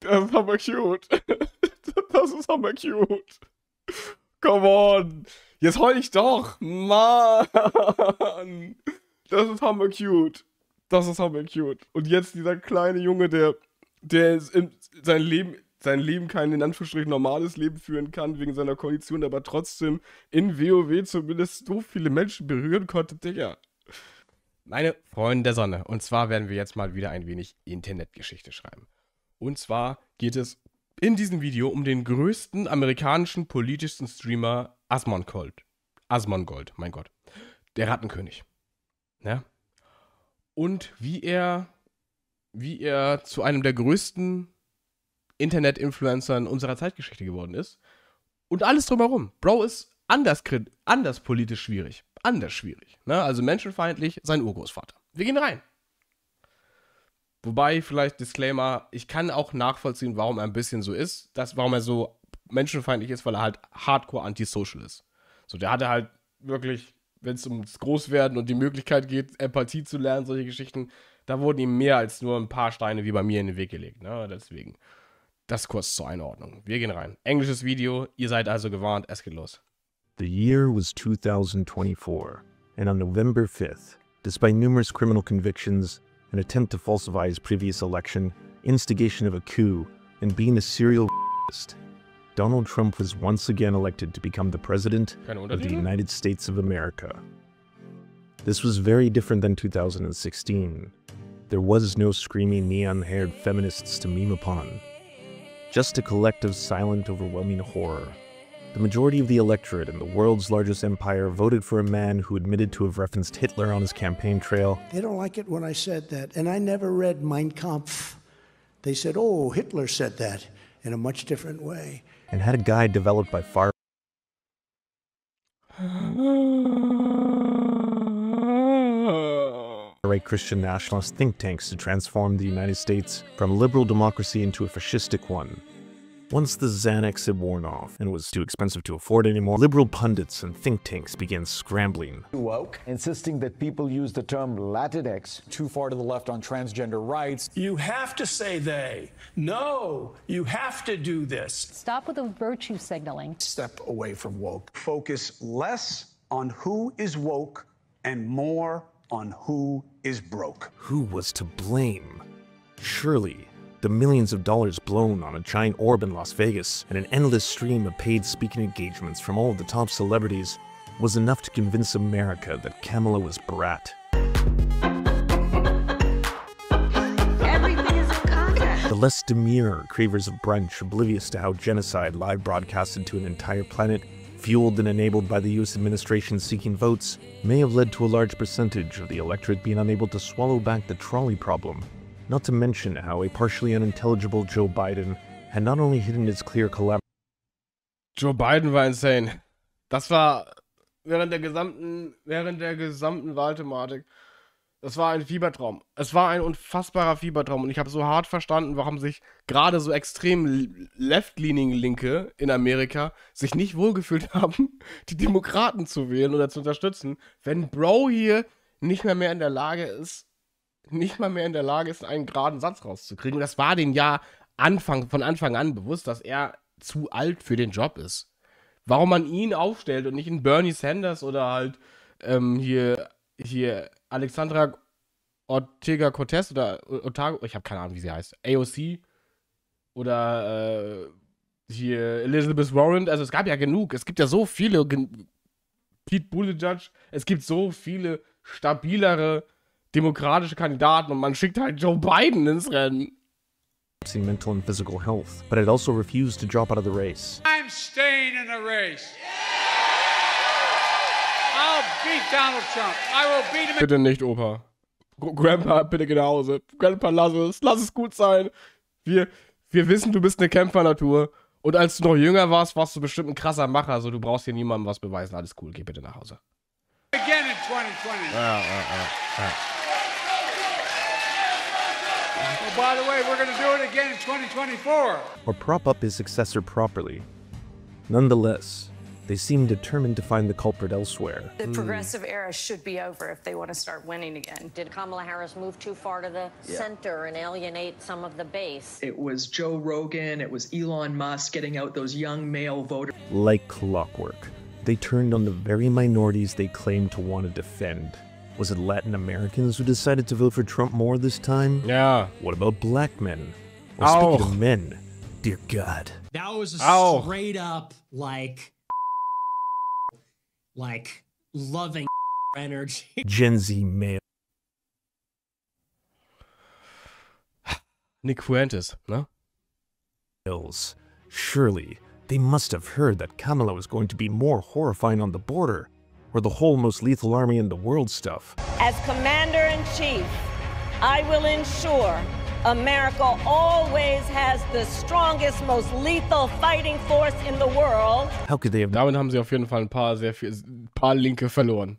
Das ist hammer cute. Das ist hammer cute. Come on. Jetzt heul ich doch. Mann. Das ist hammer cute. Das ist hammer cute. Und jetzt dieser kleine Junge, der sein Leben kein, in Anführungsstrichen, normales Leben führen kann, wegen seiner Kondition, aber trotzdem in WoW zumindest so viele Menschen berühren konnte, Digga. Meine Freunde der Sonne. Und zwar werden wir jetzt mal wieder ein wenig Internetgeschichte schreiben. Und zwar geht es in diesem Video um den größten amerikanischen politischsten Streamer Asmongold. Asmongold, mein Gott. Der Rattenkönig. Ja? Und wie er zu einem der größten Internet-Influencern unserer Zeitgeschichte geworden ist. Und alles drumherum. Bro ist anders politisch schwierig. Anders schwierig. Ne? Also menschenfeindlich, sein Urgroßvater. Wir gehen rein. Wobei, vielleicht Disclaimer, ich kann auch nachvollziehen, warum er ein bisschen so ist. Warum er so menschenfeindlich ist, weil er halt hardcore antisocial ist. So, der hatte halt wirklich, wenn es ums Großwerden und die Möglichkeit geht, Empathie zu lernen, solche Geschichten, da wurden ihm mehr als nur ein paar Steine wie bei mir in den Weg gelegt. Ne? Deswegen, das kurz zur Einordnung. Wir gehen rein. Englisches Video, ihr seid also gewarnt, es geht los. The year was 2024, and on November 5th, despite numerous criminal convictions, an attempt to falsify his previous election, instigation of a coup, and being a serial rapist, Donald Trump was once again elected to become the president of the United States of America. This was very different than 2016. There was no screaming neon-haired feminists to meme upon. Just a collective silent, overwhelming horror. The majority of the electorate in the world's largest empire voted for a man who admitted to have referenced Hitler on his campaign trail. They don't like it when I said that, and I never read Mein Kampf. They said, oh, Hitler said that in a much different way. And had a guide developed by far-right Christian nationalist think tanks to transform the United States from a liberal democracy into a fascistic one. Once the Xanax had worn off and was too expensive to afford anymore, liberal pundits and think tanks began scrambling. Woke, insisting that people use the term Latinx too far to the left on transgender rights. You have to say they. No, you have to do this. Stop with the virtue signaling. Step away from woke. Focus less on who is woke and more on who is broke. Who was to blame? Surely the millions of dollars blown on a giant orb in Las Vegas and an endless stream of paid speaking engagements from all of the top celebrities was enough to convince America that Kamala was brat. Everything is in context. The less demure cravers of brunch, oblivious to how genocide live broadcasted to an entire planet, fueled and enabled by the US administration seeking votes, may have led to a large percentage of the electorate being unable to swallow back the trolley problem. Not to mention how a partially unintelligible Joe Biden had not only hidden his clear collaboration. Joe Biden war insane. Das war während der gesamten Wahlthematik. Das war ein Fiebertraum. Es war ein unfassbarer Fiebertraum. Und ich habe so hart verstanden, warum sich gerade so extrem left-leaning Linke in Amerika sich nicht wohlgefühlt haben, die Demokraten zu wählen oder zu unterstützen, wenn Bro hier nicht mehr in der Lage ist, einen geraden Satz rauszukriegen. Und das war den ja von Anfang an bewusst, dass er zu alt für den Job ist. Warum man ihn aufstellt und nicht einen Bernie Sanders oder halt hier Alexandra Ortega-Cortez oder Otago, ich habe keine Ahnung, wie sie heißt, AOC oder hier Elizabeth Warren. Also es gab ja genug. Es gibt ja so viele, Pete Buttigieg, es gibt so viele stabilere demokratische Kandidaten und man schickt halt Joe Biden ins Rennen. Mental and physical health, but it also refused to drop out of the race. I'm staying in the race. I'll beat Donald Trump. I will beat him. Bitte nicht, Opa. Grandpa, bitte geh nach Hause. Grandpa, lass es gut sein. Wir wissen, du bist eine Kämpfernatur. Und als du noch jünger warst, warst du bestimmt ein krasser Macher. Also du brauchst hier niemandem was beweisen. Alles cool, geh bitte nach Hause. Again in 2020. Ja. Oh, by the way, we're going to do it again in 2024. Or prop up his successor properly. Nonetheless, They seem determined to find the culprit elsewhere. The progressive era should be over if they want to start winning again. Did Kamala Harris move too far to the center and alienate some of the base? It was Joe Rogan, it was Elon Musk getting out those young male voters. Like clockwork, they turned on the very minorities they claimed to want to defend. Was it Latin Americans who decided to vote for Trump more this time? Ja. What about black men? Or speaking of men, dear God. That was a straight up, like loving energy. Gen Z male. Nick Fuentes, ne? Surely, they must have heard that Kamala was going to be more horrifying on the border, or the whole most lethal army in the world stuff. As Commander-in-Chief, I will ensure America always has the strongest, most lethal fighting force in the world. How could they have Damit haben sie auf jeden Fall ein paar Linke verloren.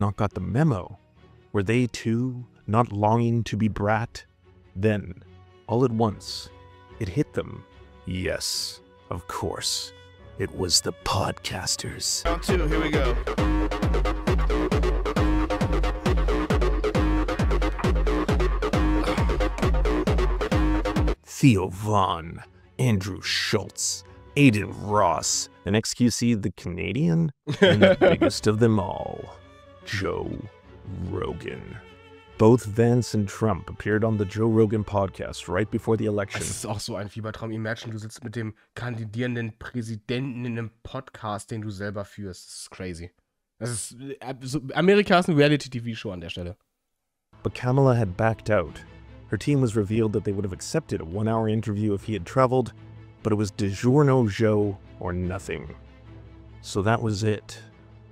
not got the memo? Were they too not longing to be brat? Then, all at once, it hit them. Yes, of course. It was the podcasters. Round two, here we go. Theo Vaughn, Andrew Schultz, Aiden Ross, and XQC the Canadian, and the biggest of them all, Joe Rogan. Both Vance and Trump appeared on the Joe Rogan podcast right before the election. Es ist auch so ein Fiebertraum. Imagine, du sitzt mit dem kandidierenden Präsidenten in einem Podcast, den du selber führst. Das ist crazy. Das ist, Amerika ist eine Reality-TV-Show an der Stelle. But Kamala had backed out. Her team was revealed that they would have accepted a 1-hour interview if he had traveled, but it was DiGiorno Joe or nothing. So that was it.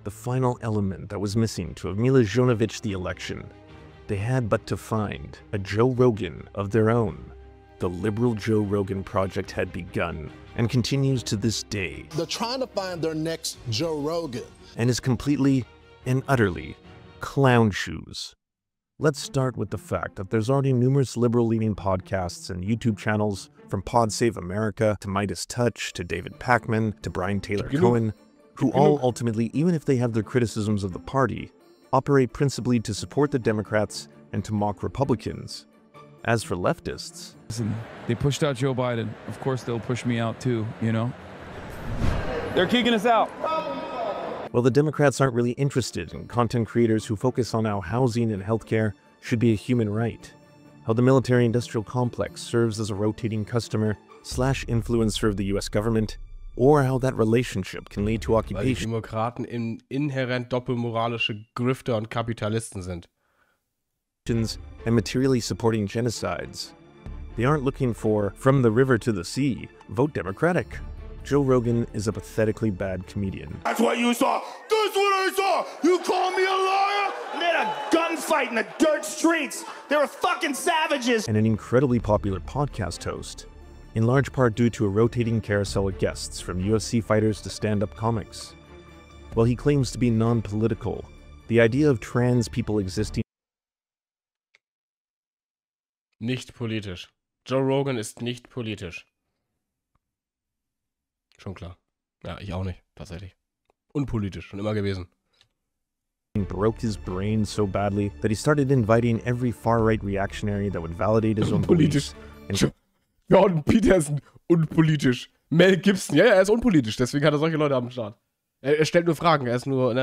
The final element that was missing to have Mila Jovovich the election. They had but to find a Joe Rogan of their own. The liberal Joe Rogan project had begun and continues to this day. They're trying to find their next Joe Rogan. And is completely and utterly clown shoes. Let's start with the fact that there's already numerous liberal-leaning podcasts and YouTube channels, from Pod Save America to Midas Touch to David Pakman to Brian Taylor Cohen, who all ultimately, even if they have their criticisms of the party, operate principally to support the Democrats and to mock Republicans. As for leftists... Listen, they pushed out Joe Biden. Of course they'll push me out too, you know? They're kicking us out. Well, the Democrats aren't really interested in content creators who focus on how housing and healthcare should be a human right, how the military-industrial complex serves as a rotating customer/influencer of the US government, or how that relationship can lead to occupation. Weil die Demokraten inhärent doppelmoralische Grifter und Kapitalisten sind. And materially supporting genocides. They aren't looking for, from the river to the sea, vote Democratic. Joe Rogan is a pathetically bad comedian. That's what you saw. That's what I saw. You call me a liar? And they had a gunfight in the dirt streets. They were fucking savages. And an incredibly popular podcast host, in large part due to a rotating carousel of guests from UFC fighters to stand-up comics. While he claims to be non-political, the idea of trans people existing... Nicht politisch. Joe Rogan ist nicht politisch. Schon klar. Ja, ich auch nicht, tatsächlich. Unpolitisch, schon immer gewesen. Broke his brain so badly that he started inviting every far-right reactionary that would validate his own beliefs. Jordan Peterson, unpolitisch. Mel Gibson, ja, er ist unpolitisch, deswegen hat er solche Leute am Start. Er stellt nur Fragen, er ist nur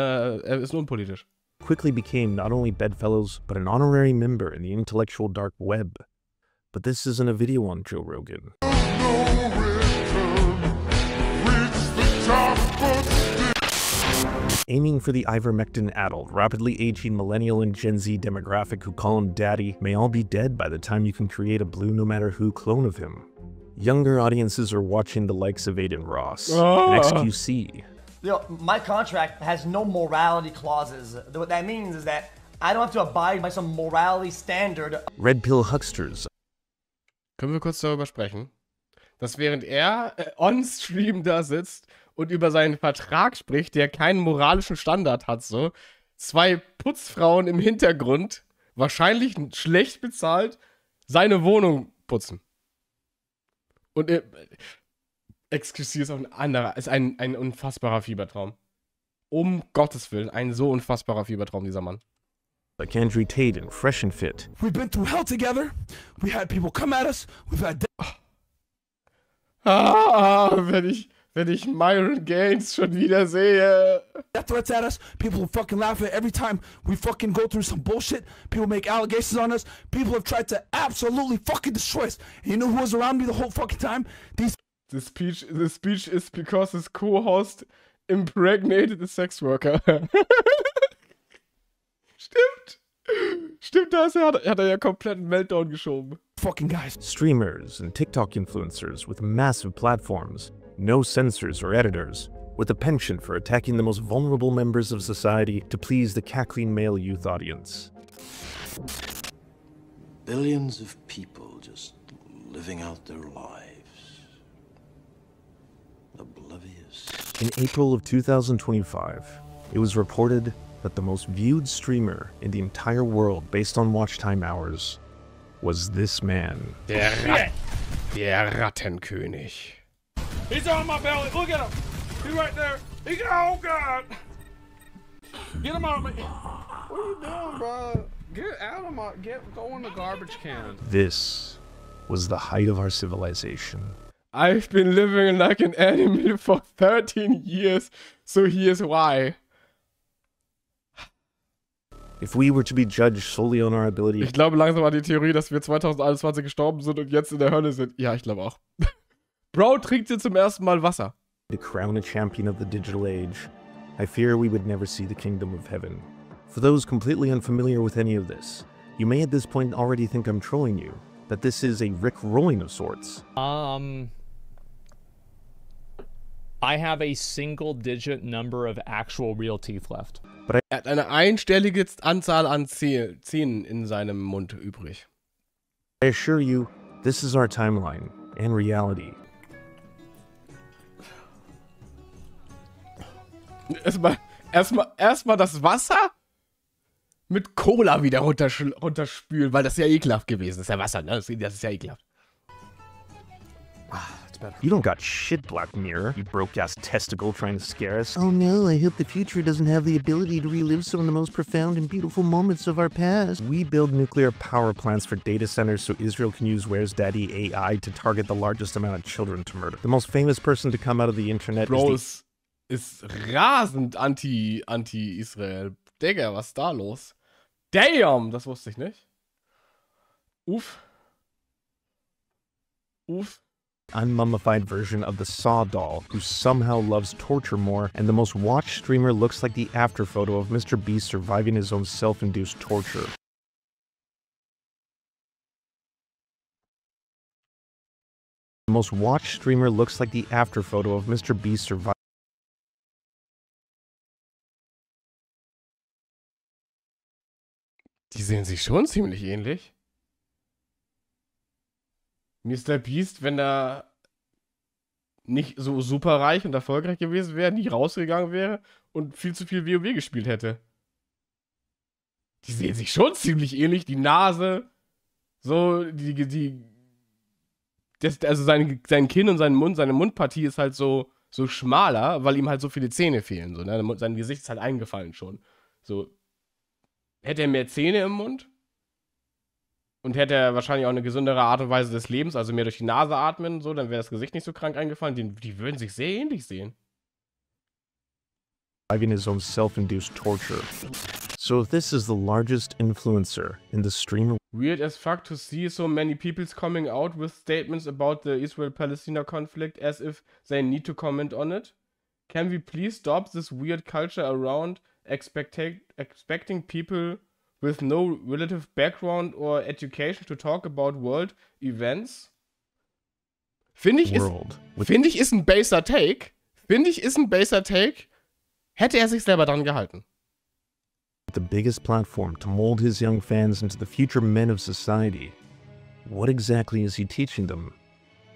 unpolitisch. Quickly became not only bedfellows, but an honorary member in the intellectual dark web. But this isn't a video on Joe Rogan. Aiming for the ivermectin-addled, rapidly aging millennial and Gen Z demographic who call him daddy may all be dead by the time you can create a blue no matter who clone of him. Younger audiences are watching the likes of Aiden Ross and XQC. You know, my contract has no morality clauses. What that means is that I don't have to abide by some morality standard. Red Pill Hucksters. Können wir kurz darüber sprechen, dass während er on-stream da sitzt und über seinen Vertrag spricht, der keinen moralischen Standard hat, so, zwei Putzfrauen im Hintergrund, wahrscheinlich schlecht bezahlt, seine Wohnung putzen. Und Exklusiv ist auch ein anderer, ist ein unfassbarer Fiebertraum. Um Gottes Willen, ein so unfassbarer Fiebertraum, dieser Mann. Like Andrew Tate and Fresh and Fit. We've been through hell together. We had people come at us. We've had wenn ich Myron Gaines schon wieder sehe. death threats at us. People will fucking laugh at every time we fucking go through some bullshit. People make allegations on us. People have tried to absolutely fucking destroy us. And you know who was around me the whole fucking time? The speech is because his co-host impregnated a sex worker. Stimmt, da hat er ja komplett einen Meltdown geschoben. Fucking guys. Streamers and TikTok influencers with massive platforms, no censors or editors, with a penchant for attacking the most vulnerable members of society to please the cackling male youth audience. Billions of people just living out their lives. Oblivious. In April of 2025, it was reported that the most viewed streamer in the entire world based on watch time hours was this man. Der Rattenkönig. He's on my belly. Look at him. He's right there. Oh, God. Get him out of me. What are you doing, bro? Get out of my... Go in the garbage can. This was the height of our civilization. I've been living like an animal for 13 years, so here's why. If we were to be judged solely on our ability... Ich glaube langsam an die Theorie, dass wir 2021 gestorben sind und jetzt in der Hölle sind. Ja, ich glaube auch. Bro trinkt hier zum ersten Mal Wasser. To crown a champion of the digital age, I fear we would never see the kingdom of heaven. For those completely unfamiliar with any of this, you may at this point already think I'm trolling you, that this is a Rick rolling of sorts. I have a single-digit number of actual real teeth left. But er hat eine einstellige Anzahl an Zähnen in seinem Mund übrig. I assure you, this is our timeline and reality. Erstmal das Wasser mit Cola wieder runterspülen, weil das ist ja ekelhaft gewesen. Das ist ja Wasser, ne? Das ist ja ekelhaft. You don't got shit, Black Mirror, you broke-ass testicle trying to scare us. Oh no, I hope the future doesn't have the ability to relive some of the most profound and beautiful moments of our past. We build nuclear power plants for data centers so Israel can use Where's Daddy AI to target the largest amount of children to murder. The most famous person to come out of the internet ist rasend anti-Israel. Digga, was ist da los? Damn, das wusste ich nicht. Uff. Unmummified version of the Saw doll, who somehow loves torture more, and the most watched streamer looks like the after photo of Mr. Beast surviving his own self-induced torture. The most watched streamer looks like the after photo of Mr. Beast surviving. Die sehen sich schon ziemlich ähnlich. Mr. Beast, wenn er nicht so super reich und erfolgreich gewesen wäre, nie rausgegangen wäre und viel zu viel WoW gespielt hätte. Die sehen sich schon ziemlich ähnlich. Die Nase, so, also sein Kinn und sein Mund, seine Mundpartie ist halt so schmaler, weil ihm halt so viele Zähne fehlen. So, ne? Sein Gesicht ist halt eingefallen schon. So, hätte er mehr Zähne im Mund und hätte er wahrscheinlich auch eine gesündere Art und Weise des Lebens, also mehr durch die Nase atmen, so, dann wäre das Gesicht nicht so krank eingefallen. Die würden sich sehr ähnlich sehen. Surviving his own self-induced torture. So if this is the largest influencer in the streamer... Weird as fuck to see so many people coming out with statements about the Israel-Palestina conflict as if they need to comment on it. Can we please stop this weird culture around expecting people with no relative background or education to talk about world events? Finde ich ist ein baser Take. Hätte er sich selber dran gehalten. The biggest platform to mold his young fans into the future men of society. What exactly is he teaching them?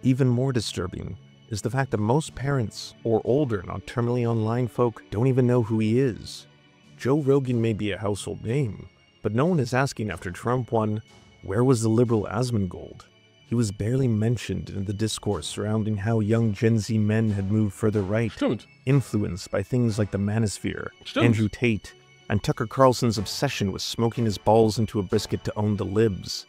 Even more disturbing is the fact that most parents or older, not terminally online folk don't even know who he is. Joe Rogan may be a household name, but no one is asking after Trump won, where was the liberal Asmongold? he was barely mentioned in the discourse surrounding how young Gen Z men had moved further right, influenced by things like the Manosphere, Andrew Tate, and Tucker Carlson's obsession with smoking his balls into a brisket to own the libs.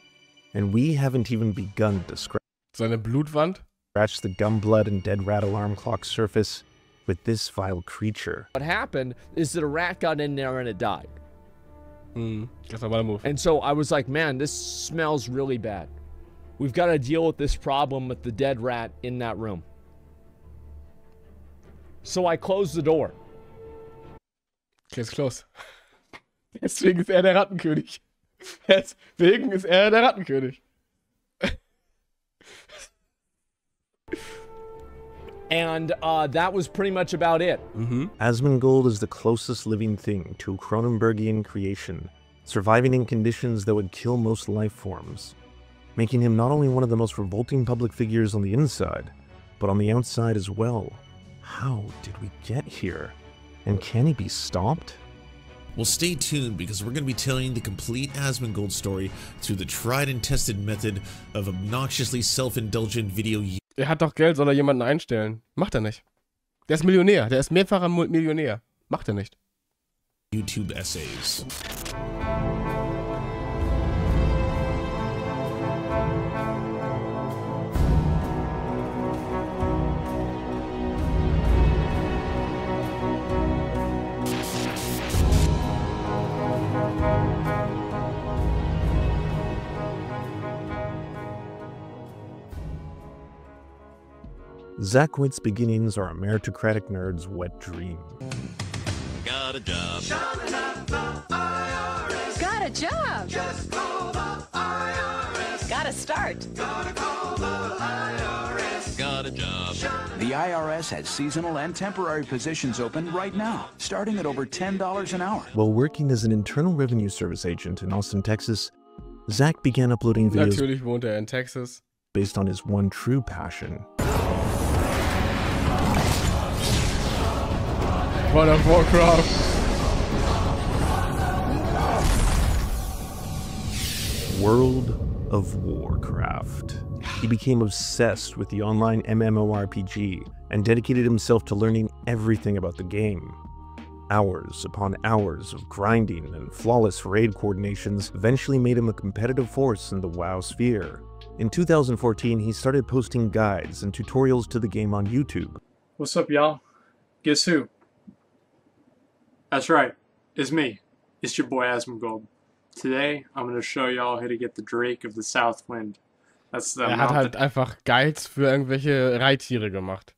And we haven't even begun to scratch seine Blutwand? Scratch the gumblood and dead rat alarm clock surface with this vile creature. What happened is that a rat got in there and it died. That's a move. And so I was like, man, this smells really bad. We've got to deal with this problem with the dead rat in that room. So I closed the door. Okay, ist close. Deswegen ist er der Rattenkönig. Deswegen ist er der Rattenkönig. And that was pretty much about it. Asmongold is the closest living thing to a Cronenbergian creation, surviving in conditions that would kill most life forms, making him not only one of the most revolting public figures on the inside, but on the outside as well. How did we get here? And can he be stopped? Well, stay tuned, because we're going to be telling the complete Asmongold story through the tried and tested method of obnoxiously self-indulgent video. Er hat doch Geld, soll er jemanden einstellen? Macht er nicht. Der ist Millionär, der ist mehrfacher Millionär. Macht er nicht. YouTube essays. Zach Witt's beginnings are a meritocratic nerd's wet dream. Got a job. Got a job. Just call the IRS. Got to start. Gotta call the IRS. Got a job. The IRS has seasonal and temporary positions open right now, starting at over $10 an hour. While working as an Internal Revenue Service agent in Austin, Texas, Zach began uploading videos Natürlich wohnt er in Texas. Based on his one true passion. World of Warcraft. World of Warcraft. He became obsessed with the online MMORPG and dedicated himself to learning everything about the game. Hours upon hours of grinding and flawless raid coordinations eventually made him a competitive force in the WoW sphere. In 2014, he started posting guides and tutorials to the game on YouTube. What's up, y'all? Guess who? That's right, it's me. It's your boy Asmongold. Today, I'm going to show y'all how to get the Drake of the South Wind. That's the hat halt einfach Guides für irgendwelche Reittiere gemacht.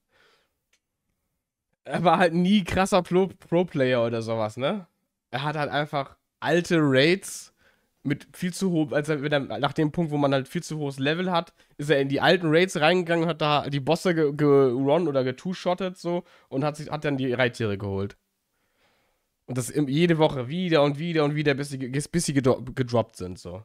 Er war halt nie krasser Pro-Player oder sowas, ne? Er hat halt einfach alte Raids mit viel zu hoch, nach dem Punkt, wo man halt viel zu hohes Level hat, ist er in die alten Raids reingegangen, hat da die Bosse gerun oder getwo-shottet so und hat dann die Reittiere geholt. Und das jede Woche wieder und wieder und wieder, bis sie gedroppt sind, so.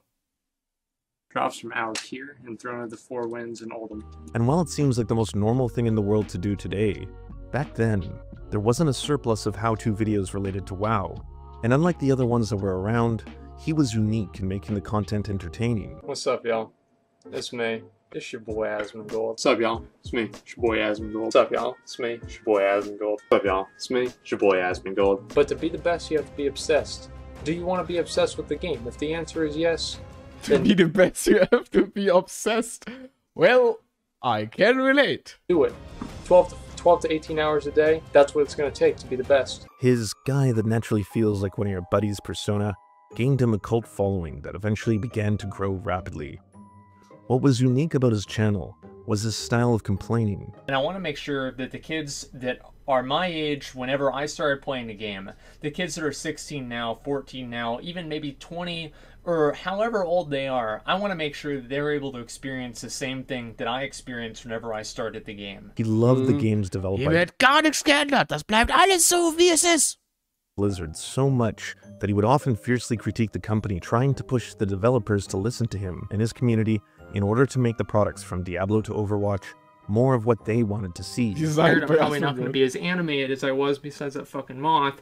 Drops from out here and thrown at the Four Winds in Oldham. And while it seems like the most normal thing in the world to do today, back then, there wasn't a surplus of how-to videos related to WoW. And unlike the other ones that were around, he was unique in making the content entertaining. What's up, y'all? It's me. It's your boy Asmongold. What's up, y'all? It's me. It's your boy Asmongold. What's up, y'all? It's me. It's your boy Asmongold. What's up, y'all? It's me. It's your boy Asmongold. But to be the best, you have to be obsessed. Do you want to be obsessed with the game? If the answer is yes, to be the best, you have to be obsessed. Well, I can relate. Do it. 12 to 18 hours a day, that's what it's going to take to be the best. His guy that naturally feels like one of your buddies persona gained him a cult following that eventually began to grow rapidly. What was unique about his channel was his style of complaining. And I want to make sure that the kids that are my age whenever I started playing the game, the kids that are 16 now, 14 now, even maybe 20 or however old they are, I want to make sure that they're able to experience the same thing that I experienced whenever I started the game. He loved the games developed by wird gar nichts geändert, das bleibt alles so wie es ist. Blizzard so much that he would often fiercely critique the company, trying to push the developers to listen to him and his community in order to make the products from Diablo to Overwatch more of what they wanted to see. I'm probably not going to be as animated as I was besides that fucking moth,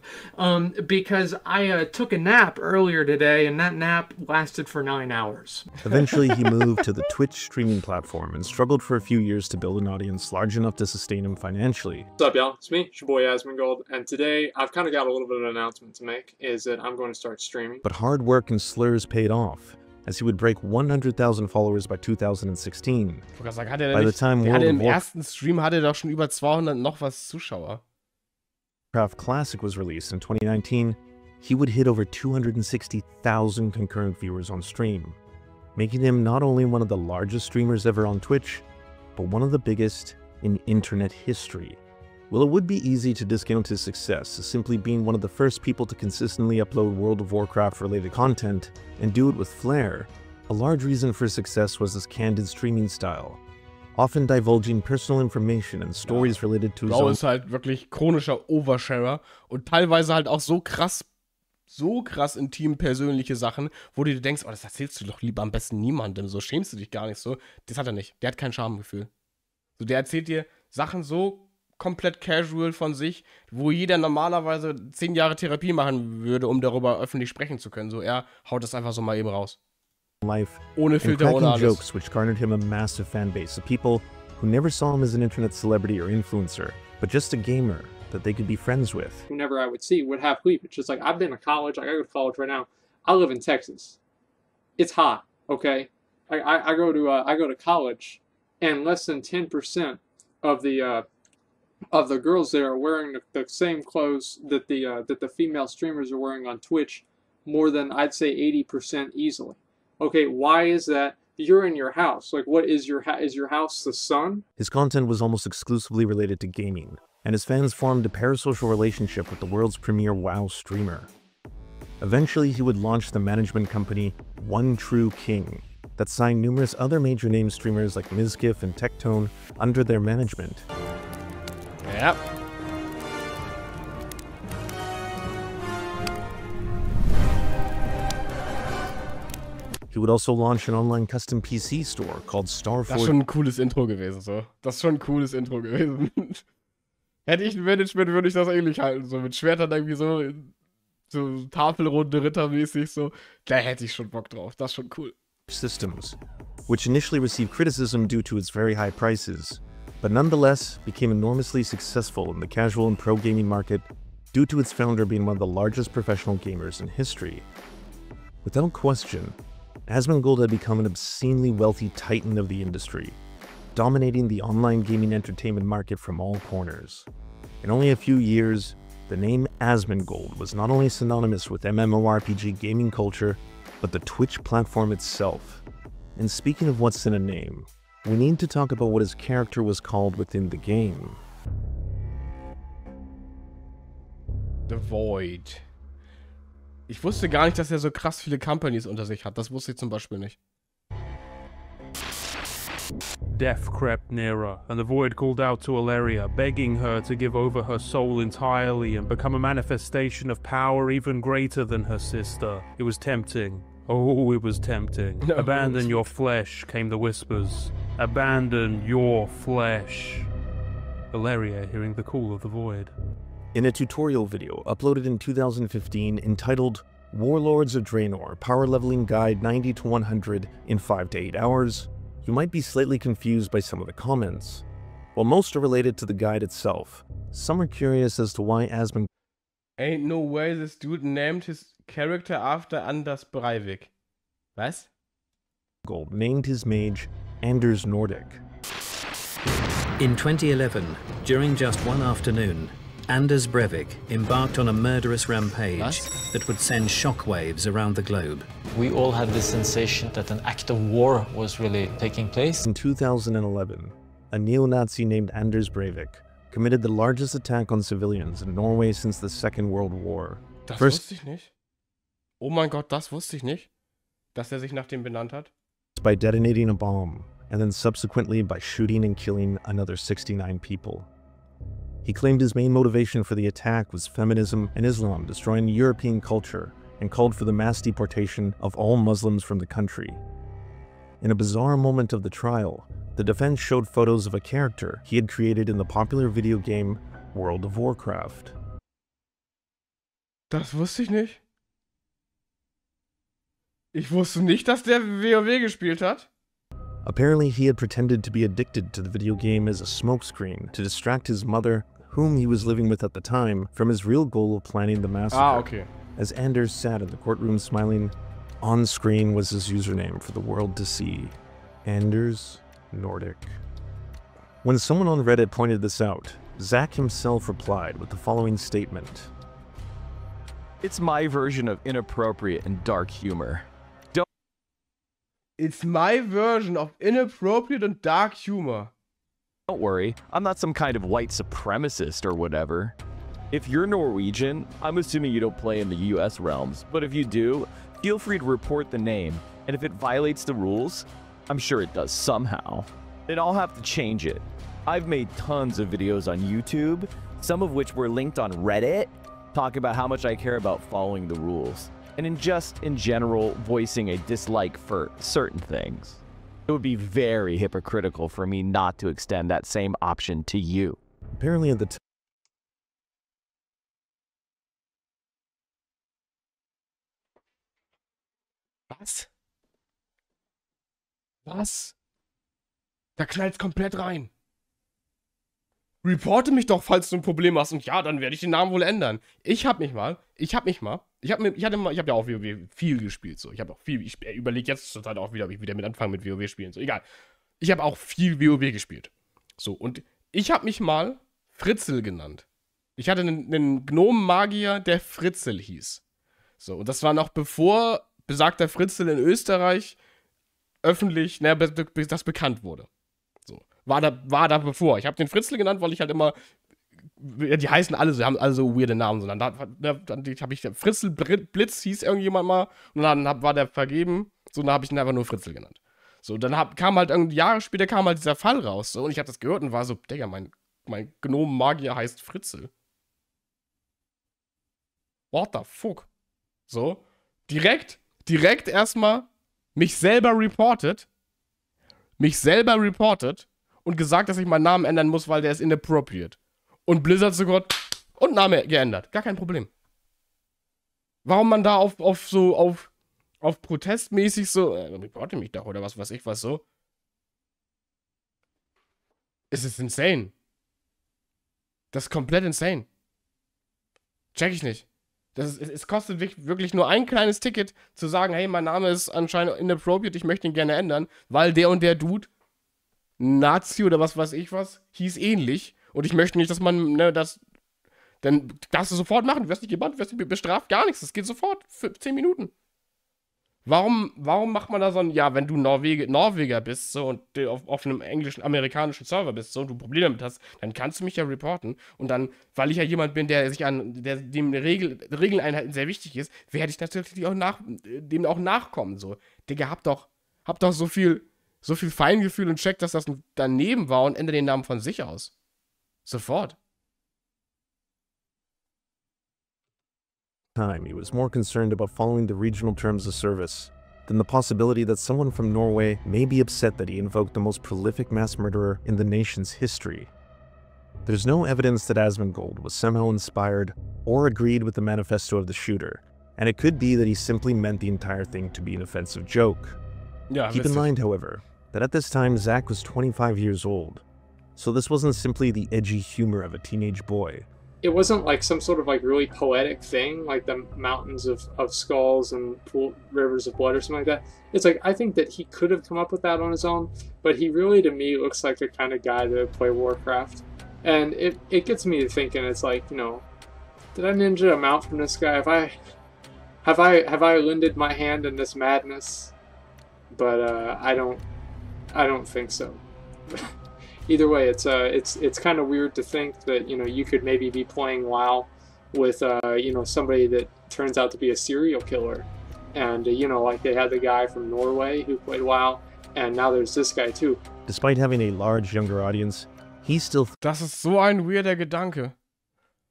because I took a nap earlier today, and that nap lasted for 9 hours. Eventually, he moved to the Twitch streaming platform and struggled for a few years to build an audience large enough to sustain him financially. What's up, y'all? It's me, it's your boy Asmongold, and today I've kind of got a little bit of an announcement to make, is that I'm going to start streaming. But hard work and slurs paid off, as he would break 100,000 followers by 2016. By the time World of im ersten Stream hatte doch schon über 200 noch was Zuschauer. Warcraft Classic was released in 2019, he would hit over 260,000 concurrent viewers on stream, making him not only one of the largest streamers ever on Twitch, but one of the biggest in internet history. Well, it would be easy to discount his success as simply being one of the first people to consistently upload World of Warcraft related content and do it with flair. A large reason for success was his candid streaming style, often divulging personal information and stories related to his own. Ist halt wirklich chronischer Oversharer und teilweise halt auch so krass intim persönliche Sachen, wo du dir denkst, oh, das erzählst du doch lieber am besten niemandem, so schämst du dich gar nicht so. Das hat er nicht. Der hat kein Schamgefühl. So, der erzählt dir Sachen so komplett casual von sich, wo jeder normalerweise 10 Jahre Therapie machen würde, um darüber öffentlich sprechen zu können. So, er haut das einfach so mal eben raus. Life, ohne Filter, ohne alles. Jokes which garnered him a massive fan base of people who never saw him as an internet celebrity or influencer, but just a gamer that they could be friends with. Whenever I would see would have cleavage. It's like, I've been to college, I go to college right now. I live in Texas. It's hot, okay? I go to college, and less than 10% of the girls there are wearing the same clothes that the female streamers are wearing on Twitch, more than, I'd say, 80% easily. Okay, why is that? You're in your house. Like, what is your house the sun? His content was almost exclusively related to gaming, and his fans formed a parasocial relationship with the world's premier WoW streamer. Eventually, he would launch the management company One True King that signed numerous other major name streamers like Mizkif and Tectone under their management. Yep. He would also launch an online custom PC store called Starforge. Das ist schon ein cooles Intro gewesen, so. Das ist schon ein cooles Intro gewesen. Hätte ich ein Management, würde ich das ähnlich halten, so mit Schwertern irgendwie so Tafelrunde, Rittermäßig, so. Da hätte ich schon Bock drauf, das ist schon cool. Systems, which initially received criticism due to its very high prices, but nonetheless became enormously successful in the casual and pro gaming market due to its founder being one of the largest professional gamers in history. Without question, Asmongold had become an obscenely wealthy titan of the industry, dominating the online gaming entertainment market from all corners. In only a few years, the name Asmongold was not only synonymous with MMORPG gaming culture, but the Twitch platform itself. And speaking of what's in a name, we need to talk about what his character was called within the game. The Void. Ich wusste gar nicht, dass er so krass viele Companies unter sich hat. Das wusste ich zum Beispiel nicht. Death crept nearer, and the Void called out to Alleria, begging her to give over her soul entirely and become a manifestation of power even greater than her sister. It was tempting. Oh, it was tempting. No, abandon your flesh, came the whispers. Abandon your flesh. Alleria hearing the call of the Void. In a tutorial video uploaded in 2015 entitled Warlords of Draenor Power Leveling Guide 90 to 100 in 5 to 8 hours, you might be slightly confused by some of the comments. While most are related to the guide itself, some are curious as to why Asmongold Ain't no way this dude named his character after Anders Breivik. Was? named his mage Anders Nordic. In 2011, during just one afternoon, Anders Breivik embarked on a murderous rampage that would send shockwaves around the globe. We all had this sensation that an act of war was really taking place. In 2011, a neo-Nazi named Anders Breivik committed the largest attack on civilians in Norway since the Second World War. Das wusste ich nicht. Oh mein Gott, das wusste ich nicht, dass er sich nach dem benannt hat. By detonating a bomb, and then subsequently by shooting and killing another 69 people. He claimed his main motivation for the attack was feminism and Islam destroying European culture, and called for the mass deportation of all Muslims from the country. In a bizarre moment of the trial, The defense showed photos of a character he had created in the popular video game World of Warcraft. Das wusste ich nicht. Ich wusste nicht, dass der WoW gespielt hat. Apparently, he had pretended to be addicted to the video game as a smokescreen to distract his mother, whom he was living with at the time, from his real goal of planning the massacre. Ah, okay. As Anders sat in the courtroom smiling, on screen was his username for the world to see. Anders Nordic. When someone on Reddit pointed this out, Zach himself replied with the following statement. It's my version of inappropriate and dark humor. It's my version of inappropriate and dark humor. Don't worry, I'm not some kind of white supremacist or whatever. If you're Norwegian, I'm assuming you don't play in the US realms, but if you do, feel free to report the name, and if it violates the rules, I'm sure it does somehow, then I'll have to change it. I've made tons of videos on YouTube, some of which were linked on Reddit, talking about how much I care about following the rules, and in general voicing a dislike for certain things. It would be very hypocritical for me not to extend that same option to you. Apparently at the time. Was? Was? Da knallt's komplett rein. Reporte mich doch, falls du ein Problem hast. Und ja, dann werde ich den Namen wohl ändern. Ich habe ja auch WoW viel gespielt, so. Ich überlege jetzt zurzeit auch wieder, ob ich wieder mit anfange mit WoW spielen, so. Egal. Ich habe auch viel WoW gespielt. So, und ich habe mich mal Fritzel genannt. Ich hatte einen Gnomen-Magier, der Fritzel hieß. So, und das war noch bevor besagter Fritzel in Österreich öffentlich, das bekannt wurde. So. War da bevor. Ich habe den Fritzel genannt, weil ich halt immer, die heißen alle so, haben alle so weirde Namen. So. Dann habe ich, Fritzel Blitz hieß irgendjemand mal, und dann war der vergeben, so, dann habe ich ihn einfach nur Fritzel genannt. So, dann kam halt irgendwie, Jahre später kam halt dieser Fall raus, so, und ich habe das gehört und war so, Digga, mein Gnomen-Magier heißt Fritzel. What the fuck? So, direkt erstmal mich selber reported und gesagt, dass ich meinen Namen ändern muss, weil der ist inappropriate. Und Blizzard sogar und Name geändert. Gar kein Problem. Warum man da auf protestmäßig so, reporte mich doch oder was weiß ich was so. Es ist insane. Das ist komplett insane. Check ich nicht. Es kostet wirklich nur ein kleines Ticket, zu sagen, hey, mein Name ist anscheinend inappropriate, ich möchte ihn gerne ändern, weil der und der Dude, Nazi oder was weiß ich was, hieß ähnlich. Und ich möchte nicht, dass man, dann darfst du sofort machen, du wirst nicht gebannt, du wirst nicht bestraft, gar nichts, das geht sofort, für 10 Minuten. Warum macht man da so ein, ja, wenn du Norweger bist, so, und auf einem amerikanischen Server bist, so, und du Probleme damit hast, dann kannst du mich ja reporten. Und dann, weil ich ja jemand bin, dem Regeln einhalten sehr wichtig ist, werde ich natürlich auch dem auch nachkommen, so. Digga, hab doch so viel Feingefühl und checkt, dass das daneben war, und ändere den Namen von sich aus. Sofort. He was more concerned about following the regional terms of service than the possibility that someone from Norway may be upset that he invoked the most prolific mass murderer in the nation's history. There's no evidence that Asmongold was somehow inspired or agreed with the manifesto of the shooter, and it could be that he simply meant the entire thing to be an offensive joke. Yeah, keep in mind, however, that at this time Zach was 25 years old, so this wasn't simply the edgy humor of a teenage boy. It wasn't like some sort of like really poetic thing, like the mountains of skulls and rivers of blood or something like that. It's like, I think that he could have come up with that on his own, but he really, to me, looks like the kind of guy that would play Warcraft. And it gets me to thinking, it's like, you know, did I ninja a mount from this guy? Have I lended my hand in this madness? But I don't think so. Either way, it's kind of weird to think that, you know, you could maybe be playing WoW with you know, somebody that turns out to be a serial killer, and you know, like they had the guy from Norway who played WoW, and now there's this guy too. Despite having a large younger audience, he still. Das ist so ein weirder Gedanke.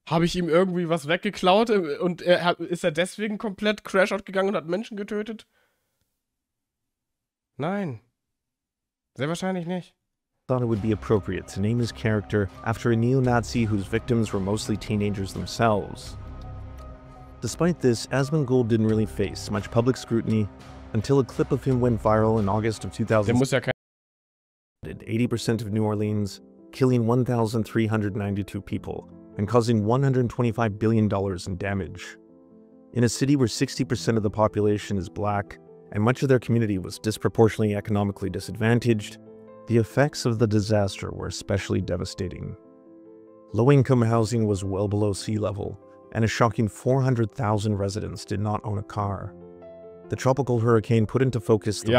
Habe ich ihm irgendwie was weggeklaut und ist er deswegen komplett Crashout gegangen und hat Menschen getötet? Nein. Sehr wahrscheinlich nicht. thought it would be appropriate to name his character after a neo-Nazi whose victims were mostly teenagers themselves. Despite this, Asmongold didn't really face much public scrutiny until a clip of him went viral in August of 2000. 80% of New Orleans, killing 1,392 people and causing $125 billion in damage. In a city where 60% of the population is black and much of their community was disproportionately economically disadvantaged, the effects of the disaster were especially devastating. Low-income housing was well below sea level, and a shocking 400,000 residents did not own a car. The tropical hurricane put into focus the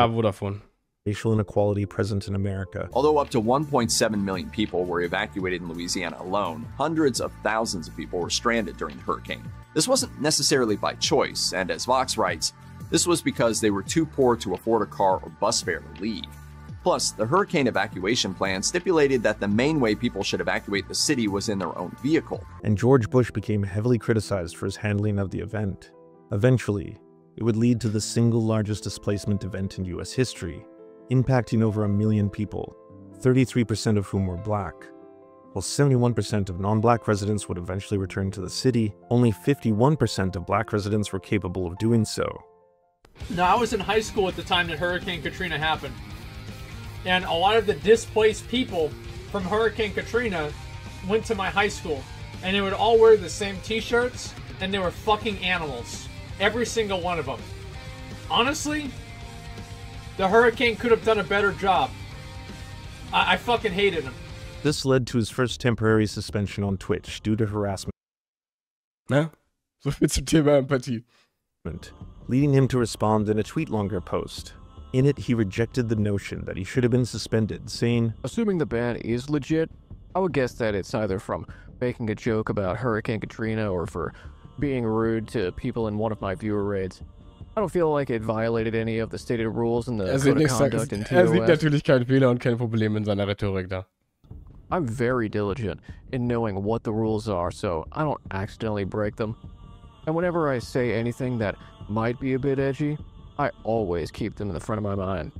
racial inequality present in America. Although up to 1.7 million people were evacuated in Louisiana alone, hundreds of thousands of people were stranded during the hurricane. This wasn't necessarily by choice, and as Vox writes, this was because they were too poor to afford a car or bus fare to leave. Plus, the hurricane evacuation plan stipulated that the main way people should evacuate the city was in their own vehicle. And George Bush became heavily criticized for his handling of the event. Eventually, it would lead to the single largest displacement event in US history, impacting over 1 million people, 33% of whom were black. While 71% of non-black residents would eventually return to the city, only 51% of black residents were capable of doing so. Now, I was in high school at the time that Hurricane Katrina happened. And a lot of the displaced people from Hurricane Katrina went to my high school. And they would all wear the same t-shirts, and they were fucking animals. Every single one of them. Honestly, the hurricane could have done a better job. I fucking hated him. This led to his first temporary suspension on Twitch due to harassment. Na? So viel zum Thema Empathie. Leading him to respond in a tweet-longer post. In it, he rejected the notion that he should have been suspended, saying, "Assuming the ban is legit, I would guess that it's either from making a joke about Hurricane Katrina or for being rude to people in one of my viewer raids. I don't feel like it violated any of the stated rules in the Code of Conduct in TOS. Sieht natürlich keinen Fehler und kein Problem in seiner Rhetorik da. I'm very diligent in knowing what the rules are, so I don't accidentally break them. And whenever I say anything that might be a bit edgy, I always keep them in the front of my mind.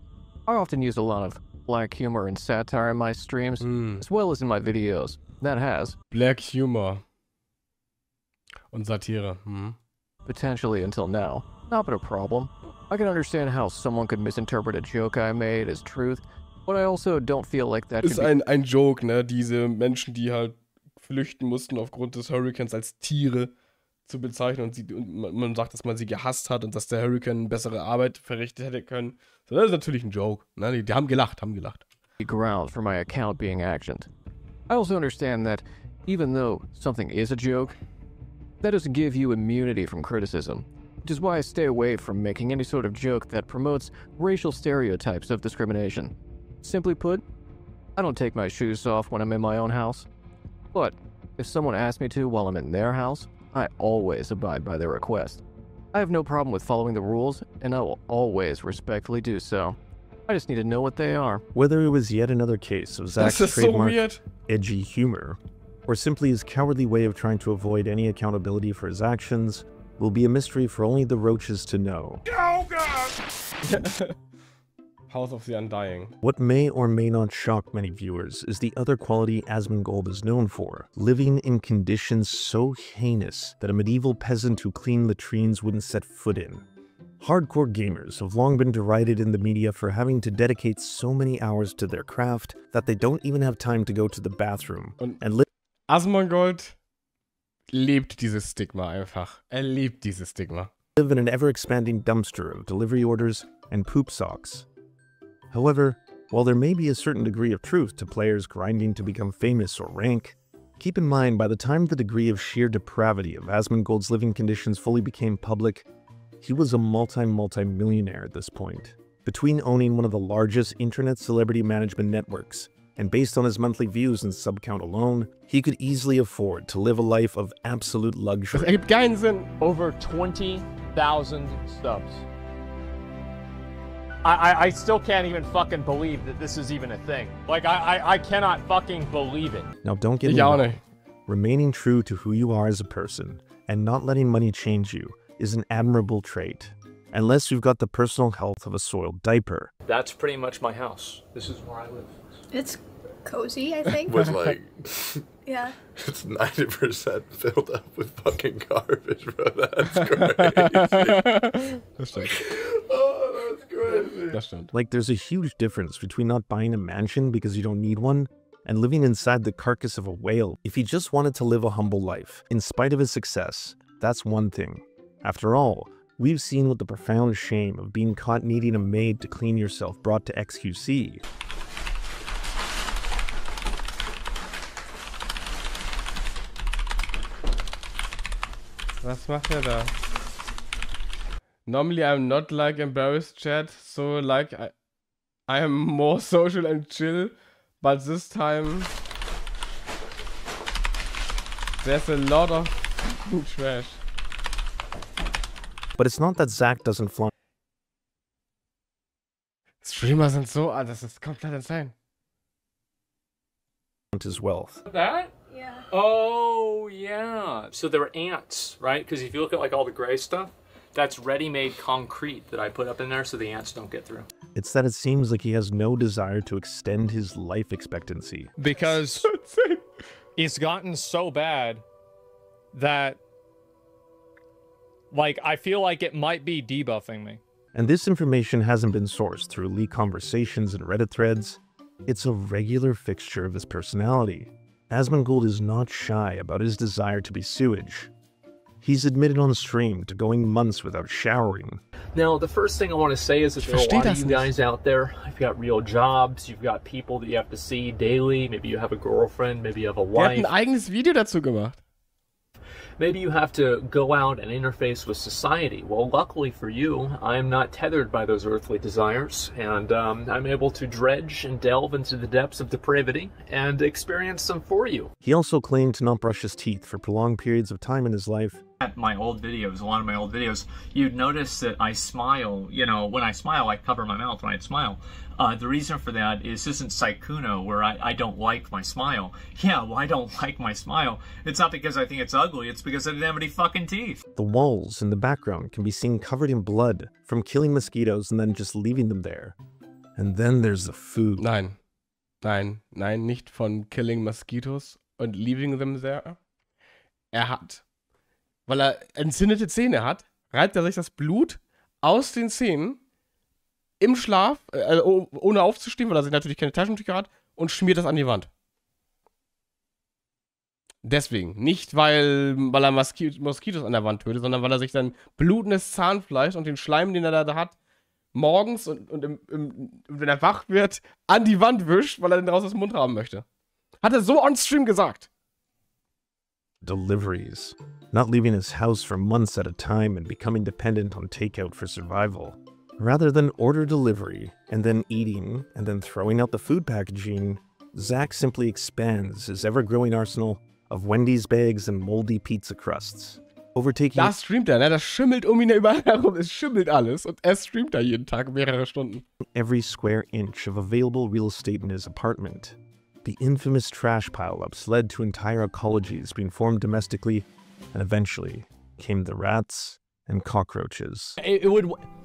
I often use a lot of black humor and satire in my streams, as well as in my videos. That has Black Humor und Satire. Potentially until now, not been a problem. I can understand how someone could misinterpret a joke I made as truth, but I also don't feel like that ist ein Joke, ne? Diese Menschen, die halt flüchten mussten aufgrund des Hurricanes als Tiere zu bezeichnen und man sagt, dass man sie gehasst hat und dass der Hurricane bessere Arbeit verrichtet hätte können. So, das ist natürlich ein Joke. Ne? Die haben gelacht, ground for my account being actioned. I also understand that even though something is a joke, that doesn't give you immunity from criticism, which is why I stay away from making any sort of joke that promotes racial stereotypes of discrimination. Simply put, I don't take my shoes off when I'm in my own house, but if someone asks me to while I'm in their house, I always abide by their request. I have no problem with following the rules, and I will always respectfully do so. I just need to know what they are. Whether it was yet another case of Zach's trademark edgy humor, or simply his cowardly way of trying to avoid any accountability for his actions, will be a mystery for only the roaches to know. Oh God! House of the Undying. What may or may not shock many viewers is the other quality Asmongold is known for, living in conditions so heinous that a medieval peasant who cleaned latrines wouldn't set foot in. Hardcore gamers have long been derided in the media for having to dedicate so many hours to their craft that they don't even have time to go to the bathroom and live. Asmongold lebt dieses Stigma einfach. Liebt dieses Stigma. Live in an ever-expanding dumpster of delivery orders and poop socks. However, while there may be a certain degree of truth to players grinding to become famous or rank, keep in mind by the time the degree of sheer depravity of Asmongold's living conditions fully became public, he was a multi-millionaire at this point. Between owning one of the largest internet celebrity management networks, and based on his monthly views and sub count alone, he could easily afford to live a life of absolute luxury. Das ergibt keinen Sinn. Over 20,000 subs. I still can't even fucking believe that this is even a thing. Like, I cannot fucking believe it. Now don't get me wrong. Remaining true to who you are as a person, and not letting money change you, is an admirable trait. Unless you've got the personal health of a soiled diaper. That's pretty much my house. This is where I live. It's cozy, I think. With like, Yeah. it's 90% filled up with fucking garbage, bro. That's crazy. Das stimmt. Oh, that's crazy. Das stimmt. Like, there's a huge difference between not buying a mansion because you don't need one and living inside the carcass of a whale. If he just wanted to live a humble life, in spite of his success, that's one thing. After all, we've seen what the profound shame of being caught needing a maid to clean yourself brought to XQC. Was macht er da? Normally I'm not like embarrassed chat, so like I am more social and chill, but this time there's a lot of trash. But it's not that Zach doesn't flaunt Streamer sind so, das ist komplett insane. his wealth. That? Yeah. Oh, yeah. So there were ants, right? Because if you look at like all the gray stuff, that's ready-made concrete that I put up in there so the ants don't get through. It's that it seems like he has no desire to extend his life expectancy. Because it's gotten so bad that, like, I feel like it might be debuffing me. And this information hasn't been sourced through leaked conversations and Reddit threads. It's a regular fixture of his personality. Asmongold is not shy about his desire to be sewage. He's admitted on stream to going months without showering. Now, the first thing I want to say is that there are a lot of you guys out there. You've got real jobs. You've got people that you have to see daily. Maybe you have a girlfriend. Maybe you have a Der wife. hat ein eigenes Video dazu gemacht. Maybe you have to go out and interface with society. Well, luckily for you, I am not tethered by those earthly desires, and I'm able to dredge and delve into the depths of depravity and experience them for you. He also claimed to not brush his teeth for prolonged periods of time in his life. At my old videos, a lot of my old videos, you'd notice that I smile. You know, when I smile, I cover my mouth when I smile. The reason for that is this isn't Saikuno, where I don't like my smile. Yeah, well, I don't like my smile. It's not because I think it's ugly, it's because I didn't have any fucking teeth. The walls in the background can be seen covered in blood from killing mosquitoes and then just leaving them there. And then there's the food. Nein. Nein, nein, nicht von killing mosquitoes und leaving them there. Er hat, weil er entzündete Zähne hat, reibt er sich das Blut aus den Zähnen im Schlaf, ohne aufzustehen, weil er sich natürlich keine Taschentücher hat, und schmiert das an die Wand. Deswegen. Nicht, weil er Moskitos an der Wand tötet, sondern weil er sich sein blutendes Zahnfleisch und den Schleim, den er da hat, morgens und wenn er wach wird, an die Wand wischt, weil er den raus aus dem Mund haben möchte. Hat er so on stream gesagt. Deliveries. Not leaving his house for months at a time and becoming dependent on takeout for survival. Rather than order delivery, and then eating, and then throwing out the food packaging, Zach simply expands his ever-growing arsenal of Wendy's bags and moldy pizza crusts. Overtaking... Da streamt er, ne? Das schimmelt ihn überall herum, es schimmelt alles und er streamt da jeden Tag mehrere Stunden. Every square inch of available real estate in his apartment. The infamous trash pileups led to entire ecologies being formed domestically, and eventually came the rats and cockroaches.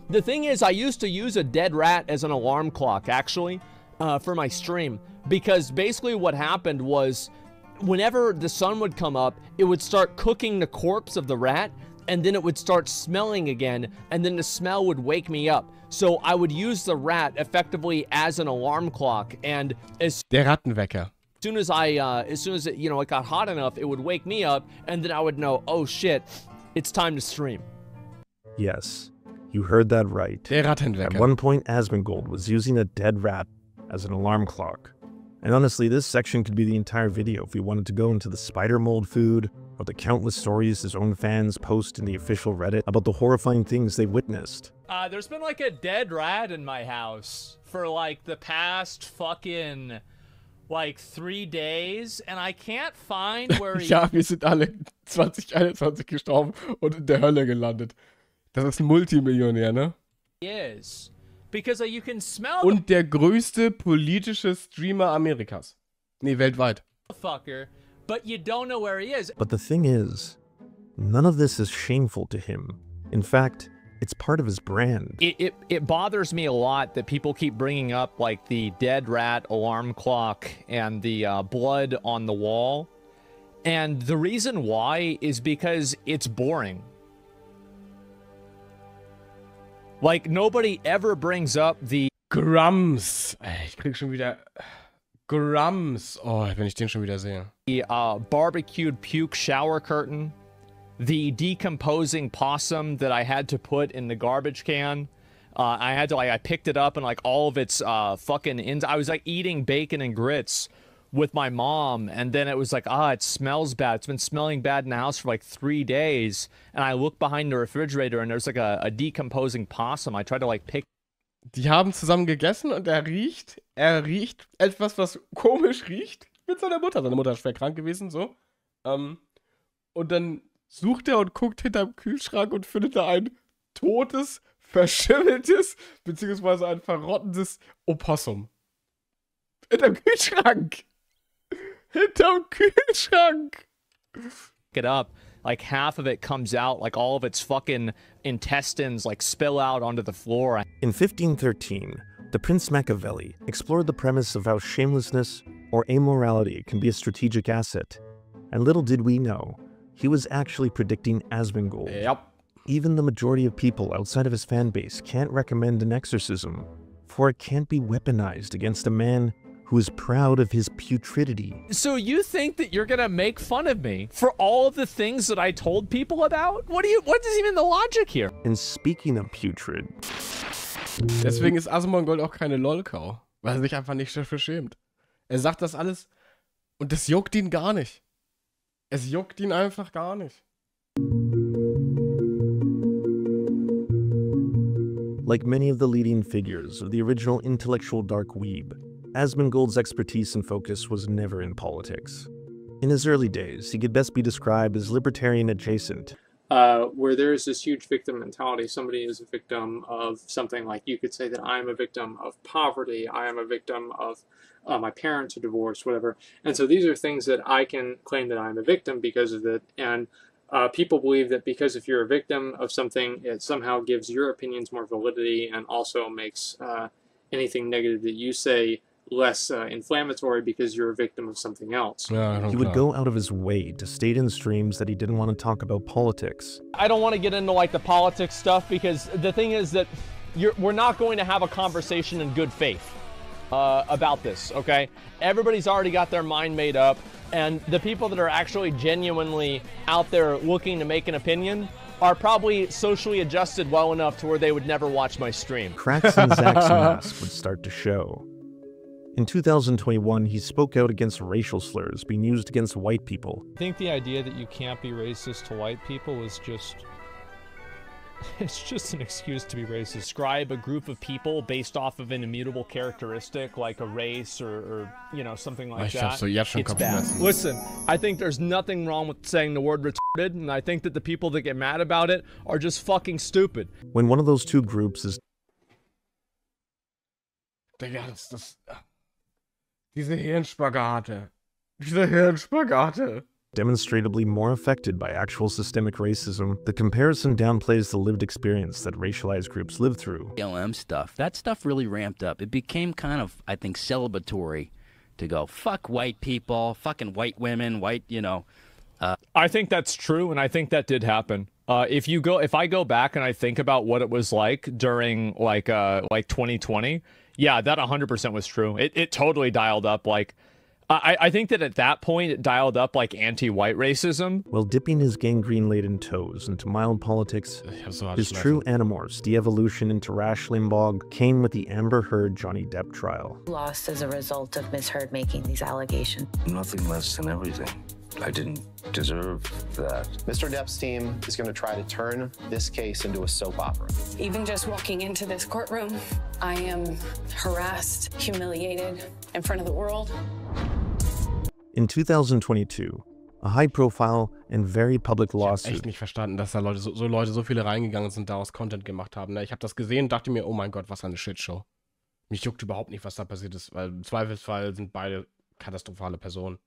The thing is, I used to use a dead rat as an alarm clock, actually, for my stream. Because basically what happened was, whenever the sun would come up, it would start cooking the corpse of the rat, and then it would start smelling again, and then the smell would wake me up. So I would use the rat effectively as an alarm clock, and Der Rattenwecker. as soon as it, you know, it got hot enough, it would wake me up, and then I would know, oh shit, it's time to stream. Yes, you heard that right. Der Rattenwecker. At one point, Asmongold was using a dead rat as an alarm clock. And honestly, this section could be the entire video if we wanted to go into the spider mold food, or the countless stories his own fans post in the official Reddit about the horrifying things they witnessed. There's been like a dead rat in my house for like the past fucking like 3 days, and I can't find where he... Ja, wir sind alle 2021 gestorben und in der Hölle gelandet. Das ist ein Multimillionär, ne? is. Because you can smell Und der größte politische Streamer Amerikas. Nee, weltweit. the fucker, but you don't know where he is. But the thing is, none of this is shameful to him. In fact, It's part of his brand. It bothers me a lot that people keep bringing up like the dead rat alarm clock and the blood on the wall. And the reason why is because it's boring. Like, nobody ever brings up the Grams. Ich krieg schon wieder Grams. Oh, wenn ich den schon wieder sehe. The barbecued puke shower curtain. The decomposing possum that I had to put in the garbage can. I picked it up and like all of its fucking ends. I was like eating bacon and grits with my mom, and then it was like, it smells bad. It's been smelling bad in the house for like 3 days. And I look behind the refrigerator and there's like a decomposing possum. I tried to like pick. Die haben zusammen gegessen und er riecht etwas, was komisch riecht mit seiner Mutter. Seine Mutter ist schwer krank gewesen, so. Und dann sucht er und guckt hinterm Kühlschrank und findet da ein totes, verschimmeltes, beziehungsweise ein verrottendes Opossum. Hinterm Kühlschrank! Hinterm Kühlschrank! It up. Like half of it comes out, like all of its fucking intestines like spill out onto the floor. In 1513, the Prince Machiavelli explored the premise of how shamelessness or amorality can be a strategic asset. And little did we know, he was actually predicting Asmongold. Yep. Even the majority of people outside of his fan base can't recommend an exorcism, for it can't be weaponized against a man who is proud of his putridity. So you think that you're gonna make fun of me for all of the things that I told people about? What is even the logic here? And speaking of putrid. Deswegen ist Asmongold auch keine Lolkau, weil er sich einfach nicht dafür schämt. Er sagt das alles und das juckt ihn gar nicht. Es juckt ihn einfach gar nicht. Like many of the leading figures of the original intellectual dark weeb, Asmongold's expertise and focus was never in politics. In his early days, he could best be described as libertarian adjacent. Where there is this huge victim mentality. Somebody is a victim of something, like you could say that I am a victim of poverty, I am a victim of my parents are divorced, whatever. And so these are things that I can claim that I'm a victim because of it. And people believe that because if you're a victim of something, it somehow gives your opinions more validity and also makes anything negative that you say less inflammatory because you're a victim of something else. He would go out of his way to state in streams that he didn't want to talk about politics. I don't want to get into like the politics stuff because the thing is that we're not going to have a conversation in good faith about this, okay? Everybody's already got their mind made up, and the people that are actually genuinely out there looking to make an opinion are probably socially adjusted well enough to where they would never watch my stream. Cracks in Zach's mask would start to show. In 2021, he spoke out against racial slurs being used against white people. I think the idea that you can't be racist to white people is just... it's just an excuse to be racist. Describe a group of people based off of an immutable characteristic like a race or you know, something like that. It's bad. Listen, I think there's nothing wrong with saying the word retarded, and I think that the people that get mad about it are just fucking stupid. When one of those two groups is... Digga, diese Hirnspagate. Diese Hirnspagate. Demonstrably more affected by actual systemic racism, the comparison downplays the lived experience that racialized groups live through. BLM stuff, that stuff really ramped up. It became kind of, I think, celebratory to go, fuck white people, fucking white women, white, you know. I think that's true, and I think that did happen. If I go back and I think about what it was like during like 2020, yeah, that 100% was true. It totally dialed up. Like, I think that at that point it dialed up like anti-white racism. While dipping his gangrene-laden toes into mild politics, his true animorphs de-evolution into Rash Limbaugh came with the Amber Heard Johnny Depp trial. Lost as a result of Miss Heard making these allegations. Nothing less than everything. I didn't deserve that. Mr. Depp's team is going to try to turn this case into a soap opera. Even just walking into this courtroom, I am harassed, humiliated in front of the world. In 2022, a high-profile and very public lawsuit. Ich habe echt nicht verstanden, dass da Leute so viele reingegangen sind, daraus Content gemacht haben. Ne? Ich habe das gesehen und dachte mir, oh mein Gott, was eine Shitshow. Mich juckt überhaupt nicht, was da passiert ist, weil im Zweifelsfall sind beide katastrophale Personen.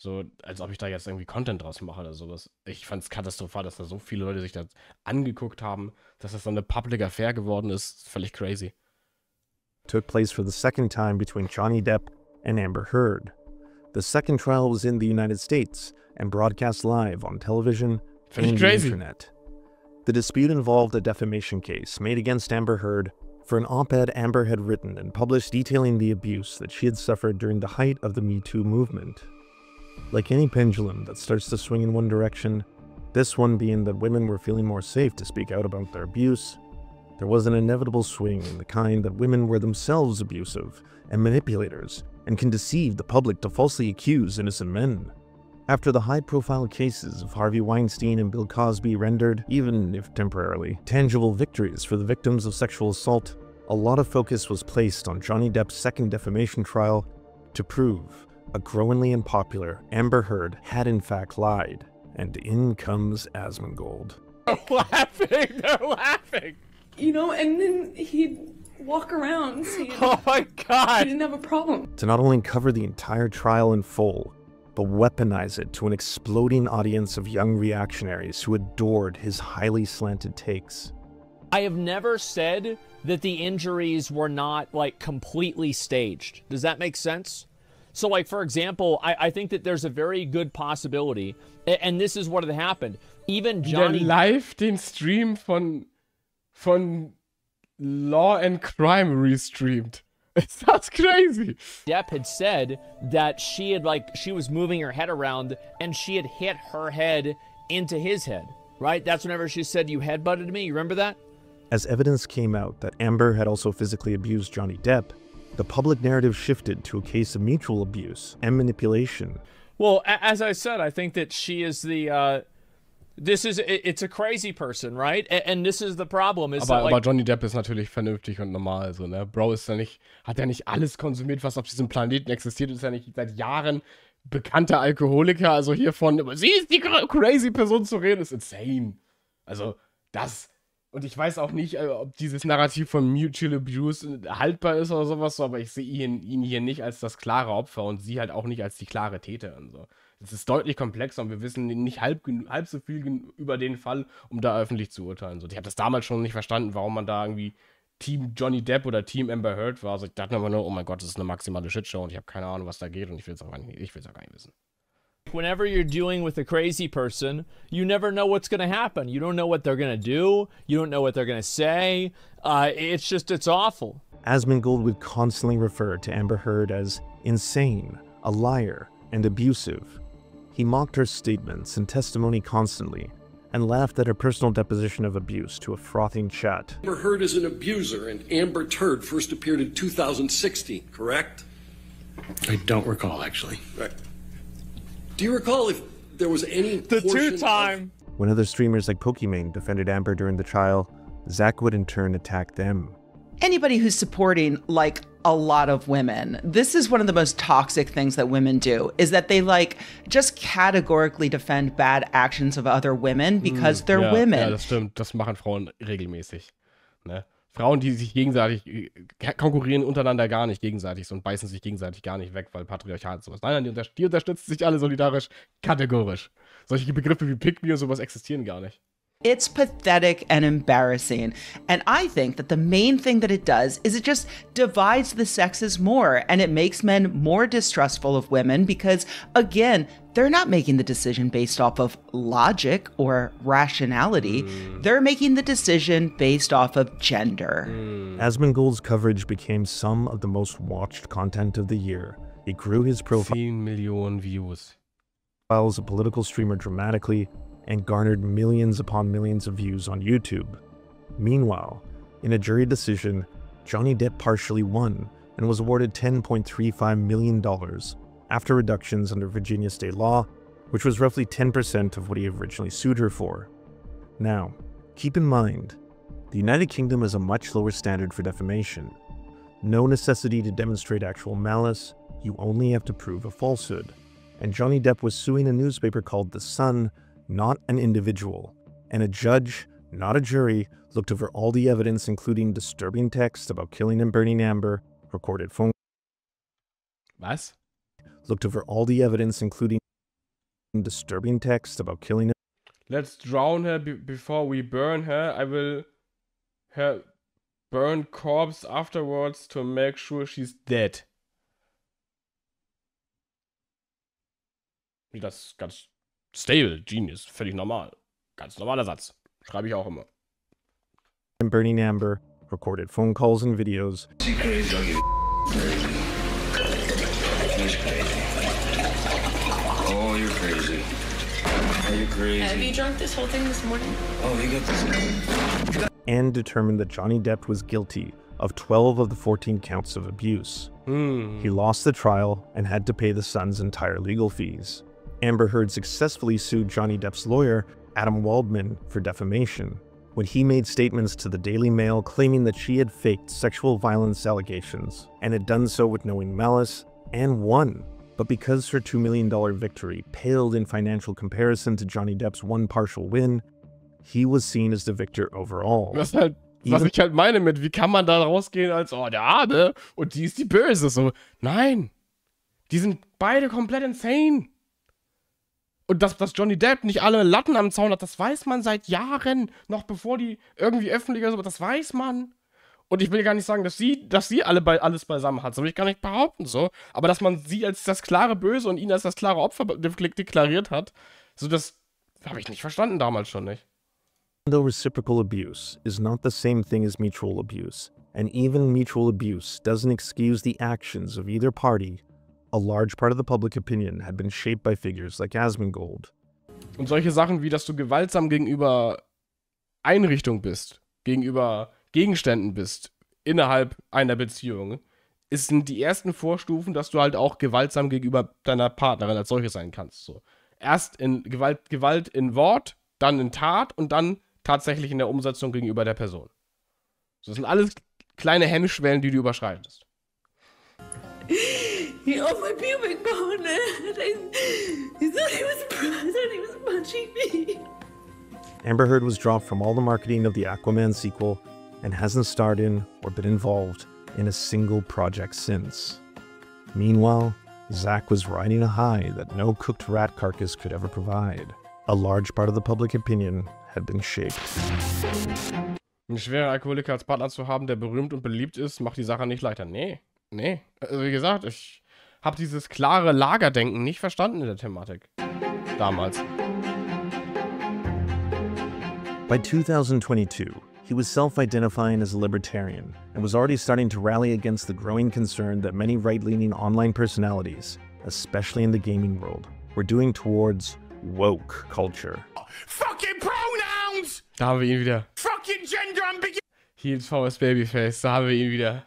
So, als ob ich da jetzt irgendwie Content draus mache oder sowas. Ich fand es katastrophal, dass da so viele Leute sich das angeguckt haben, dass das so eine Public Affair geworden ist. Völlig crazy. Took place for the second time between Johnny Depp and Amber Heard. The second trial was in the United States and broadcast live on television and the internet. The dispute involved a defamation case made against Amber Heard for an op-ed Amber had written and published detailing the abuse that she had suffered during the height of the Me Too movement. Like any pendulum that starts to swing in one direction, this one being that women were feeling more safe to speak out about their abuse, there was an inevitable swing in the kind that women were themselves abusive and manipulators and can deceive the public to falsely accuse innocent men. After the high-profile cases of Harvey Weinstein and Bill Cosby rendered, even if temporarily, tangible victories for the victims of sexual assault, a lot of focus was placed on Johnny Depp's second defamation trial to prove a growingly unpopular Amber Heard had in fact lied. And in comes Asmongold. They're laughing! They're laughing! You know, and then he'd walk around saying, oh my god! He didn't have a problem. To not only cover the entire trial in full, but weaponize it to an exploding audience of young reactionaries who adored his highly slanted takes. I have never said that the injuries were not, like, completely staged. Does that make sense? So, like, for example, I think that there's a very good possibility, and this is what had happened. Even Johnny... Der live den Stream von Law and Crime restreamed. That's crazy. Depp had said that she was moving her head around and she had hit her head into his head, right? That's whenever she said, "You headbutted me." You remember that? As evidence came out that Amber had also physically abused Johnny Depp, the public narrative shifted to a case of mutual abuse and manipulation. Well, as I said, I think that she is the, it's a crazy person, right? And this is the problem. Is aber Johnny Depp ist natürlich vernünftig und normal, so, ne? Bro ist ja nicht, hat ja nicht alles konsumiert, was auf diesem Planeten existiert, ist ja nicht seit Jahren bekannter Alkoholiker, also hiervon, sie ist die crazy Person zu reden, ist insane. Also, und ich weiß auch nicht, ob dieses Narrativ von Mutual Abuse haltbar ist oder sowas, so, aber ich sehe ihn hier nicht als das klare Opfer und sie halt auch nicht als die klare Täterin. So. Es ist deutlich komplexer und wir wissen nicht halb so viel über den Fall, um da öffentlich zu urteilen. So. Ich habe das damals schon nicht verstanden, warum man da irgendwie Team Johnny Depp oder Team Amber Heard war. Also ich dachte immer nur, oh mein Gott, das ist eine maximale Shitshow und ich habe keine Ahnung, was da geht und ich will es auch gar nicht wissen. Whenever you're dealing with a crazy person, you never know what's going to happen. You don't know what they're going to do. You don't know what they're going to say. It's awful. Asmongold would constantly refer to Amber Heard as insane, a liar, and abusive. He mocked her statements and testimony constantly, and laughed at her personal deposition of abuse to a frothing chat. Amber Heard is an abuser, and Amber Heard first appeared in 2016, correct? I don't recall, actually. Right. Do you recall if there was any two-time? When other streamers like Pokimane defended Amber during the trial, Zach would in turn attack them. Anybody who's supporting, like, a lot of women, this is one of the most toxic things that women do, is that they, like, just categorically defend bad actions of other women because they're women. Ja, das stimmt. Das machen Frauen regelmäßig. Ne? Frauen, die sich gegenseitig konkurrieren untereinander gar nicht gegenseitig so und beißen sich gegenseitig gar nicht weg, weil Patriarchat sowas. Nein, die unterstützen sich alle solidarisch, kategorisch. Solche Begriffe wie Pick Me und sowas existieren gar nicht. It's pathetic and embarrassing. And I think that the main thing that it does is it just divides the sexes more and it makes men more distrustful of women because, again, they're not making the decision based off of logic or rationality. They're making the decision based off of gender. Asmongold's coverage became some of the most watched content of the year. It grew his profile 10 Millionen Views. As a political streamer dramatically and garnered millions upon millions of views on YouTube. Meanwhile, in a jury decision, Johnny Depp partially won and was awarded $10.35 million after reductions under Virginia state law, which was roughly 10% of what he originally sued her for. Now, keep in mind, the United Kingdom has a much lower standard for defamation. No necessity to demonstrate actual malice, you only have to prove a falsehood. And Johnny Depp was suing a newspaper called The Sun, not an individual, and a judge, not a jury, looked over all the evidence including disturbing text about killing and burning Amber, recorded phone... Was? Looked over all the evidence including disturbing text about killing Let's drown her before we burn her. I will her burn corpse afterwards to make sure she's dead. Wie das ganz stable, genius, völlig normal. Ganz normaler Satz. Schreibe ich auch immer. and burning Amber, recorded phone calls and videos. Oh, you're crazy. Are you crazy? Have you drunk this whole thing this morning? Oh, you got this. And determined that Johnny Depp was guilty of 12 of the 14 counts of abuse. He lost the trial and had to pay the son's entire legal fees. Amber Heard successfully sued Johnny Depp's lawyer, Adam Waldman, for defamation, when he made statements to the Daily Mail claiming that she had faked sexual violence allegations and had done so with knowing malice, and won. But because her $2 million victory paled in financial comparison to Johnny Depp's one partial win, he was seen as the victor overall. Was ich halt meine mit, wie kann man da rausgehen als, oh, der Arme und die ist die Böse. So, nein. Die sind beide komplett insane. Und dass Johnny Depp nicht alle Latten am Zaun hat, das weiß man seit Jahren, noch bevor die irgendwie öffentlicher sind, das weiß man. Und ich will gar nicht sagen, dass sie alles beisammen hat, das will ich gar nicht behaupten, so. Aber dass man sie als das klare Böse und ihn als das klare Opfer deklariert hat, so, das habe ich nicht verstanden damals schon nicht. Though reciprocal abuse is not the same thing as mutual abuse, and even mutual abuse doesn't excuse the actions of either party, a large part of the public opinion had been shaped by figures like Asmongold. Und solche Sachen wie, dass du gewaltsam gegenüber Einrichtungen bist, gegenüber Gegenständen bist, innerhalb einer Beziehung, sind die ersten Vorstufen, dass du halt auch gewaltsam gegenüber deiner Partnerin als solche sein kannst. So. Erst in Gewalt in Wort, dann in Tat und dann tatsächlich in der Umsetzung gegenüber der Person. So, das sind alles kleine Hemmschwellen, die du überschreitest. He owned my pubic bone, and I thought he was punching me. Amber Heard was dropped from all the marketing of the Aquaman sequel and hasn't starred in or been involved in a single project since. Meanwhile, Zack was riding a high that no cooked rat carcass could ever provide. A large part of the public opinion had been shaped. Einen schweren Alkoholiker als Partner zu haben, der berühmt und beliebt ist, macht die Sache nicht leichter. Nee. Also wie gesagt, ich habe dieses klare Lagerdenken nicht verstanden in der Thematik. Damals. By 2022, he was self-identifying as a libertarian and was already starting to rally against the growing concern that many right-leaning online personalities, especially in the gaming world, were doing towards woke culture. Fucking pronouns! Da haben wir ihn wieder. Fucking gender ambiguity! Heels vs Babyface, da haben wir ihn wieder.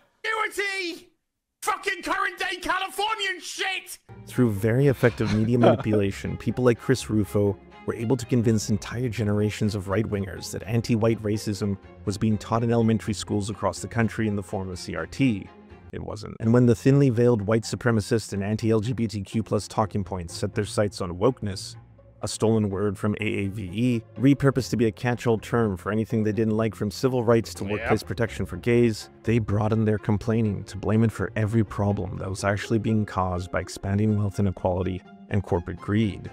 Fucking current day Californian shit! Through very effective media manipulation, people like Chris Rufo were able to convince entire generations of right-wingers that anti-white racism was being taught in elementary schools across the country in the form of CRT. It wasn't. And when the thinly veiled white supremacist and anti-LGBTQ+ talking points set their sights on wokeness, a stolen word from AAVE, repurposed to be a catch-all term for anything they didn't like from civil rights to workplace protection for gays, they broadened their complaining to blame it for every problem that was actually being caused by expanding wealth inequality and corporate greed.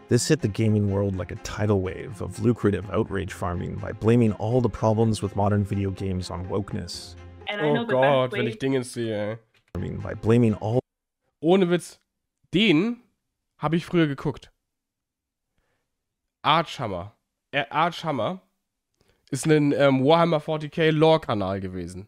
This hit the gaming world like a tidal wave of lucrative outrage farming by blaming all the problems with modern video games on wokeness. Oh Gott, wenn ich Dinge sehe. By blaming all... Ohne Witz, den habe ich früher geguckt. Archhammer ist ein Warhammer 40k Lore-Kanal gewesen.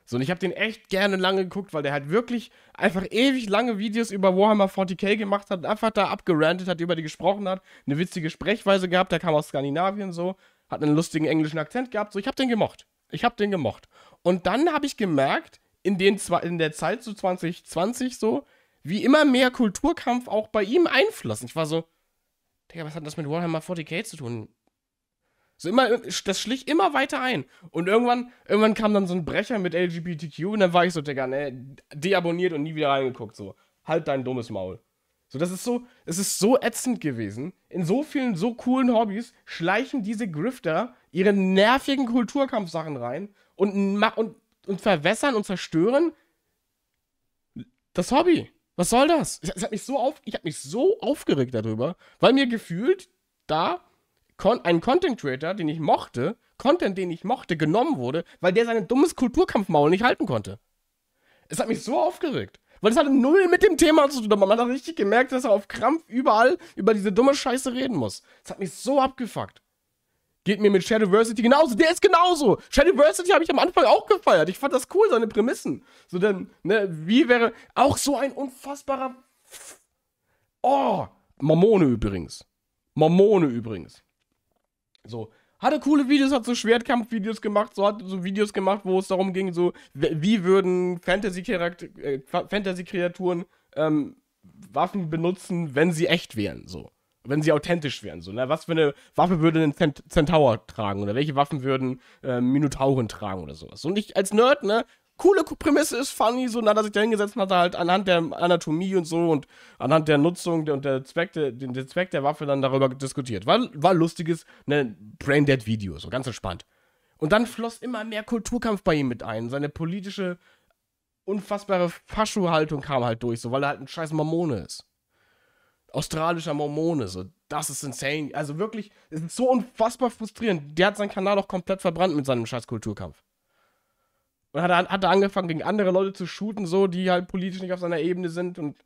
So, und ich habe den echt gerne lange geguckt, weil der halt wirklich einfach ewig lange Videos über Warhammer 40k gemacht hat, einfach da abgerantet hat, über die gesprochen hat, eine witzige Sprechweise gehabt, der kam aus Skandinavien so, hat einen lustigen englischen Akzent gehabt, so, ich habe den gemocht. Und dann habe ich gemerkt, in der Zeit so 2020 so, wie immer mehr Kulturkampf auch bei ihm einfloss. Ich war so, Digga, was hat das mit Warhammer 40k zu tun? So das schlich immer weiter ein. Und irgendwann kam dann so ein Brecher mit LGBTQ und dann war ich so, Digga, ne, deabonniert und nie wieder reingeguckt, so. Halt dein dummes Maul. So, es ist so ätzend gewesen. In so vielen, so coolen Hobbys schleichen diese Grifter ihre nervigen Kulturkampfsachen rein und verwässern und zerstören das Hobby. Was soll das? Ich habe mich so aufgeregt darüber, weil mir gefühlt da ein Content Creator, den ich mochte, genommen wurde, weil der sein dummes Kulturkampfmaul nicht halten konnte. Es hat mich so aufgeregt. Weil es hatte null mit dem Thema zu tun. Man hat richtig gemerkt, dass er auf Krampf überall über diese dumme Scheiße reden muss. Das hat mich so abgefuckt. Geht mir mit Shadowversity genauso. Der ist genauso. Shadowversity habe ich am Anfang auch gefeiert. Ich fand das cool, seine Prämissen. So denn, ne, wie wäre auch so ein unfassbarer... Oh, Mormone übrigens. So, hatte coole Videos, hat so Schwertkampfvideos gemacht, hat so Videos gemacht, wo es darum ging, so, wie würden Fantasy-Kreaturen Waffen benutzen, wenn sie echt wären, so. Wenn sie authentisch wären, so, ne? Was für eine Waffe würde ein Centaur tragen oder welche Waffen würden Minotauren tragen oder sowas. Und ich als Nerd, ne, coole Prämisse ist funny, so, dann hat er sich da hingesetzt und hat halt anhand der Anatomie und so und anhand der Nutzung und der Zweck der Waffe dann darüber diskutiert. War lustiges, ne, Braindead-Video, so ganz entspannt. Und dann floss immer mehr Kulturkampf bei ihm mit ein. Seine politische, unfassbare Fascho-Haltung kam halt durch, so, weil er halt ein scheiß Mormone ist. Australischer Mormone, so, das ist insane. Also wirklich, es ist so unfassbar frustrierend. Der hat seinen Kanal auch komplett verbrannt mit seinem scheiß Kulturkampf. Und hat er angefangen, gegen andere Leute zu shooten, so, die halt politisch nicht auf seiner Ebene sind. Und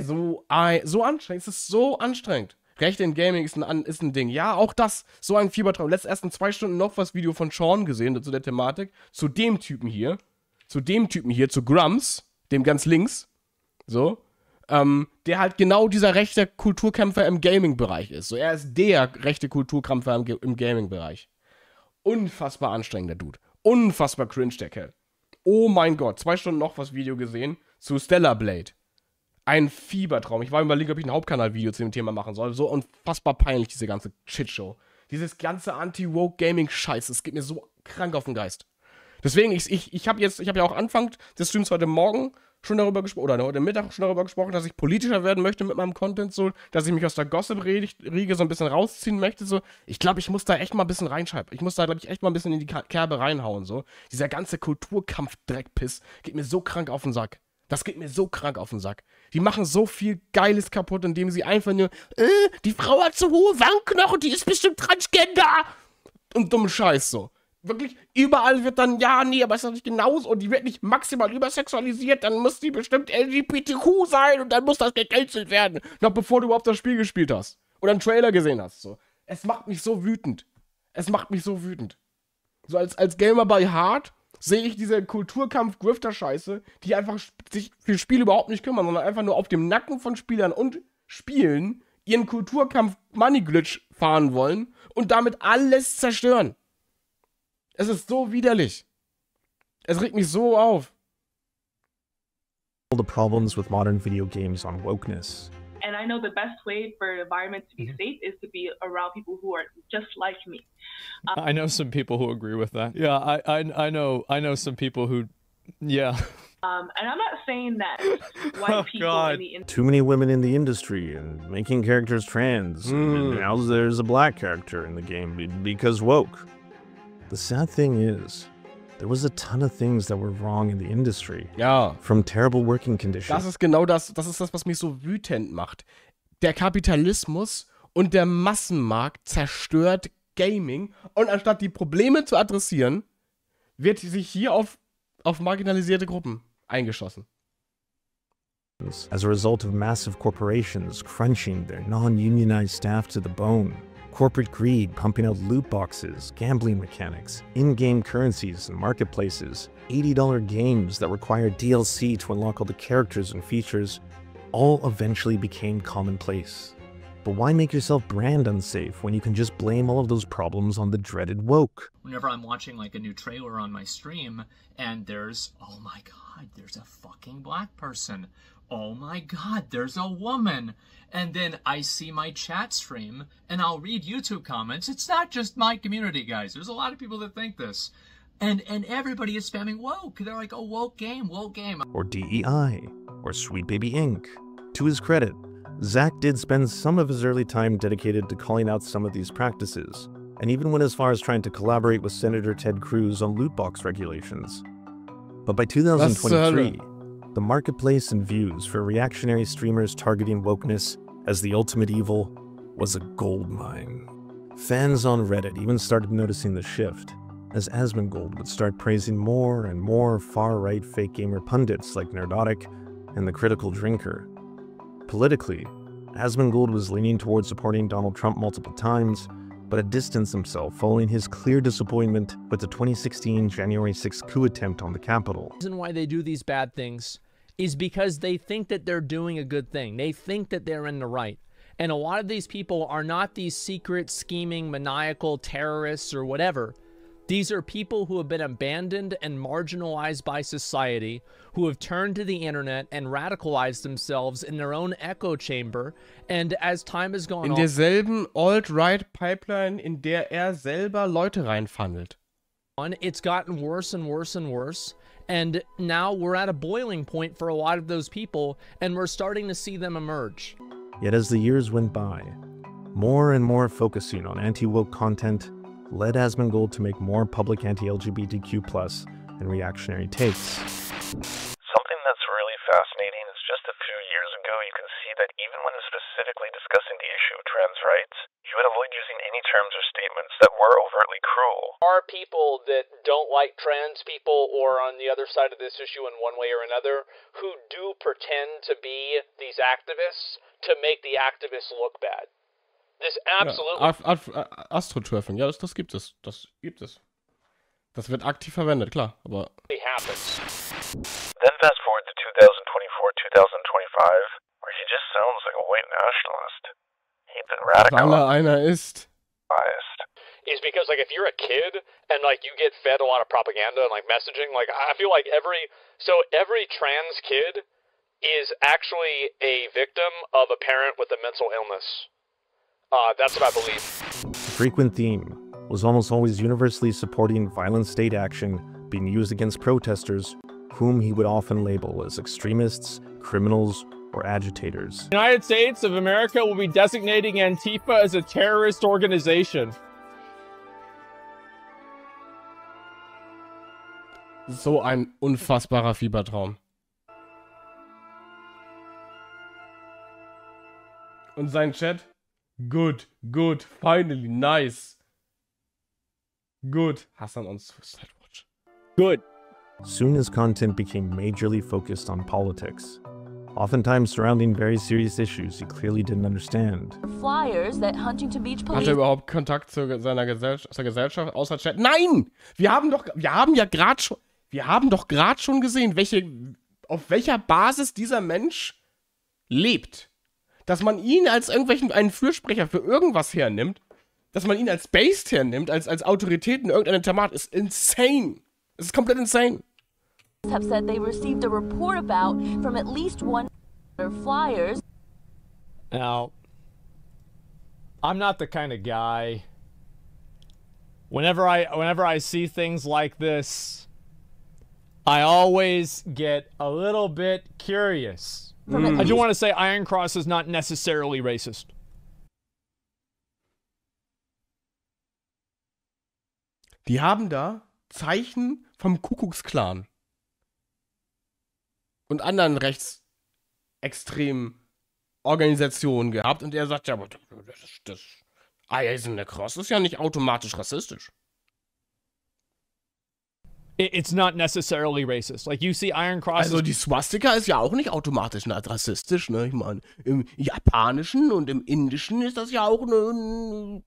so anstrengend. Es ist so anstrengend. Rechte in Gaming ist ein Ding. Ja, auch das, so ein Fiebertraum. Letztes erst in 2 Stunden noch was Video von Sean gesehen zu der Thematik. Zu dem Typen hier, zu Grums, dem ganz links, so, der halt genau dieser rechte Kulturkämpfer im Gaming-Bereich ist. So, er ist der rechte Kulturkämpfer im Gaming-Bereich. Unfassbar anstrengender Dude. Unfassbar cringe, der Kerl. Oh mein Gott, 2 Stunden noch was Video gesehen zu Stellar Blade. Ein Fiebertraum. Ich war überlegen, ob ich ein Hauptkanal-Video zu dem Thema machen soll. So unfassbar peinlich, diese ganze Shitshow. Dieses ganze Anti-Woke-Gaming-Scheiß, es geht mir so krank auf den Geist. Deswegen, ich habe ja auch Anfang des Streams heute Morgen schon darüber gesprochen, oder heute Mittag schon darüber gesprochen, dass ich politischer werden möchte mit meinem Content, so, dass ich mich aus der Gossip-Riege so ein bisschen rausziehen möchte, so. Ich glaube, ich muss da echt mal ein bisschen reinschreiben. Ich muss da, glaube ich, echt mal ein bisschen in die Kerbe reinhauen, so. Dieser ganze Kulturkampf-Dreckpiss geht mir so krank auf den Sack. Das geht mir so krank auf den Sack. Die machen so viel Geiles kaputt, indem sie einfach nur, die Frau hat so hohe Wangenknochen, die ist bestimmt Transgender. Und dummen Scheiß, so. Wirklich, überall wird dann, ja, nee, aber ist das nicht genauso und die wird nicht maximal übersexualisiert, dann muss die bestimmt LGBTQ sein und dann muss das gecancelt werden, noch bevor du überhaupt das Spiel gespielt hast oder einen Trailer gesehen hast, so. Es macht mich so wütend. So als Gamer bei Hard sehe ich diese Kulturkampf-Grifter-Scheiße, die einfach sich für Spiele überhaupt nicht kümmern, sondern einfach nur auf dem Nacken von Spielern und Spielen ihren Kulturkampf-Money-Glitch fahren wollen und damit alles zerstören. Es ist so widerlich. Es regt mich so auf. All the problems with modern video games on wokeness. And I know the best way for environment to be safe is to be around people who are just like me. I know some people who agree with that. Yeah, I know some people who, yeah. And I'm not saying that white people in the industry. Too many women in the industry and making characters trans. And now there's a black character in the game because woke. The sad thing is, there was a ton of things that were wrong in the industry. Ja. From terrible working conditions. Das ist genau das ist das, was mich so wütend macht. Der Kapitalismus und der Massenmarkt zerstört Gaming und anstatt die Probleme zu adressieren, wird sich hier auf marginalisierte Gruppen eingeschossen. As a result of massive corporations crunching their non-unionized staff to the bone. Corporate greed pumping out loot boxes, gambling mechanics, in-game currencies and marketplaces, $80 games that require DLC to unlock all the characters and features, all eventually became commonplace. But why make yourself brand unsafe when you can just blame all of those problems on the dreaded woke? Whenever I'm watching like a new trailer on my stream and there's, oh my god, there's a fucking black person. Oh my god, there's a woman. And then I see my chat stream and I'll read YouTube comments. It's not just my community, guys. There's a lot of people that think this. And everybody is spamming woke. They're like, oh, woke game, woke game. Or DEI, or Sweet Baby Inc. To his credit, Zach did spend some of his early time dedicated to calling out some of these practices, and even went as far as trying to collaborate with Senator Ted Cruz on loot box regulations. But by 2023, The marketplace and views for reactionary streamers targeting wokeness as the ultimate evil was a goldmine. Fans on Reddit even started noticing the shift, as Asmongold would start praising more and more far-right fake gamer pundits like Nerdotic and the Critical Drinker. Politically, Asmongold was leaning towards supporting Donald Trump multiple times, but had distanced himself following his clear disappointment with the 2016 January 6th coup attempt on the Capitol. The reason why they do these bad things is because they think that they're doing a good thing. They think that they're in the right. And a lot of these people are not these secret, scheming, maniacal terrorists or whatever. These are people who have been abandoned and marginalized by society, who have turned to the internet and radicalized themselves in their own echo chamber. And as time has gone in derselben Alt-Right-Pipeline, in der selber Leute reinfunnelt. It's gotten worse and worse and worse. And now we're at a boiling point for a lot of those people, and we're starting to see them emerge. Yet as the years went by, more and more focusing on anti-woke content led Asmongold to make more public anti-LGBTQ+ and reactionary takes. Something that's really fascinating is just a few years ago you can see that even when specifically discussing the issue of trans rights, you would avoid using any terms or statements that were overtly cruel. There are people that don't like trans people or on the other side of this issue in one way or another who do pretend to be these activists to make the activists look bad. This absolutely... Ja, Astroturfing, ja, das gibt es. Das gibt es. Das wird aktiv verwendet, klar, aber... happens. Then fast forward to 2024-2025, where he just sounds like a white nationalist. He's been radicalized. Weil einer ist. Is because, like, if you're a kid and, like, you get fed a lot of propaganda and, like, messaging, like, I feel like every trans kid is actually a victim of a parent with a mental illness. That's what I believe. The frequent theme was almost always universally supporting violent state action being used against protesters, whom he would often label as extremists, criminals, or agitators. The United States of America will be designating Antifa as a terrorist organization. So ein unfassbarer Fiebertraum. Und sein Chat? Good, good, finally, nice. Good. Hassan on Suicide Watch. Good. Soon his content became majorly focused on politics, oftentimes surrounding very serious issues he clearly didn't understand. Flyers that Huntington Beach Police... Hat er überhaupt Kontakt zu seiner Gesellschaft außer Chat? Nein! Wir haben doch gerade schon gesehen, auf welcher Basis dieser Mensch lebt. Dass man ihn als einen Fürsprecher für irgendwas hernimmt, dass man ihn als Based hernimmt, als Autorität in irgendeiner Thematik, ist insane. Es ist komplett insane. have said they received a report about from at least one flyers. Now, I'm not the kind of guy. Whenever I see things like this, I always get a little bit curious. I do want to say Iron Cross is not necessarily racist. Die haben da Zeichen vom Kuckucksklan und anderen rechtsextremen Organisationen gehabt und er sagt, ja, aber das Eiserne Cross ist ja nicht automatisch rassistisch. It's not necessarily racist. Like, you see Iron Cross... Also die Swastika ist ja auch nicht automatisch rassistisch, ne? Ich meine, im Japanischen und im Indischen ist das ja auch ein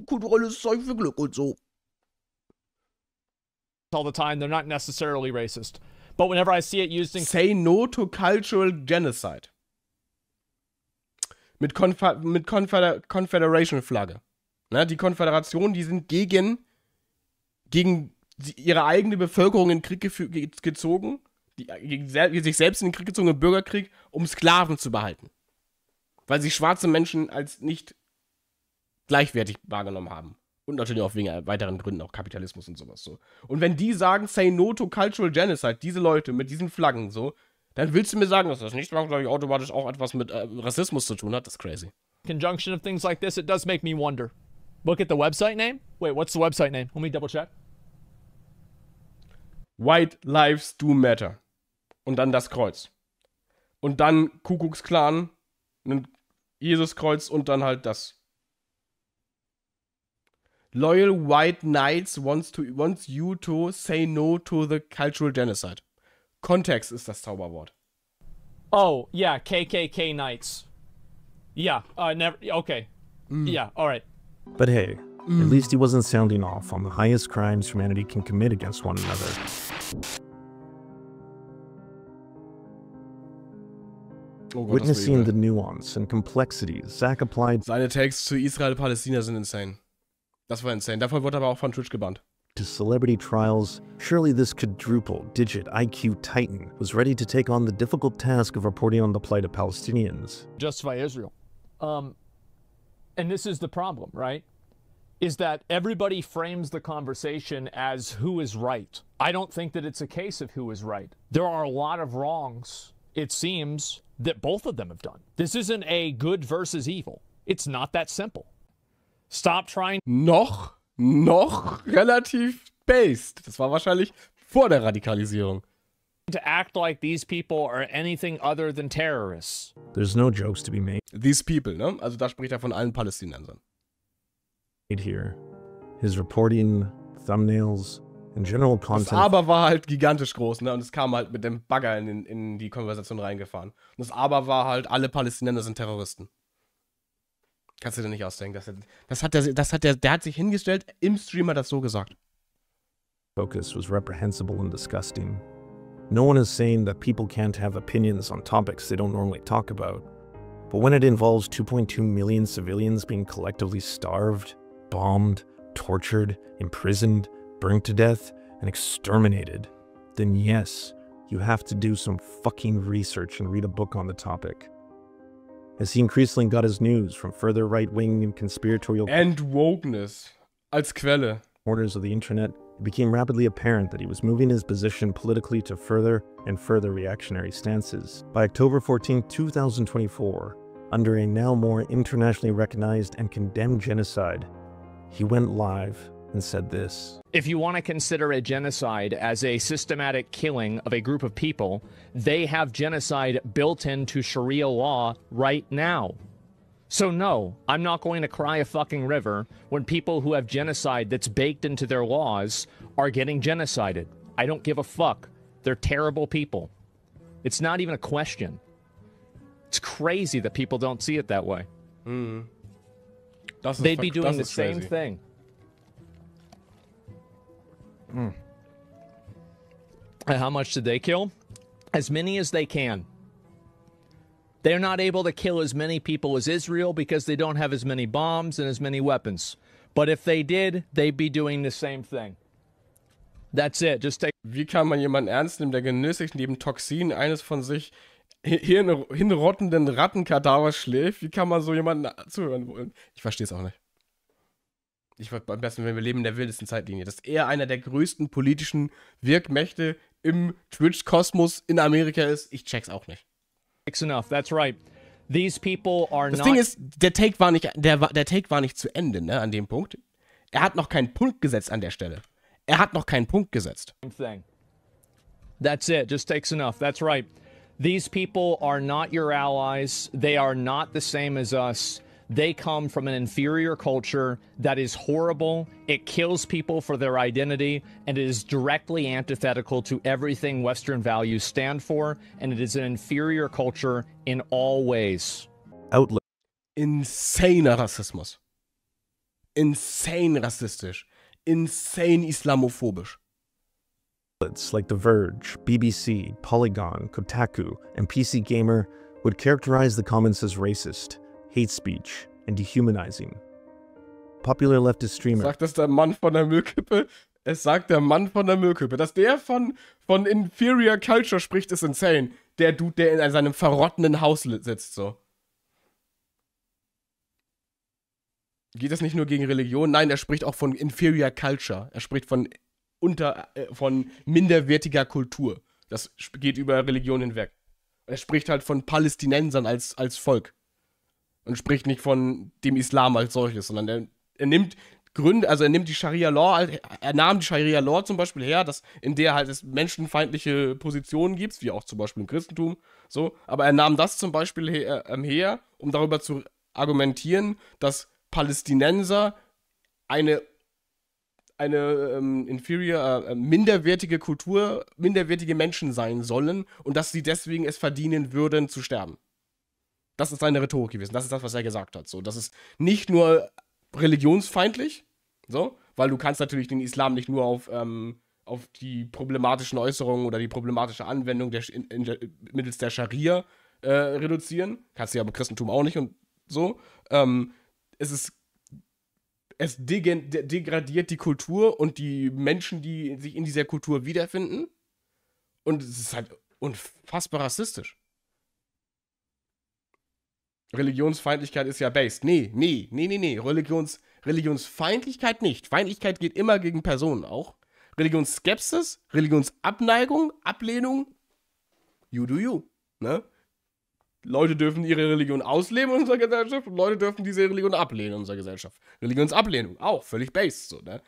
kulturelles Zeug für Glück und so. All the time, they're not necessarily racist. But whenever I see it used in... Say no to cultural genocide. Mit Confederation-Flagge. Ne? Die Konföderation, die sind gegen ihre eigene Bevölkerung in den Krieg gezogen, sich selbst in den Krieg gezogen, im Bürgerkrieg, um Sklaven zu behalten. Weil sie schwarze Menschen als nicht gleichwertig wahrgenommen haben. Und natürlich auch wegen weiteren Gründen, auch Kapitalismus und sowas so. Und wenn die sagen, say no to cultural genocide, diese Leute mit diesen Flaggen so, dann willst du mir sagen, dass das nicht, glaube ich, automatisch auch etwas mit Rassismus zu tun hat? Das ist crazy. Conjunction of things like this, it does make me wonder. Look at the website name. Wait, what's the website name? Let me double check. White Lives Do Matter. Und dann das Kreuz. Und dann Kuckucksklan, ein Jesuskreuz und dann halt das. Loyal White Knights wants you to say no to the cultural genocide. Kontext ist das Zauberwort. Oh, yeah, KKK Knights. Yeah, never, okay. Yeah, all right. But hey, at least he wasn't sounding off on the highest crimes humanity can commit against one another. Oh Gott, Witnessing the nuance and complexities Zach applied seine Takes zu Israel-Palästina sind insane. Das war insane. Davon wurde aber auch von Twitch gebannt. To celebrity trials, surely this quadruple-digit IQ titan was ready to take on the difficult task of reporting on the plight of Palestinians. Justify Israel. And this is the problem, right? Is that everybody frames the conversation as who is right. I don't think that it's a case of who is right. There are a lot of wrongs, it seems, that both of them have done. This isn't a good versus evil. It's not that simple. Stop trying. Noch relativ based. Das war wahrscheinlich vor der Radikalisierung. To act like these people are anything other than terrorists. There's no jokes to be made. These people, ne? Also da spricht er von allen Palästinensern. Here. His reporting, thumbnails, and general content. Das Aber war halt gigantisch groß, ne? Und es kam halt mit dem Bagger in die Konversation reingefahren. Und das Aber war halt, alle Palästinenser sind Terroristen. Kannst du dir nicht ausdenken. Der hat sich hingestellt, im Stream hat das so gesagt. Focus was reprehensible and disgusting. No one is saying that people can't have opinions on topics they don't normally talk about. But when it involves 2.2 million civilians being collectively starved, bombed, tortured, imprisoned, burned to death, and exterminated, then yes, you have to do some fucking research and read a book on the topic. As he increasingly got his news from further right-wing and conspiratorial and wokeness als Quelle corners of the internet, it became rapidly apparent that he was moving his position politically to further and further reactionary stances. By October 14, 2024, under a now more internationally recognized and condemned genocide, he went live and said this. If you want to consider a genocide as a systematic killing of a group of people, they have genocide built into Sharia law right now. So no, I'm not going to cry a fucking river when people who have genocide that's baked into their laws are getting genocided. I don't give a fuck. They're terrible people. It's not even a question. It's crazy that people don't see it that way. They'd be doing the same thing. And how much did they kill? As many as they can. They're not able to kill as many people as Israel because they don't have as many bombs and as many weapons. But if they did, they'd be doing the same thing. That's it. Just take. Wie kann man jemanden ernst nehmen, der genötigt neben Toxin eines von sich hinrottenden Rattenkadavers schläft? Wie kann man so jemanden zuhören wollen? Ich verstehe es auch nicht. Am besten, wenn wir leben in der wildesten Zeitlinie. Dass er einer der größten politischen Wirkmächte im Twitch-Kosmos in Amerika ist, ich check's auch nicht. Enough. That's right. These people are das Ding ist, der Take war nicht zu Ende, ne, an dem Punkt. Er hat noch keinen Punkt gesetzt an der Stelle. Er hat noch keinen Punkt gesetzt. That's it. Just takes enough. That's right. These people are not your allies. They are not the same as us. They come from an inferior culture that is horrible. It kills people for their identity, and it is directly antithetical to everything Western values stand for, and it is an inferior culture in all ways. Insaner Rassismus. Insane rassistisch. Insane Islamophobisch. Like The Verge, BBC, Polygon, Kotaku, and PC Gamer would characterize the comments as racist, hate speech, and dehumanizing. Popular leftist streamer. Sagt das der Mann von der Müllkippe? Es sagt der Mann von der Müllkippe. Dass der von inferior culture spricht, ist insane. Der Dude, der in seinem verrottenden Haus sitzt, so. Geht das nicht nur gegen Religion? Nein, er spricht auch von inferior culture. Er spricht von minderwertiger Kultur. Das geht über Religion hinweg. Er spricht halt von Palästinensern als Volk. Und spricht nicht von dem Islam als solches, sondern er nimmt Gründe, also er nimmt die Scharia Law, er nahm die Scharia Law zum Beispiel her, in der halt es menschenfeindliche Positionen gibt, wie auch zum Beispiel im Christentum, so, aber er nahm das zum Beispiel her, um darüber zu argumentieren, dass Palästinenser eine minderwertige Kultur, minderwertige Menschen sein sollen und dass sie deswegen es verdienen würden, zu sterben. Das ist seine Rhetorik gewesen, das ist das, was er gesagt hat, so, das ist nicht nur religionsfeindlich, so, weil du kannst natürlich den Islam nicht nur auf die problematischen Äußerungen oder die problematische Anwendung mittels der Scharia reduzieren. Kannst du ja beim Christentum auch nicht und so. Es degradiert die Kultur und die Menschen, die sich in dieser Kultur wiederfinden. Und es ist halt unfassbar rassistisch. Religionsfeindlichkeit ist ja based. Nee. Religionsfeindlichkeit nicht. Feindlichkeit geht immer gegen Personen auch. Religionsskepsis, Religionsabneigung, Ablehnung, you do you, ne? Leute dürfen ihre Religion ausleben in unserer Gesellschaft und Leute dürfen diese Religion ablehnen in unserer Gesellschaft. Religionsablehnung, auch, völlig based, so, ne?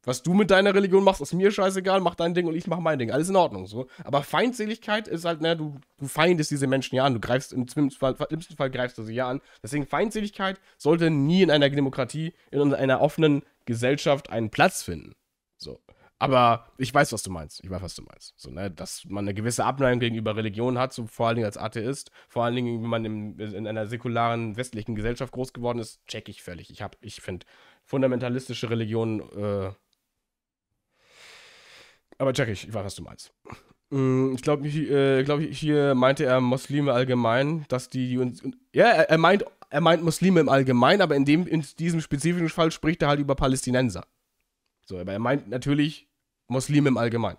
Was du mit deiner Religion machst, ist mir scheißegal, mach dein Ding und ich mach mein Ding. Alles in Ordnung, so. Aber Feindseligkeit ist halt, ne, du feindest diese Menschen ja an, du greifst, im schlimmsten Fall greifst du sie ja an. Deswegen Feindseligkeit sollte nie in einer Demokratie, in einer offenen Gesellschaft einen Platz finden. So. Aber ich weiß, was du meinst. So, ne, dass man eine gewisse Abneigung gegenüber Religion hat, so, vor allen Dingen als Atheist, vor allen Dingen, wenn man in einer säkularen westlichen Gesellschaft groß geworden ist, check ich völlig. Ich finde fundamentalistische Religionen, aber check ich weiß, was du meinst. Ich glaube, hier meinte er Muslime allgemein, dass er meint Muslime im Allgemeinen, aber in diesem spezifischen Fall spricht er halt über Palästinenser. So, aber er meint natürlich Muslime im Allgemeinen.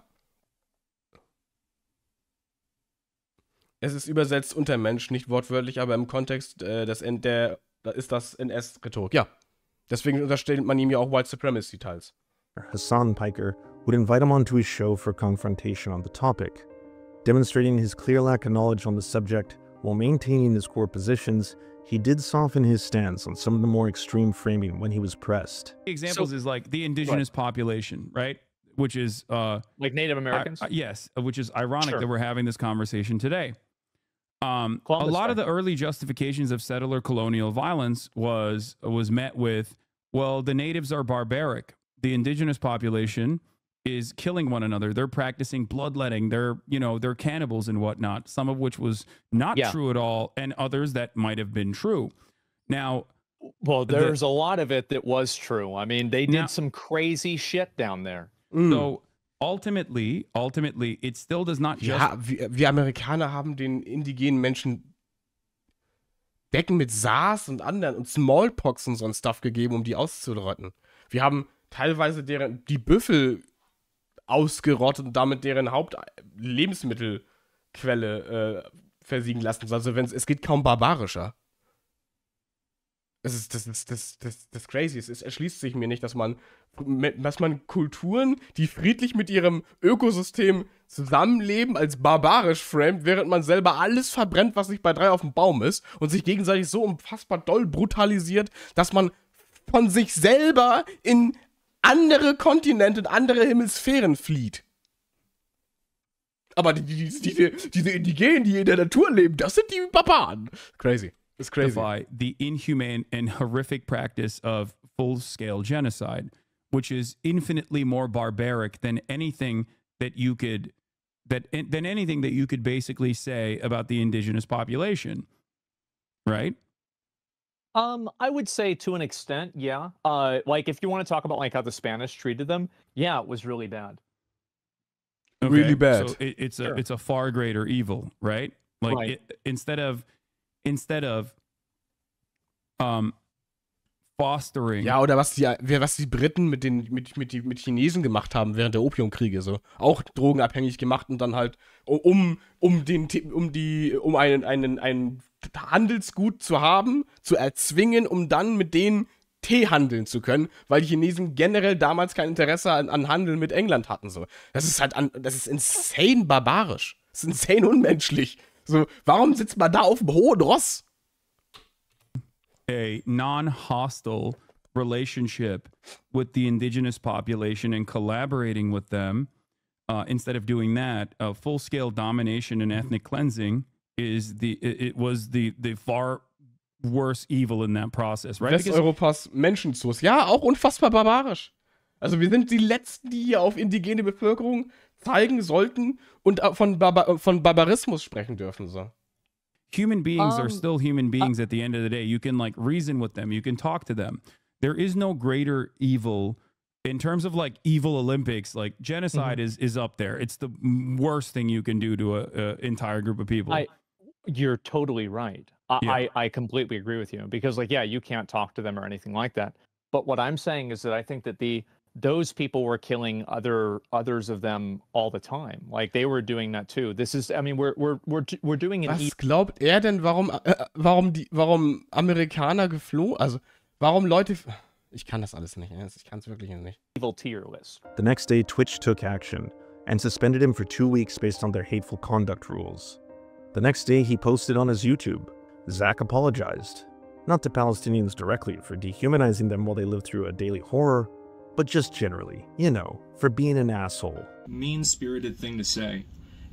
Es ist übersetzt Untermensch, nicht wortwörtlich, aber im Kontext da ist das NS-Rhetorik. Ja, deswegen unterstellt man ihm ja auch White Supremacy teils. Hassan Piker would invite him onto his show for confrontation on the topic. Demonstrating his clear lack of knowledge on the subject while maintaining his core positions, he did soften his stance on some of the more extreme framing when he was pressed. Examples is like the indigenous population, right? Which is like Native Americans? Yes, which is ironic that we're having this conversation today. A Columbus lot of the early justifications of settler colonial violence was met with, well, the natives are barbaric. The indigenous population is killing one another. They're practicing bloodletting. They're cannibals and whatnot, some of which was not true at all, and others that might have been true. Now, well, there's a lot of it that was true. I mean, they did some crazy shit down there. So ultimately, it still does not just... Ja, wir Amerikaner haben den indigenen Menschen Decken mit SARS und anderen und Smallpox und so ein Stuff gegeben, um die auszurotten. Wir haben teilweise die Büffel ausgerottet und damit deren Hauptlebensmittelquelle versiegen lassen. Also es geht kaum barbarischer. Das ist crazy. Es erschließt sich mir nicht, dass man Kulturen, die friedlich mit ihrem Ökosystem zusammenleben, als barbarisch framet, während man selber alles verbrennt, was nicht bei 3 auf dem Baum ist und sich gegenseitig so unfassbar doll brutalisiert, dass man von sich selber in andere Kontinente und andere Hemisphären flieht. Aber diese Indigenen, die in der Natur leben, das sind die Barbaren. Crazy. It's crazy. The inhumane and horrific practice of full-scale genocide, which is infinitely more barbaric than anything that you could basically say about the indigenous population, right? I would say to an extent, yeah. Like if you want to talk about like how the Spanish treated them, yeah, it was really bad. Okay, really bad. So it's a far greater evil, right? Like Right. Instead of fostering. Ja, oder was die Briten mit Chinesen gemacht haben während der Opiumkriege, so. Auch drogenabhängig gemacht und dann halt, um ein Handelsgut zu haben, zu erzwingen, um dann mit denen Tee handeln zu können, weil die Chinesen generell damals kein Interesse an Handeln mit England hatten, so. Das ist insane barbarisch. Das ist insane unmenschlich. So, warum sitzt man da auf dem hohen Ross? A non-hostile relationship with the indigenous population and collaborating with them, instead of doing that, full-scale domination and ethnic cleansing was the far worse evil in that process, right? Westeuropas Menschenzus. Ja, auch unfassbar barbarisch. Also wir sind die Letzten, die hier auf indigene Bevölkerung zeigen sollten und von Barbarismus sprechen dürfen. So. Human beings are still human beings at the end of the day. You can like reason with them. You can talk to them. There is no greater evil in terms of like evil Olympics. Like genocide is up there. It's the worst thing you can do to an entire group of people. You're totally right. I completely agree with you because like, yeah, you can't talk to them or anything like that. But what I'm saying is that I think that those people were killing others of them all the time. Like they were doing that too. This is, I mean, we're doing an. Was glaubt denn, warum Amerikaner geflohen? Also, warum Leute. Ich kann das alles nicht. Ich kann es wirklich nicht. Evil tier list. The next day, Twitch took action and suspended him for 2 weeks based on their hateful conduct rules. The next day, he posted on his YouTube. Zach apologized. Not to Palestinians directly for dehumanizing them while they live through a daily horror, but just generally, you know, for being an asshole. Mean-spirited thing to say.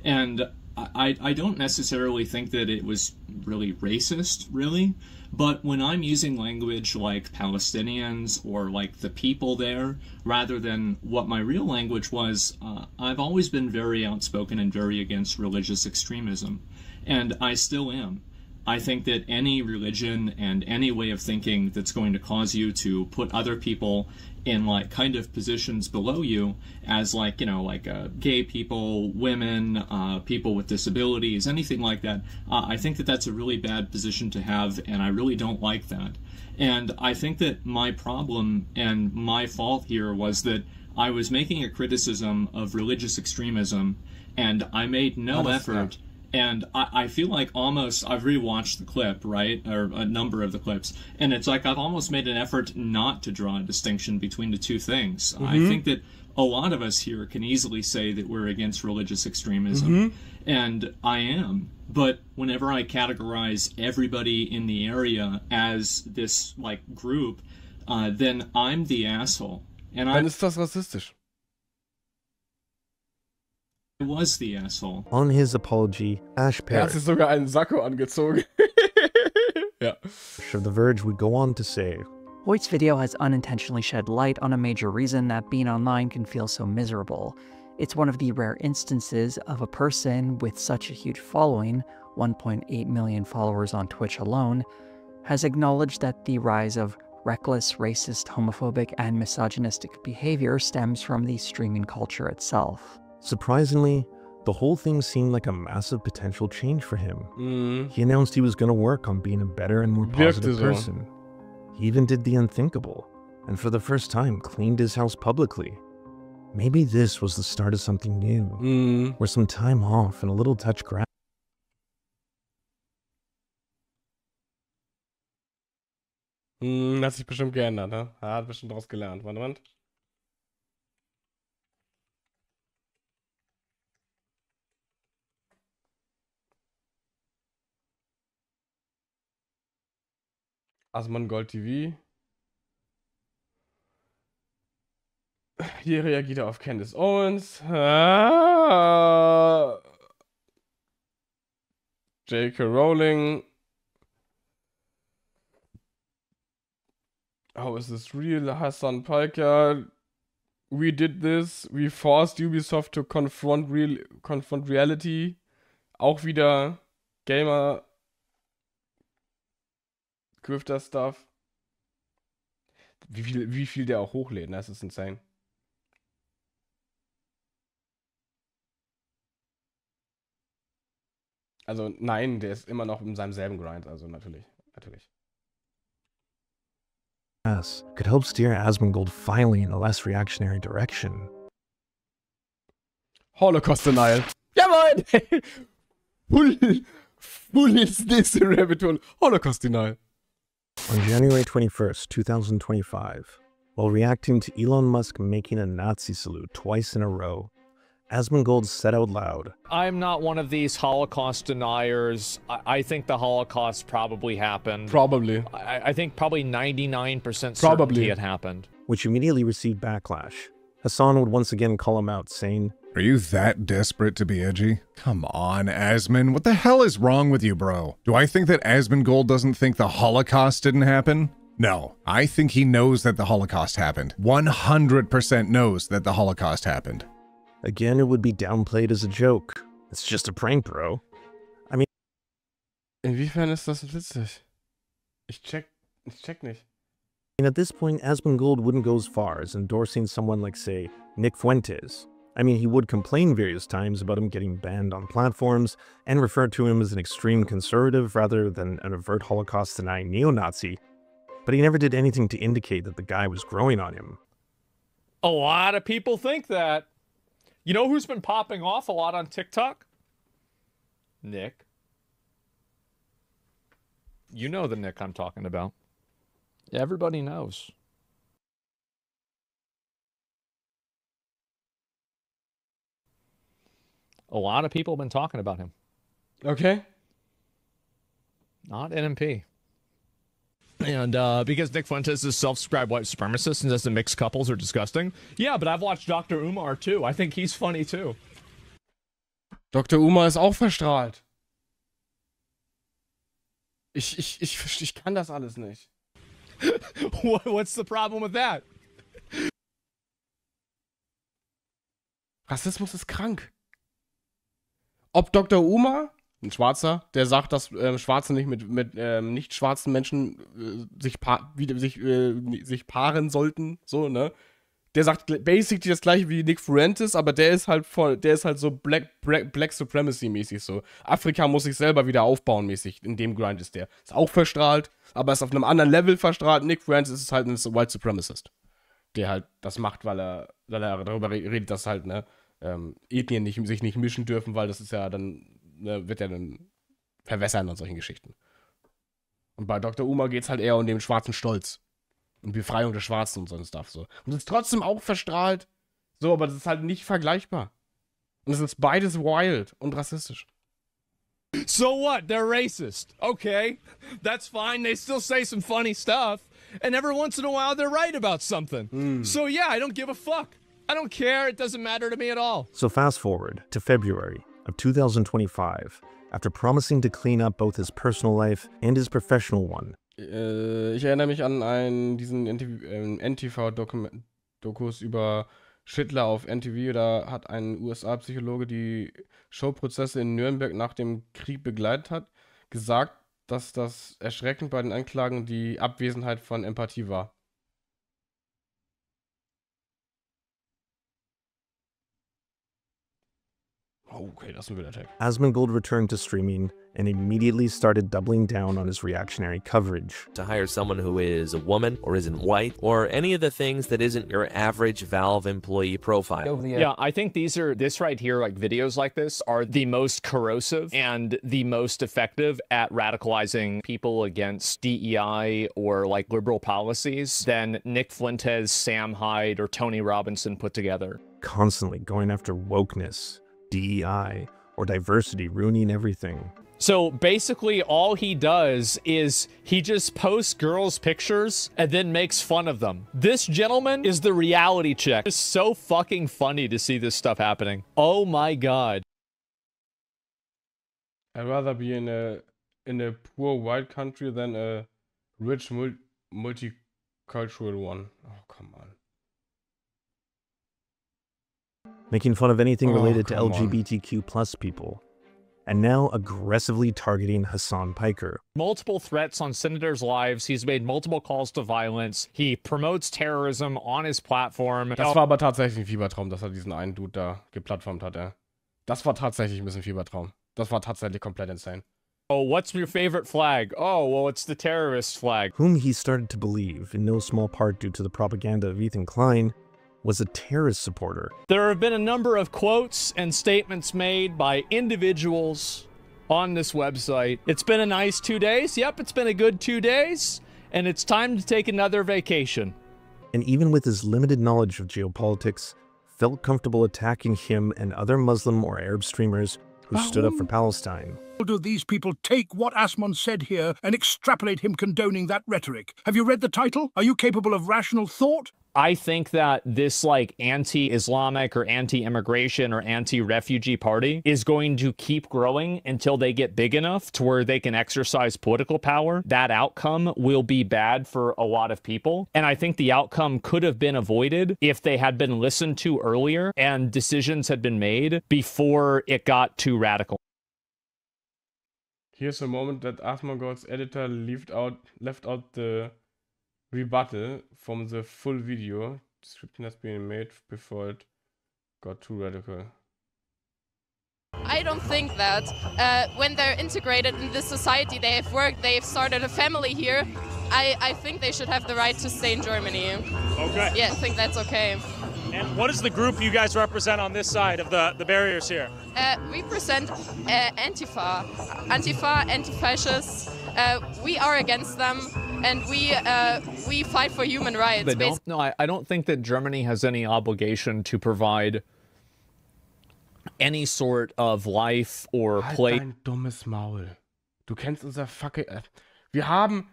And I don't necessarily think that it was really racist, really. But when I'm using language like Palestinians or like the people there, rather than what my real language was, I've always been very outspoken and very against religious extremism. And I still am. I think that any religion and any way of thinking that's going to cause you to put other people in like kind of positions below you as like, you know, like gay people, women, people with disabilities, anything like that, I think that that's a really bad position to have, and I really don't like that. And I think that my problem and my fault here was that I was making a criticism of religious extremism, and I made no effort. And I feel like almost, I've rewatched the clip, right, or a number of the clips, and it's like I've almost made an effort not to draw a distinction between the two things. I think that a lot of us here can easily say that we're against religious extremism, and I am. But whenever I categorize everybody in the area as this, like, group, then I'm the asshole. And Dann ist das rassistisch. I was the asshole. On his apology, Ash Parrott hat sich sogar einen Sakko angezogen. Ja. of The Verge would go on to say, Hoyt's video has unintentionally shed light on a major reason that being online can feel so miserable. It's one of the rare instances of a person with such a huge following, 1.8 million followers on Twitch alone, has acknowledged that the rise of reckless, racist, homophobic, and misogynistic behavior stems from the streaming culture itself. Surprisingly, the whole thing seemed like a massive potential change for him. He announced he was going to work on being a better and more positive person. He even did the unthinkable, and for the first time cleaned his house publicly. Maybe this was the start of something new, where some time off and a little touch grass. Hat sich bestimmt geändert, ne? Hat bestimmt daraus gelernt. Warte. Asmongold TV. Hier reagiert er auf Candace Owens. J.K. Rowling. How is this real? Hassan Palka. We did this. We forced Ubisoft to confront reality. Auch wieder Gamer. Größte Stuff. Wie viel der auch hochlädt, das ist insane. Also nein, der ist immer noch in seinem selben Grind, also natürlich. Could help steer Asmongold finally in a less reactionary direction. Holocaust denial. Jawohl! Full is this rabbit hole. Holocaust denial. On January 21st, 2025, while reacting to Elon Musk making a Nazi salute twice in a row, Asmongold said out loud, I'm not one of these Holocaust deniers. I think the Holocaust probably happened. Probably. I think probably 99% certainty it happened. which immediately received backlash. Hassan would once again call him out, saying, Are you that desperate to be edgy? Come on, Asmon. What the hell is wrong with you, bro? Do I think that Asmongold doesn't think the Holocaust didn't happen? No. I think he knows that the Holocaust happened. 100% knows that the Holocaust happened. Again, it would be downplayed as a joke. It's just a prank, bro. I mean... Inwiefern ist das witzig? Ich check nicht. And at this point, Asmongold wouldn't go as far as endorsing someone like, say, Nick Fuentes. I mean, he would complain various times about him getting banned on platforms and refer to him as an extreme conservative rather than an overt Holocaust-denying neo-Nazi, but he never did anything to indicate that the guy was growing on him. A lot of people think that. You know who's been popping off a lot on TikTok? Nick. You know the Nick I'm talking about. Everybody knows. A lot of people have been talking about him. Okay. Not NMP. And because Nick Fuentes is self-described white supremacist and says the mixed couples are disgusting. Yeah, but I've watched Dr. Umar too. I think he's funny too. Dr. Umar ist auch verstrahlt. Ich kann das alles nicht. What's the problem with that? Rassismus ist krank. Ob Dr. Umar, ein Schwarzer, der sagt, dass Schwarze nicht mit nicht schwarzen Menschen sich paaren sollten, so, ne? Der sagt basically das gleiche wie Nick Fuentes, aber der ist halt so Black Supremacy mäßig so. Afrika muss sich selber wieder aufbauen mäßig, in dem Grind ist der. Ist auch verstrahlt, aber ist auf einem anderen Level verstrahlt. Nick Fuentes ist halt ein White Supremacist. Der halt das macht, weil er darüber redet, dass halt, ne, Ethnien sich nicht mischen dürfen, weil das ist ja dann, ne, wird ja dann verwässern und solchen Geschichten. Und bei Dr. Umar geht's halt eher um den schwarzen Stolz. Und Befreiung der Schwarzen und so ein Stuff so. Und es ist trotzdem auch verstrahlt. So, aber das ist halt nicht vergleichbar. Und es ist beides wild und rassistisch. So what? They're racist. Okay, that's fine. They still say some funny stuff. And every once in a while, they're right about something. So yeah, I don't give a fuck. I don't care. It doesn't matter to me at all. So fast forward to February of 2025, after promising to clean up both his personal life and his professional one. Ich erinnere mich an diesen NTV-Dokus über Schindler auf NTV. Da hat ein USA-Psychologe die Showprozesse in Nürnberg nach dem Krieg begleitet hat, gesagt, dass das erschreckend bei den Anklagen die Abwesenheit von Empathie war. Okay, that's a good attack. Asmongold returned to streaming and immediately started doubling down on his reactionary coverage. To hire someone who is a woman or isn't white or any of the things that isn't your average Valve employee profile. Yeah, I think this right here, like videos like this, are the most corrosive and the most effective at radicalizing people against DEI or like liberal policies than Nick Fuentes, Sam Hyde, or Tony Robinson put together. Constantly going after wokeness, DEI, or diversity, ruining everything. So basically all he does is he just posts girls' pictures and then makes fun of them. This gentleman is the reality check. It's so fucking funny to see this stuff happening. Oh my god. I'd rather be in a poor white country than a rich multicultural one. Oh, come on. Making fun of anything related to LGBTQ plus people, and now aggressively targeting Hassan Piker. Multiple threats on senators' lives. He's made multiple calls to violence. He promotes terrorism on his platform. Das war aber tatsächlich ein Fiebertraum, dass er diesen einen Dude da geplattformt hat, ja. Das war tatsächlich ein bisschen Fiebertraum. Das war tatsächlich komplett insane. Oh, what's your favorite flag? Oh, well, it's the terrorist flag. Whom he started to believe, in no small part due to the propaganda of Ethan Klein, was a terrorist supporter. There have been a number of quotes and statements made by individuals on this website. It's been a nice 2 days. Yep, it's been a good 2 days. And it's time to take another vacation. And even with his limited knowledge of geopolitics, felt comfortable attacking him and other Muslim or Arab streamers who stood up for Palestine. Do these people take what Asmon said here and extrapolate him condoning that rhetoric? Have you read the title? Are you capable of rational thought? I think that this like anti-Islamic or anti-immigration or anti-refugee party is going to keep growing until they get big enough to where they can exercise political power. That outcome will be bad for a lot of people. And I think the outcome could have been avoided if they had been listened to earlier and decisions had been made before it got too radical. Here's a moment that Asmongold's editor left out the rebuttal from the full video. Description has been made before it got too radical. I don't think that when they're integrated in this society, they have worked, they've started a family here, I think they should have the right to stay in Germany. Okay. Yeah, I think that's okay. And what is the group you guys represent on this side of the barriers here? We present Antifa, anti-fascists. We are against them, and we fight for human rights. They don't? No, I don't think that Germany has any obligation to provide any sort of life or play. Halt dein dummes Maul. Du kennst unser fucking... Wir haben...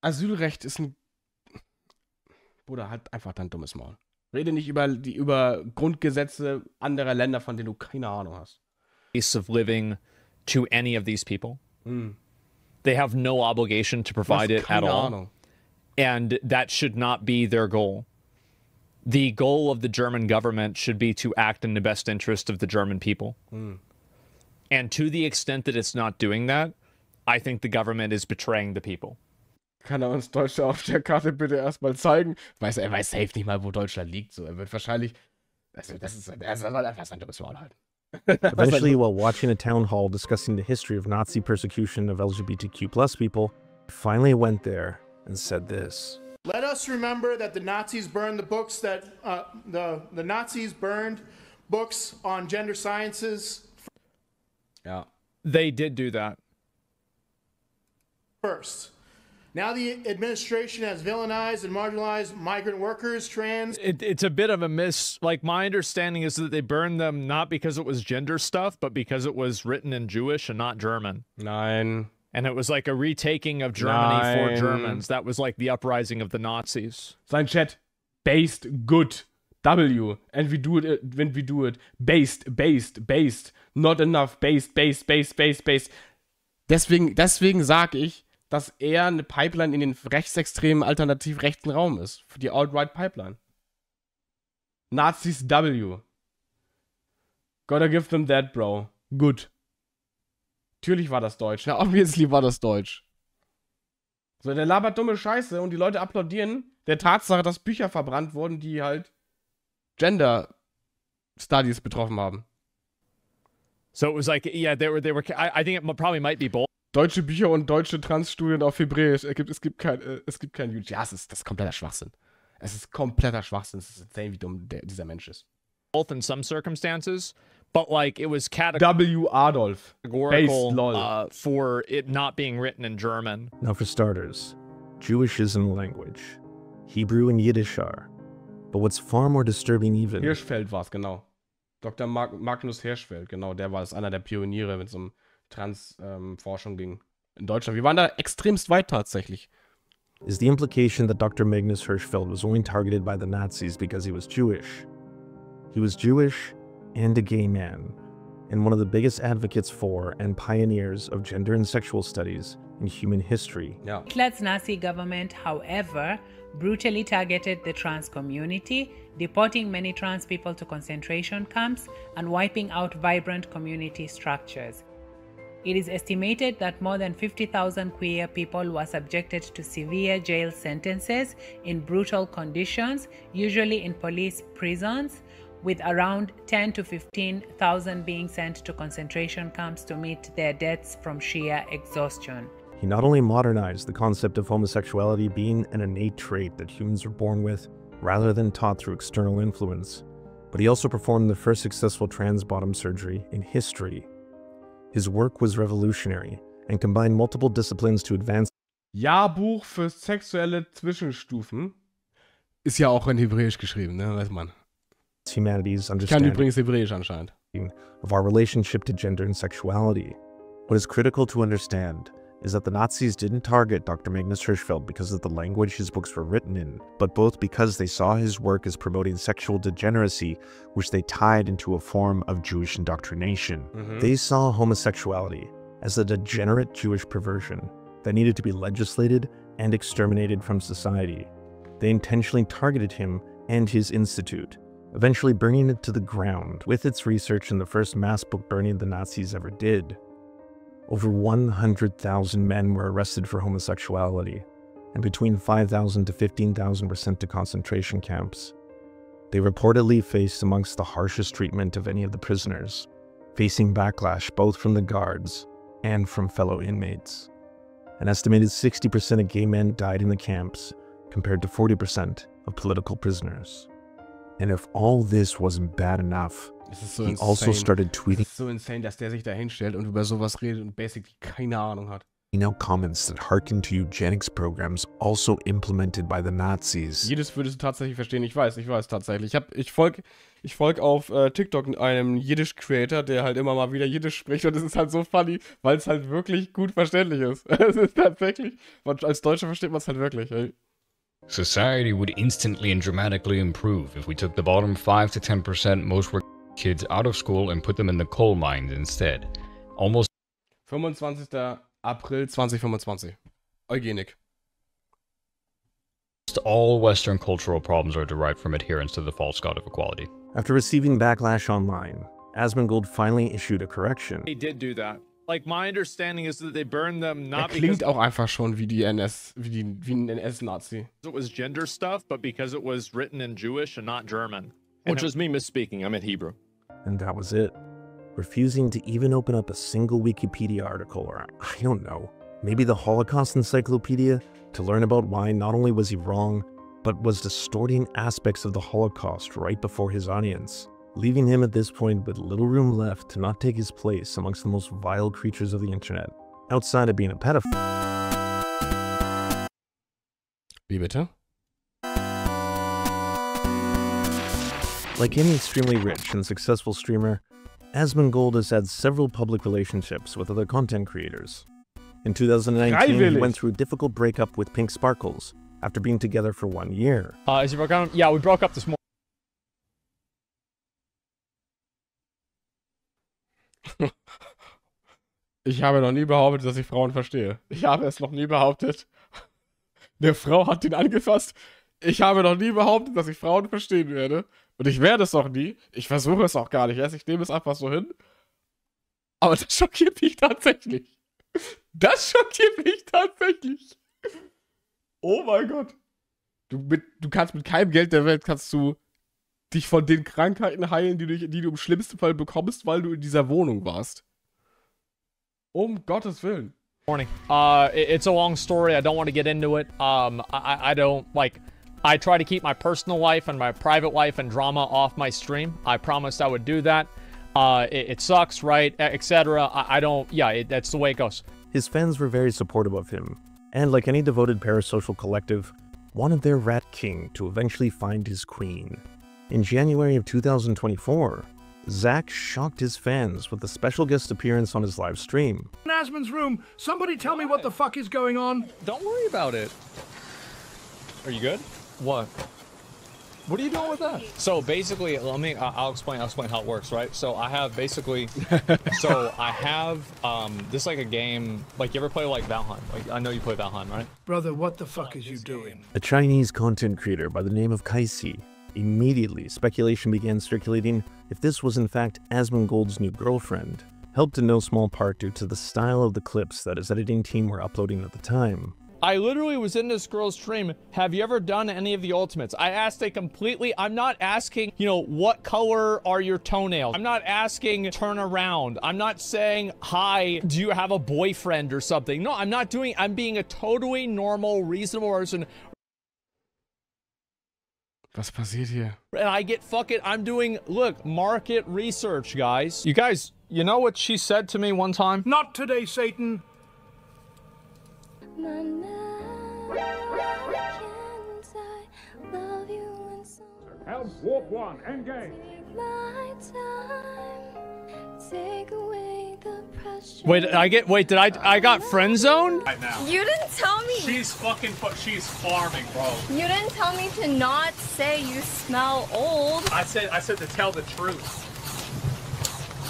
Asylrecht ist ein... Bruder, halt einfach dein dummes Maul. Rede nicht über Grundgesetze anderer Länder, von denen du keine Ahnung hast. Of living to any of these people. They have no obligation to provide it at all. Ahnung. And that should not be their goal. The goal of the German government should be to act in the best interest of the German people. And to the extent that it's not doing that, I think the government is betraying the people. Kann er uns Deutschland auf der Karte bitte erstmal zeigen? Er weiß safe nicht mal, wo Deutschland liegt. So, er wird wahrscheinlich... Er soll einfach sein dummes Maul halten. Eventually, while watching a town hall discussing the history of Nazi persecution of LGBTQ+ people, he finally went there and said this. Let us remember that the Nazis burned the books that the Nazis burned books on gender sciences. Yeah. They did do that. First. Now the administration has villainized and marginalized migrant workers, trans... It's a bit of a miss. Like, my understanding is that they burned them not because it was gender stuff, but because it was written in Jewish and not German. Nein. And it was like a retaking of Germany for Germans. That was like the uprising of the Nazis. Sein Chat. Based, good. W. And we do it when we do it. Based. Not enough. Based. Deswegen sag ich, dass er eine Pipeline in den rechtsextremen, alternativ rechten Raum ist. Für die Alt-Right Pipeline. Nazis W. Gotta give them that, bro. Good. Natürlich war das Deutsch. Na, obviously war das Deutsch. So, der labert dumme Scheiße und die Leute applaudieren der Tatsache, dass Bücher verbrannt wurden, die halt Gender Studies betroffen haben. So it was like, yeah, they were. I think it probably might be both. Deutsche Bücher und deutsche Transstudien auf Hebräisch. Es gibt kein YouTube. Ja, das ist kompletter Schwachsinn. Es ist kompletter Schwachsinn. Es ist insane, wie dumm dieser Mensch ist. Both in some circumstances, but like it was W. Adolf. Categorical for it not being written in German. Now for starters, Jewish isn't a language. Hebrew and Yiddish are. But what's far more disturbing even... Hirschfeld war es, genau. Dr. Magnus Hirschfeld, genau. Der war es, einer der Pioniere, wenn es um Trans-Forschung ging in Deutschland. Wir waren da extremst weit tatsächlich. Is the implication that Dr. Magnus Hirschfeld was only targeted by the Nazis because he was Jewish. He was Jewish and a gay man, and one of the biggest advocates for and pioneers of gender and sexual studies in human history. Yeah. Hitler's Nazi government, however, brutally targeted the trans community, deporting many trans people to concentration camps and wiping out vibrant community structures. It is estimated that more than 50,000 queer people were subjected to severe jail sentences in brutal conditions, usually in police prisons, with around 10 to 15,000 being sent to concentration camps to meet their deaths from sheer exhaustion. He not only modernized the concept of homosexuality being an innate trait that humans are born with, rather than taught through external influence, but he also performed the first successful trans bottom surgery in history. His work was revolutionary and combined multiple disciplines to advance. Jahrbuch für sexuelle Zwischenstufen. Ist ja auch in Hebräisch geschrieben, ne? Weiß man. Humanity's Ich kann understanding übrigens Hebräisch anscheinend. of our relationship to gender and sexuality. What is critical to understand is that the Nazis didn't target Dr. Magnus Hirschfeld because of the language his books were written in, but both because they saw his work as promoting sexual degeneracy, which they tied into a form of Jewish indoctrination. They saw homosexuality as a degenerate Jewish perversion that needed to be legislated and exterminated from society. They intentionally targeted him and his institute, eventually burning it to the ground with its research in the first mass book burning the Nazis ever did. Over 100,000 men were arrested for homosexuality, and between 5,000 to 15,000 were sent to concentration camps. They reportedly faced amongst the harshest treatment of any of the prisoners, facing backlash both from the guards and from fellow inmates. An estimated 60% of gay men died in the camps, compared to 40% of political prisoners. And if all this wasn't bad enough, he also started tweeting. Es ist so insane, dass der sich da hinstellt und über sowas redet und basically keine Ahnung hat. Comments that hearken to eugenics programs also implemented by the Nazis. Jedes würdest du tatsächlich verstehen. Ich weiß tatsächlich. Ich folg auf TikTok einem Jiddisch-Creator, der halt immer mal wieder Jiddisch spricht und es ist halt so funny, weil es halt wirklich gut verständlich ist. Es ist tatsächlich, als Deutscher versteht man es halt wirklich. Ey. Society would instantly and dramatically improve if we took the bottom 5 to 10% most working kids out of school and put them in the coal mines instead. Almost 25. April 2025. Eugenik. all Western cultural problems are derived from adherence to the false god of equality. After receiving backlash online, Asmongold finally issued a correction. They did do that. Like, my understanding is that they burned them not klingt because auch einfach schon wie ein NS-Nazi. it was gender stuff, but because it was written in Jewish and not German. Which was me misspeaking. I meant Hebrew. And that was it. Refusing to even open up a single Wikipedia article, or I don't know, maybe the Holocaust Encyclopedia, to learn about why not only was he wrong, but was distorting aspects of the Holocaust right before his audience, leaving him at this point with little room left to not take his place amongst the most vile creatures of the internet, outside of being a pedophile. Wie bitte? Like any extremely rich and successful streamer, Asmongold has had several public relationships with other content creators. In 2019, he went through a difficult breakup with Pink Sparkles after being together for 1 year. Is he broken up? Yeah, we broke up this morning. Ich habe noch nie behauptet, dass ich Frauen verstehe. Ich habe es noch nie behauptet. Eine Frau hat ihn angefasst. Ich habe noch nie behauptet, dass ich Frauen verstehen werde. Und ich werde es auch nie. Ich versuche es auch gar nicht erst. Ich nehme es einfach so hin. Aber das schockiert mich tatsächlich. Das schockiert mich tatsächlich. Oh mein Gott. Du kannst mit keinem Geld der Welt kannst du dich von den Krankheiten heilen, die du im schlimmsten Fall bekommst, weil du in dieser Wohnung warst. Um Gottes Willen. Morning. It's a long story. I don't want to get into it. I don't, like, I try to keep my personal life and my private life and drama off my stream. I promised I would do that. It sucks, right? Etc. I don't, yeah, that's the way it goes. His fans were very supportive of him, and like any devoted parasocial collective, wanted their rat king to eventually find his queen. In January of 2024, Zach shocked his fans with a special guest appearance on his live stream. In Asmon's room, somebody tell me what the fuck is going on. Don't worry about it. Are you good? What? What are you doing with that? So basically, I'll explain how it works, right? So I have basically, this is like a game, like you ever play like Valheim? Like, I know you play Valheim, right? Brother, what the fuck is you doing? A Chinese content creator by the name of Kaisi. Immediately, speculation began circulating if this was in fact Asmongold's new girlfriend, helped in no small part due to the style of the clips that his editing team were uploading at the time. I literally was in this girl's stream. Have you ever done any of the ultimates? I asked I'm not asking, you know, what color are your toenails? I'm not asking turn around. I'm not saying, hi, do you have a boyfriend or something? No, I'm being a totally normal, reasonable person. Was passiert hier? And I get I'm doing, look, market research, guys. You guys, you know what she said to me one time? Not today, Satan. My Americans, I love you Help Warp 1, engage. Wait, I got friend zoned? Right now. You didn't tell me. She's farming, bro. You didn't tell me to not say you smell old. I said to tell the truth.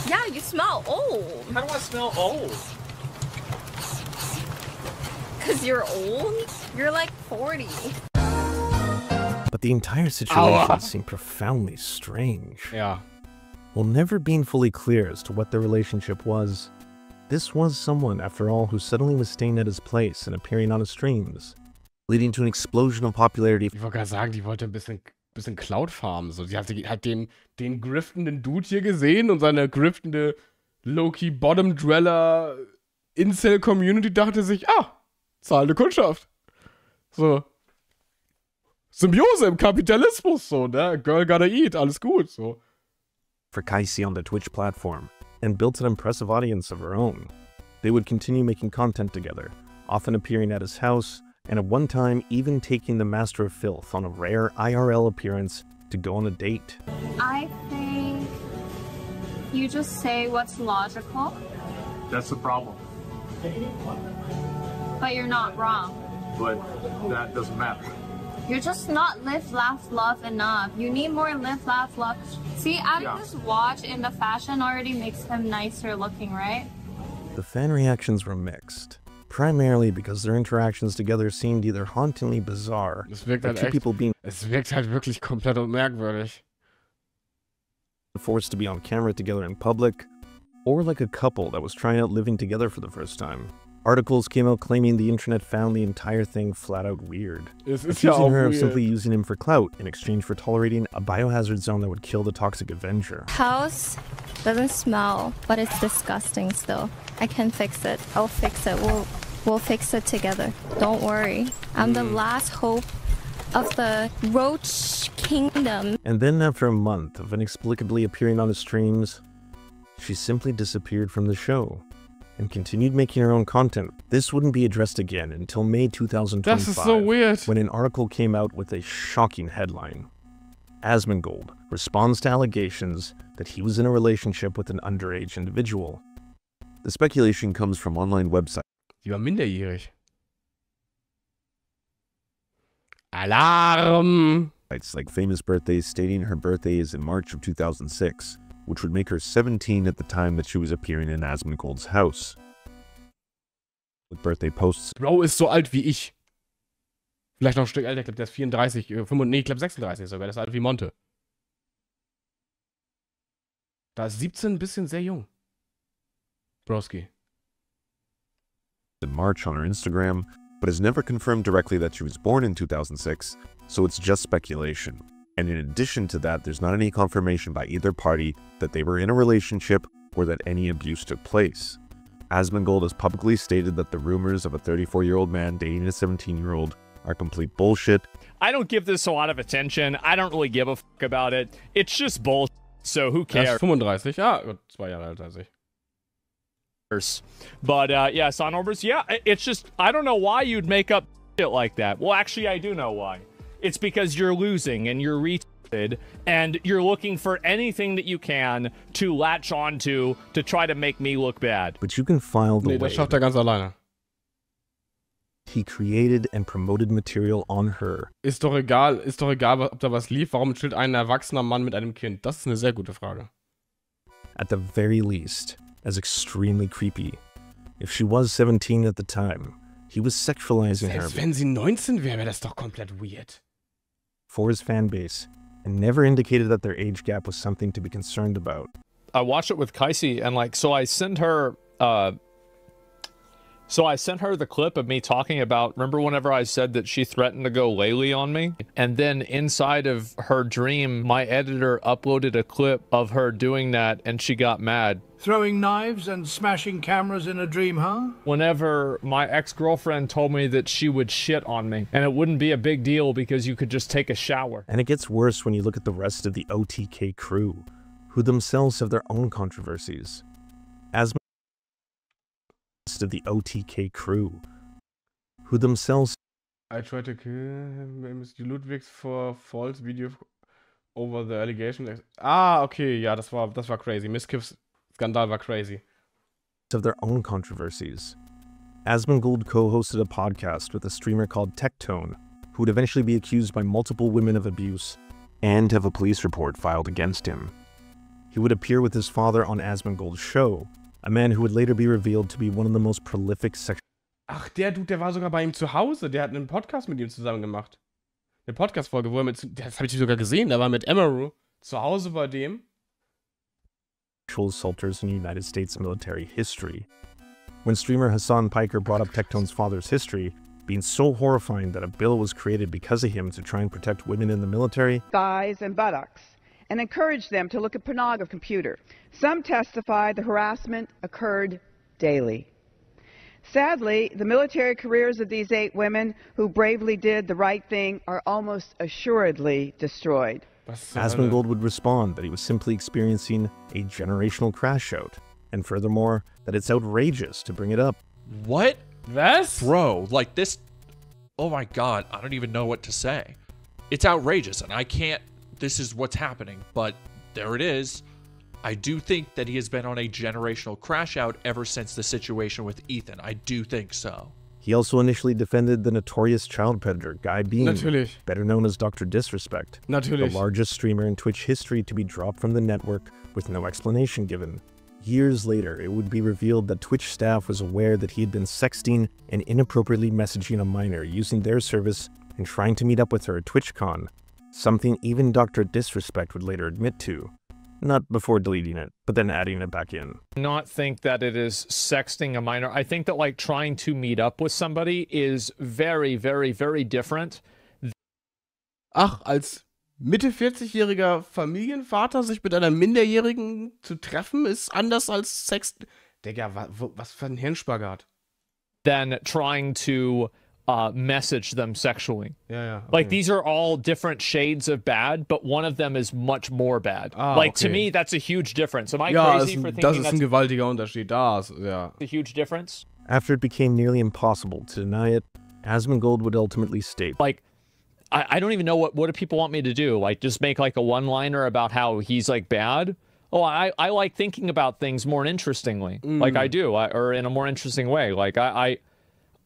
Yeah, you smell old. How do I smell old? Because you're old? You're like 40. But the entire situation seemed profoundly strange. Yeah. While never being fully clear as to what their relationship was, this was someone, after all, who suddenly was staying at his place and appearing on his streams, leading to an explosion of popularity. Ich wollte gerade sagen, die wollte ein bisschen Cloud farmen. So, sie hat den griftenden Dude hier gesehen und seine griftende Low-Key Bottom-Dweller Incel-Community dachte sich, zahlende Kundschaft. So. Symbiose im Kapitalismus, so, ne? Girl gotta eat, alles gut, so. For Kaisi on the Twitch platform, and built an impressive audience of her own. They would continue making content together, often appearing at his house, and at one time even taking the Master of Filth on a rare IRL appearance to go on a date. I think you just say what's logical, That's the problem. but you're not wrong. But that doesn't matter. You're just not live, laugh, love enough. You need more live, laugh, love. See, adding this watch in the fashion already makes him nicer looking, right? The fan reactions were mixed, primarily because their interactions together seemed either hauntingly bizarre, Es wirkt or halt two echt, people being es wirkt halt wirklich komplett und merkwürdig. forced to be on camera together in public, or like a couple that was trying out living together for the first time. Articles came out claiming the internet found the entire thing flat out weird, accusing her of simply using him for clout in exchange for tolerating a biohazard zone that would kill the toxic Avenger. House doesn't smell, but it's disgusting still. I can fix it. I'll fix it. We'll fix it together. Don't worry. I'm the last hope of the Roach Kingdom. And then after a month of inexplicably appearing on his streams, she simply disappeared from the show and continued making her own content. This wouldn't be addressed again until May 2025, Das ist so weird. when an article came out with a shocking headline. Asmongold responds to allegations that he was in a relationship with an underage individual. The speculation comes from online websites. Die war minderjährig. Alarm! It's like Famous Birthdays stating her birthday is in March of 2006, which would make her 17 at the time that she was appearing in Asmongold's house. With birthday posts. Bro ist so alt wie ich. Vielleicht noch ein Stück älter, ich glaube, der ist 34, 35, nee, ich glaube 36 sogar, der ist alt wie Monte. Da ist 17 ein bisschen sehr jung. Broski. In March on her Instagram, but has never confirmed directly that she was born in 2006, so it's just speculation. And in addition to that, there's not any confirmation by either party that they were in a relationship or that any abuse took place. Asmongold has publicly stated that the rumors of a 34-year-old man dating a 17-year-old are complete bullshit. I don't give this a lot of attention. I don't really give a fuck about it. It's just bullshit, so who Er cares? ist 35, ja, 2 Jahre älter als ich. But yeah, Sonorbers, yeah, it's just, I don't know why you'd make up shit like that. Well, actually, I do know why. It's because you're losing and you're retarded and you're looking for anything that you can to latch onto to try to make me look bad. But you can file the Nee, way das schafft er ganz alleine. he created and promoted material on her. Ist doch egal, ob da was lief. Warum chillt ein erwachsener Mann mit einem Kind? Das ist eine sehr gute Frage. At the very least, as extremely creepy. If she was 17 at the time, he was sexualizing her Selbst wenn sie 19 wäre, wäre das doch komplett weird. for his fan base, and never indicated that their age gap was something to be concerned about. I watched it with Kaisi and like, so I sent her the clip of me talking about, remember whenever I said that she threatened to go Laylee on me? And then inside of her dream, my editor uploaded a clip of her doing that and she got mad. Throwing knives and smashing cameras in a dream, huh? Whenever my ex-girlfriend told me that she would shit on me and it wouldn't be a big deal because you could just take a shower. And it gets worse when you look at the rest of the OTK crew, who themselves have their own controversies. As of the OTK crew, who themselves I tried to kill him, Ludwigs for false video Over the allegation. Ah, okay, ja, das war crazy. Miskiffs Skandal war crazy. Of their own controversies. Asmongold co-hosted a podcast with a streamer called Tectone, who would eventually be accused by multiple women of abuse and have a police report filed against him. He would appear with his father on Asmongold's show, a man who would later be revealed to be one of the most prolific sexual... Ach, der Dude, der war sogar bei ihm zu Hause. Der hat einen Podcast mit ihm zusammen gemacht. Eine Podcast-Folge, wo er mit... Das habe ich sogar gesehen. Da war mit Emeru zu Hause bei dem. Sexual assaulters in United States military history. When streamer Hassan Piker brought up Tectone's father's history, being so horrifying that a bill was created because of him to try and protect women in the military, thighs and buttocks, and encouraged them to look at pornography computer. Some testify the harassment occurred daily. Sadly, the military careers of these 8 women who bravely did the right thing are almost assuredly destroyed. Asmongold would respond that he was simply experiencing a generational crash out, and furthermore, that it's outrageous to bring it up. What? This? Bro, like this... Oh my god, I don't even know what to say. It's outrageous, and I can't... This is what's happening, but there it is. I do think that he has been on a generational crash out ever since the situation with Ethan. I do think so. He also initially defended the notorious child predator Guy Bean, Natürlich. better known as Dr. Disrespect, Natürlich. the largest streamer in Twitch history to be dropped from the network with no explanation given. Years later, it would be revealed that Twitch staff was aware that he had been sexting and inappropriately messaging a minor using their service and trying to meet up with her at TwitchCon, something even Dr. Disrespect would later admit to. Not before deleting it, but then adding it back in. Not think that it is sexting a minor. I think that like trying to meet up with somebody is very, very, very different. Ach, als Mitte 40-jähriger Familienvater sich mit einer Minderjährigen zu treffen, ist anders als Sex. Digga, was für ein Hirnspagat. Than trying to message them sexually. Yeah. Okay. Like these are all different shades of bad, but one of them is much more bad. Like to me, that's a huge difference. Am I crazy for thinking das ist ein gewaltiger Unterschied. Ja. A huge difference? After it became nearly impossible to deny it, Asmongold would ultimately state, like, I don't even know what do people want me to do? Like just make like a one-liner about how he's like bad? Oh, I like thinking about things more interestingly. Like I do, or in a more interesting way. Like I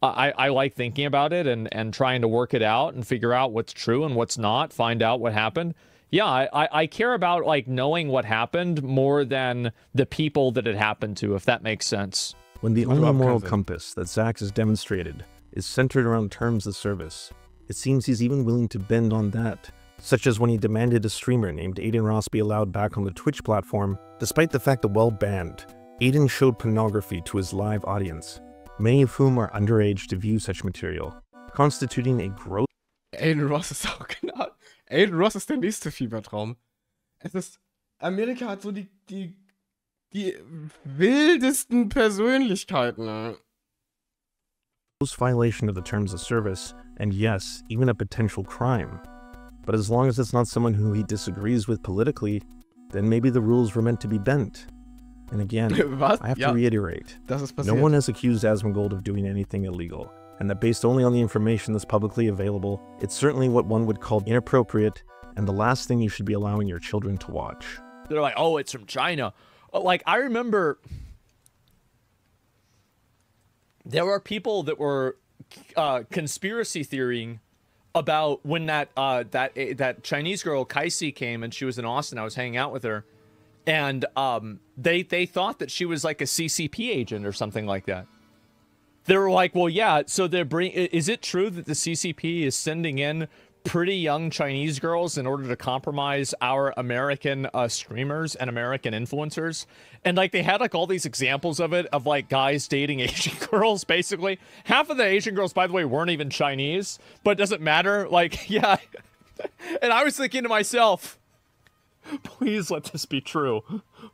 like thinking about it and trying to work it out and figure out what's true and what's not, find out what happened. Yeah, I care about like knowing what happened more than the people that it happened to, if that makes sense. When the only moral compass that Zach has demonstrated is centered around terms of service, it seems he's even willing to bend on that, such as when he demanded a streamer named Aiden Ross be allowed back on the Twitch platform, despite the fact that while banned, Aiden showed pornography to his live audience, many of whom are underage to view such material, constituting a gross... Aiden Ross ist auch genau... Aiden Ross ist der nächste Fiebertraum. Es ist... Amerika hat so die wildesten Persönlichkeiten. Gross violation of the terms of service, and yes, even a potential crime. But as long as it's not someone who he disagrees with politically, then maybe the rules were meant to be bent. And again, I have to reiterate, no one has accused Asmongold of doing anything illegal, and that based only on the information that's publicly available, it's certainly what one would call inappropriate, and the last thing you should be allowing your children to watch. They're like, oh, it's from China. Like, I remember there were people that were conspiracy theorying about when that Chinese girl, Kaisi, came and she was in Austin. I was hanging out with her. And they thought that she was like a CCP agent or something like that. They were like, well, yeah, so is it true that the CCP is sending in pretty young Chinese girls in order to compromise our American streamers and American influencers? And like they had like all these examples of it, of like guys dating Asian girls, basically. Half of the Asian girls, by the way, weren't even Chinese, but it doesn't matter. Like, yeah. And I was thinking to myself, please let this be true.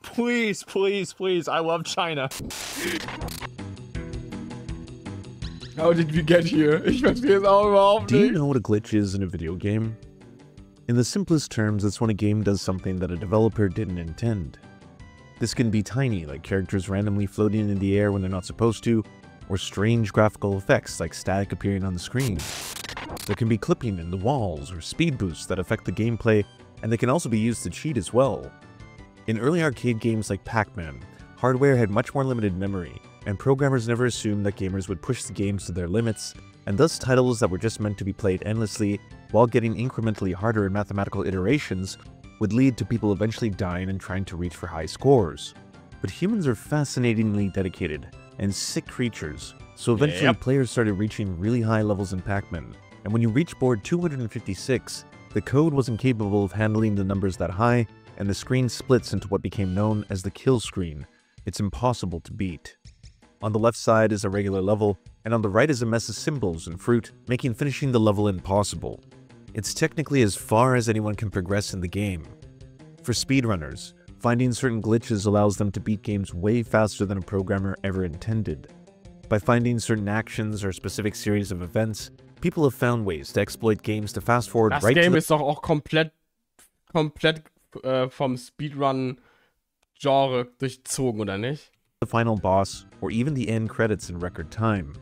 Please, please, please. I love China. How did we get here? Ich verstehe es auch überhaupt nicht. Do you know what a glitch is in a video game? In the simplest terms, it's when a game does something that a developer didn't intend. This can be tiny, like characters randomly floating in the air when they're not supposed to, or strange graphical effects like static appearing on the screen. There can be clipping in the walls or speed boosts that affect the gameplay and they can also be used to cheat as well. In early arcade games like Pac-Man, hardware had much more limited memory, and programmers never assumed that gamers would push the games to their limits, and thus titles that were just meant to be played endlessly while getting incrementally harder in mathematical iterations would lead to people eventually dying and trying to reach for high scores. But humans are fascinatingly dedicated and sick creatures, so eventually players started reaching really high levels in Pac-Man, and when you reach board 256, the code wasn't capable of handling the numbers that high, and the screen splits into what became known as the kill screen. It's impossible to beat. On the left side is a regular level, and on the right is a mess of symbols and fruit, making finishing the level impossible. It's technically as far as anyone can progress in the game. For speedrunners, finding certain glitches allows them to beat games way faster than a programmer ever intended. By finding certain actions or specific series of events, people have found ways to exploit games to fast forward Das right Game to ist doch auch komplett vom Speedrun-Genre durchzogen, oder nicht? the final boss or even the end credits in record time.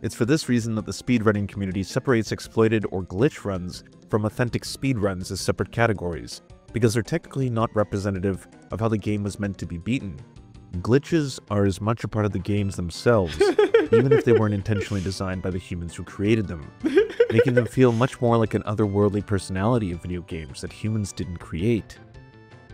It's for this reason that the speedrunning community separates exploited or glitch runs from authentic speedruns as separate categories, because they're technically not representative of how the game was meant to be beaten. Glitches are as much a part of the games themselves, even if they weren't intentionally designed by the humans who created them, making them feel much more like an otherworldly personality of video games that humans didn't create.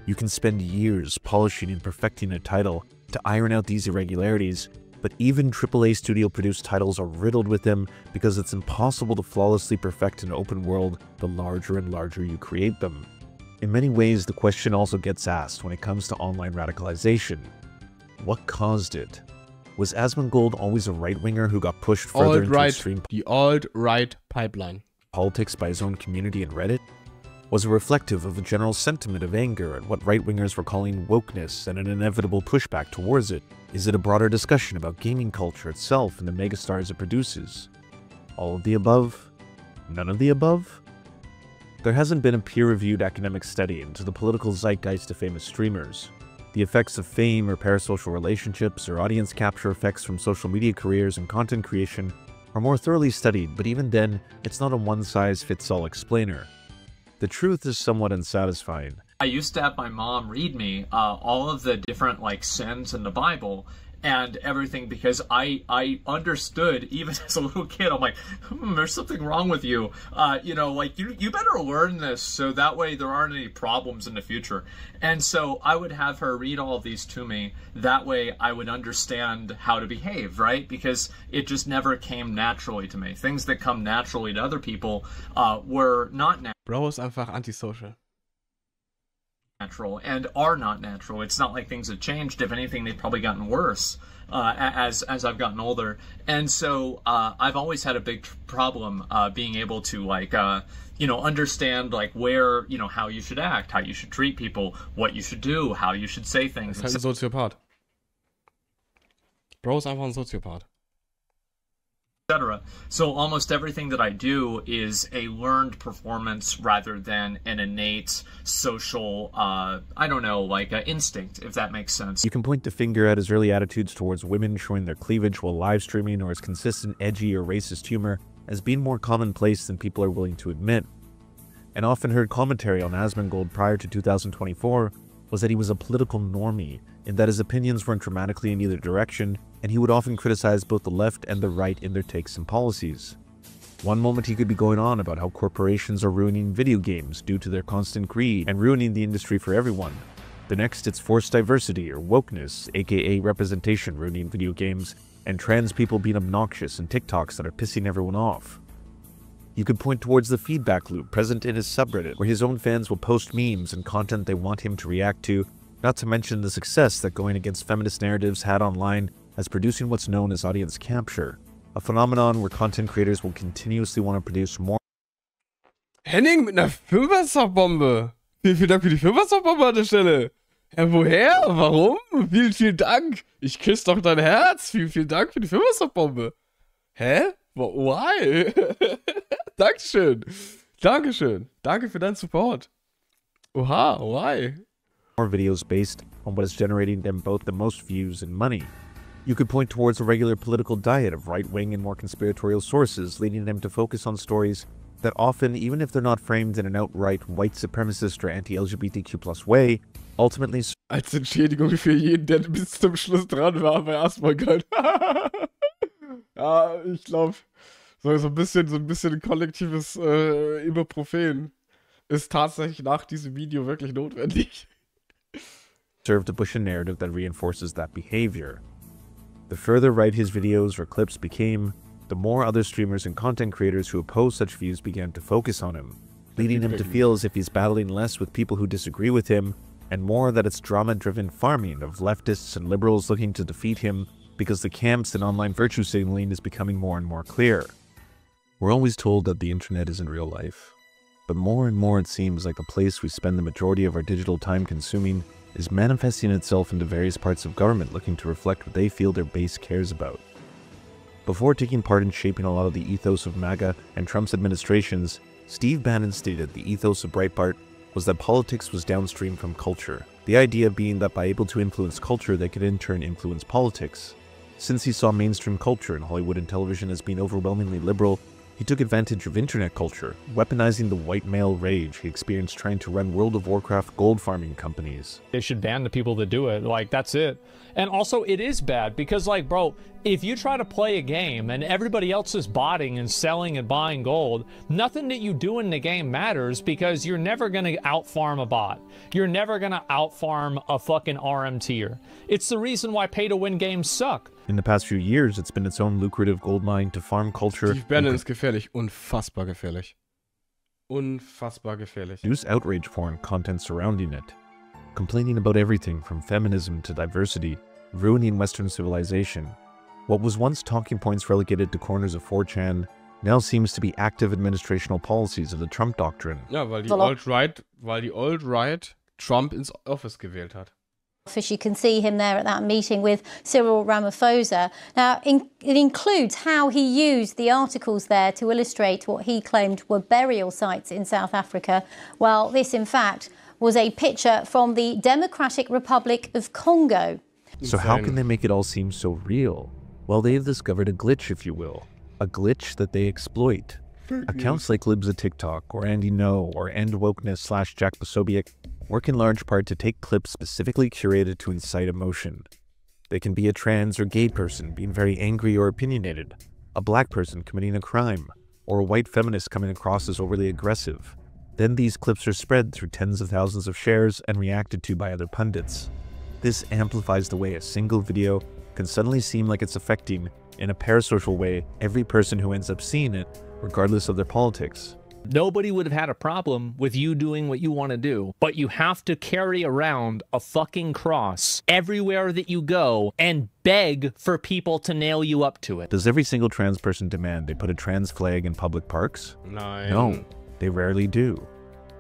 You can spend years polishing and perfecting a title to iron out these irregularities, but even AAA studio-produced titles are riddled with them because it's impossible to flawlessly perfect an open world the larger and larger you create them. In many ways, the question also gets asked when it comes to online radicalization. What caused it? Was Asmongold always a right-winger who got pushed further into extreme the alt-right pipeline politics by his own community and Reddit? Was it reflective of a general sentiment of anger at what right-wingers were calling wokeness and an inevitable pushback towards it? Is it a broader discussion about gaming culture itself and the megastars it produces? All of the above? None of the above? There hasn't been a peer-reviewed academic study into the political zeitgeist of famous streamers. The effects of fame or parasocial relationships or audience capture effects from social media careers and content creation are more thoroughly studied, but even then, it's not a one-size-fits-all explainer. The truth is somewhat unsatisfying. I used to have my mom read me all of the different sins in the Bible and everything, because I understood, even as a little kid, I'm like, there's something wrong with you. You better learn this so that way there aren't any problems in the future. And so I would have her read all of these to me. That way I would understand how to behave, right? Because it just never came naturally to me. Things that come naturally to other people were not natural. Bro ist einfach antisocial. Natural and are not natural. It's not like things have changed. If anything, they've probably gotten worse as I've gotten older. And so I've always had a big problem being able to understand where, how you should act, how you should treat people, what you should do, how you should say things. Das ist halt ein Soziopath. Bro ist einfach ein Soziopath. Etc. So almost everything that I do is a learned performance rather than an innate social, instinct, if that makes sense. You can point the finger at his early attitudes towards women showing their cleavage while live streaming, or his consistent edgy or racist humor as being more commonplace than people are willing to admit. An often heard commentary on Asmongold prior to 2024 was that he was a political normie, in that his opinions weren't dramatically in either direction, and he would often criticize both the left and the right in their takes and policies. One moment he could be going on about how corporations are ruining video games due to their constant greed and ruining the industry for everyone. The next, it's forced diversity or wokeness, aka representation ruining video games, and trans people being obnoxious and TikToks that are pissing everyone off. You could point towards the feedback loop present in his subreddit, where his own fans will post memes and content they want him to react to, not to mention the success that going against feminist narratives had online as producing what's known as audience capture, a phenomenon where content creators will continuously want to produce more. Henning mit einer Fürwasserbombe. Vielen Dank für die Fürwasserbombe an der Stelle. Woher? Warum? Vielen Dank. Ich küsse doch dein Herz. Vielen Dank für die Fürwasserbombe. Hä? Why? Dankeschön. Dankeschön. Danke für deinen Support. Oha, why? More videos based on what is generating them both the most views and money. You could point towards a regular political diet of right-wing and more conspiratorial sources, leading them to focus on stories that often, even if they're not framed in an outright white supremacist or anti-LGBTQ+ way, ultimately als Entschädigung für jeden, der bis zum Schluss dran war bei Asmongold. Ja, ich glaube, so ein bisschen kollektives Ibuprofen ist tatsächlich nach diesem Video wirklich notwendig. serve to push a narrative that reinforces that behavior. The further right his videos or clips became, the more other streamers and content creators who oppose such views began to focus on him, leading him to feel as if he's battling less with people who disagree with him, and more that it's drama-driven farming of leftists and liberals looking to defeat him because the camps and online virtue signaling is becoming more and more clear. We're always told that the internet isn't real life, but more and more it seems like the place we spend the majority of our digital time consuming is manifesting itself into various parts of government looking to reflect what they feel their base cares about. Before taking part in shaping a lot of the ethos of MAGA and Trump's administrations, Steve Bannon stated the ethos of Breitbart was that politics was downstream from culture, the idea being that by able to influence culture they could in turn influence politics. Since he saw mainstream culture in Hollywood and television as being overwhelmingly liberal, he took advantage of internet culture, weaponizing the white male rage he experienced trying to run World of Warcraft gold farming companies. They should ban the people that do it. Like, that's it. And also, it is bad because, like, bro, if you try to play a game and everybody else is botting and selling and buying gold, nothing that you do in the game matters because you're never going to outfarm a bot. You're never going to outfarm a fucking RMTer. It's the reason why pay-to-win games suck. In the past few years, it's been its own lucrative gold mine to farm culture. Steve Bannon ist gefährlich. Unfassbar gefährlich. Unfassbar gefährlich. Produce outrage porn content surrounding it, complaining about everything from feminism to diversity, ruining Western civilization. What was once talking points relegated to corners of 4chan now seems to be active administrational policies of the Trump doctrine. Ja, weil die Alt-Right Trump ins Office gewählt hat. You can see him there at that meeting with Cyril Ramaphosa. Now, it includes how he used the articles there to illustrate what he claimed were burial sites in South Africa. Well, this, in fact, was a picture from the Democratic Republic of Congo. So how can they make it all seem so real? Well, they've discovered a glitch, if you will. A glitch that they exploit. Accounts like Libs of TikTok, or Andy No, or End Wokeness / Jack Posobiec work in large part to take clips specifically curated to incite emotion. They can be a trans or gay person being very angry or opinionated, a black person committing a crime, or a white feminist coming across as overly aggressive. Then these clips are spread through tens of thousands of shares and reacted to by other pundits. This amplifies the way a single video can suddenly seem like it's affecting, in a parasocial way, every person who ends up seeing it, regardless of their politics. Nobody would have had a problem with you doing what you want to do, but you have to carry around a fucking cross everywhere that you go and beg for people to nail you up to it. Does every single trans person demand they put a trans flag in public parks? No, they rarely do.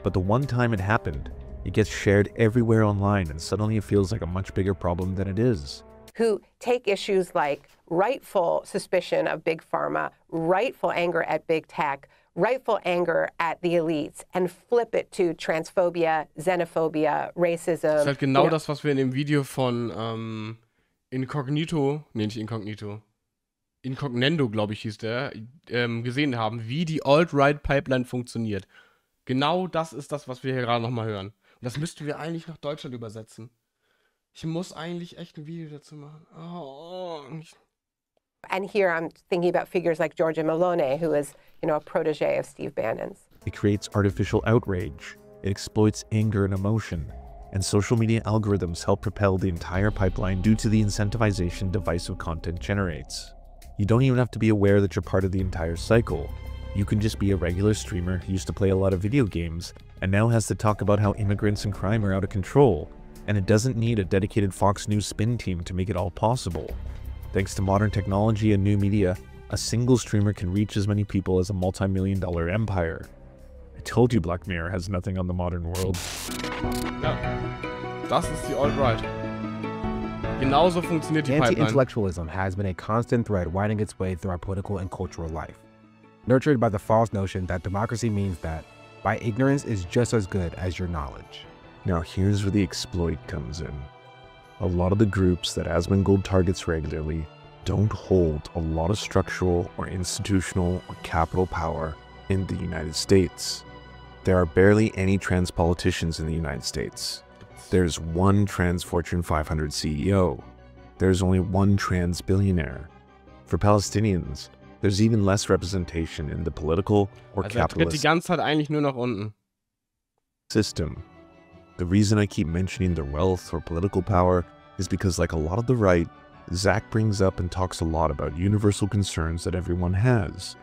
But the one time it happened, it gets shared everywhere online and suddenly it feels like a much bigger problem than it is. Who take issues like rightful suspicion of big pharma, rightful anger at big tech, rightful anger at the elites and flip it to transphobia, xenophobia, racism. Das ist halt genau das, was wir in dem Video von Incognito, nicht Incognito, Incognendo, glaube ich, hieß der, gesehen haben, wie die Alt-Right-Pipeline funktioniert. Genau das ist das, was wir hier gerade nochmal hören. Und das müssten wir eigentlich nach Deutschland übersetzen. Ich muss eigentlich echt ein Video dazu machen. And here I'm thinking about figures like Giorgia Meloni, who is, a protege of Steve Bannon's. It creates artificial outrage. It exploits anger and emotion. And social media algorithms help propel the entire pipeline due to the incentivization divisive content generates. You don't even have to be aware that you're part of the entire cycle. You can just be a regular streamer who used to play a lot of video games and now has to talk about how immigrants and crime are out of control. And it doesn't need a dedicated Fox News spin team to make it all possible. Thanks to modern technology and new media, a single streamer can reach as many people as a multi-million-dollar empire. I told you Black Mirror has nothing on the modern world. Ja, das ist die Alt-Right. Genauso funktioniert die Pipeline. Anti-intellectualism has been a constant thread winding its way through our political and cultural life, nurtured by the false notion that democracy means that by ignorance is just as good as your knowledge. Now here's where the exploit comes in. A lot of the groups that Asmongold targets regularly don't hold a lot of structural or institutional or capital power in the United States. There are barely any trans politicians in the United States. There's one trans Fortune 500 CEO. There's only one trans billionaire. For Palestinians, there's even less representation in the political or capitalist die ganze Zeit eigentlich nur nach unten. system. The reason I keep mentioning their wealth or political power is because, like a lot of the right, Zach brings up and talks a lot about universal concerns that everyone has.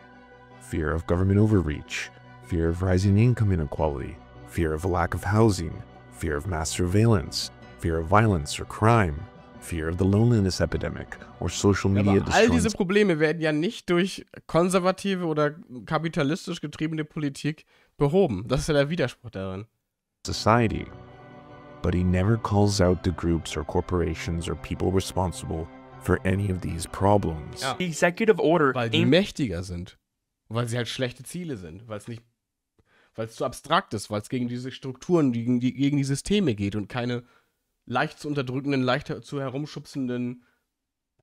Fear of government overreach, fear of rising income inequality, fear of a lack of housing, fear of mass surveillance, fear of violence or crime, fear of the loneliness epidemic or social media Aber all diese destroying. Probleme werden ja nicht durch konservative oder kapitalistisch getriebene Politik behoben. Das ist ja der Widerspruch darin. Society, but he never calls out the groups or corporations or people responsible for any of these problems. Ja. The executive order Weil die mächtiger sind. Weil sie halt schlechte Ziele sind. Weil es zu abstrakt ist, weil es gegen diese Strukturen, gegen die Systeme geht und keine leicht zu unterdrückenden, leicht zu herumschubsenden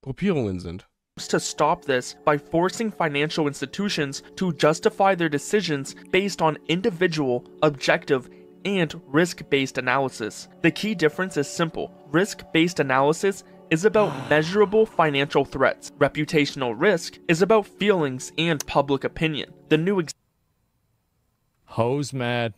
Gruppierungen sind. to stop this by forcing financial institutions to justify their decisions based on individual, objective, and risk-based analysis. The key difference is simple. Risk-based analysis is about measurable financial threats. Reputational risk is about feelings and public opinion. The new Hoes mad.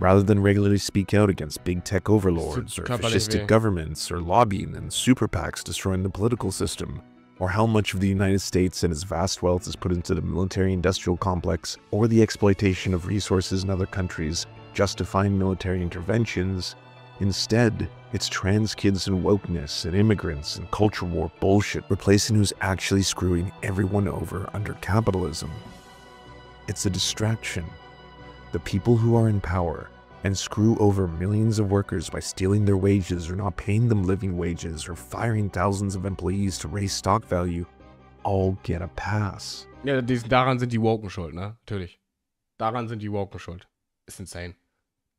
Rather than regularly speak out against big tech overlords or fascistic governments or lobbying and super PACs destroying the political system, or how much of the United States and its vast wealth is put into the military-industrial complex or the exploitation of resources in other countries, justifying military interventions, instead, it's trans kids and wokeness and immigrants and culture war bullshit replacing who's actually screwing everyone over under capitalism. It's a distraction. The people who are in power and screw over millions of workers by stealing their wages or not paying them living wages or firing thousands of employees to raise stock value all get a pass. Ja, daran sind die Woken schuld, ne? Natürlich. Daran sind die Woken schuld. Ist insane.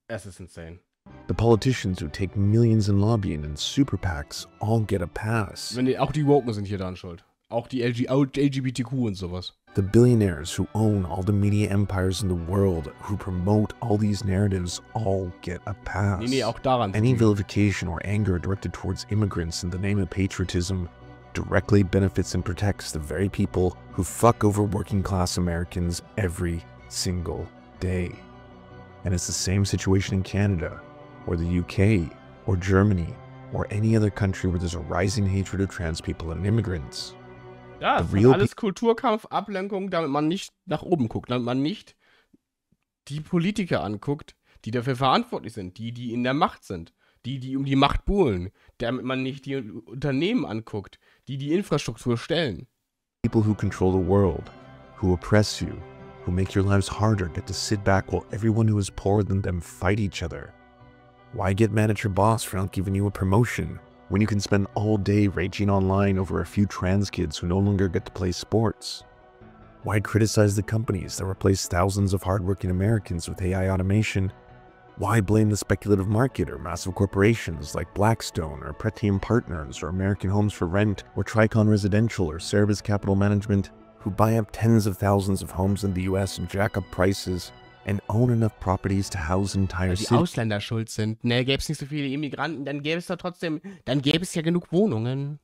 Es ist insane. The politicians who take millions in lobbying and super PACs all get a pass. Auch die Woken sind hier daran schuld. Auch die LGBTQ und sowas. The billionaires who own all the media empires in the world, who promote all these narratives, all get a pass. Nee, auch daran. Any vilification or anger directed towards immigrants in the name of patriotism directly benefits and protects the very people who fuck over working class Americans every single day. And it's the same situation in Canada, or the UK, or Germany, or any other country where there's a rising hatred of trans people and immigrants. Ja, das ist alles Kulturkampf, Ablenkung, damit man nicht nach oben guckt, damit man nicht die Politiker anguckt, die dafür verantwortlich sind, die in der Macht sind, die um die Macht buhlen, damit man nicht die Unternehmen anguckt, die Infrastruktur stellen. People who control the world, who oppress you, who make your lives harder, get to sit back while everyone who is poorer than them fight each other. Why get mad at your boss for not giving you a promotion when you can spend all day raging online over a few trans kids who no longer get to play sports? Why criticize the companies that replace thousands of hardworking Americans with AI automation? Why blame the speculative market or massive corporations like Blackstone or Pretium Partners or American Homes for Rent or Tricon Residential or Cerebus Capital Management, who buy up tens of thousands of homes in the US and jack up prices and own enough properties to house entire Die cities? Ausländer schuld sind. Ne, gäbe es nicht so viele Immigranten, dann gäbe es ja genug Wohnungen.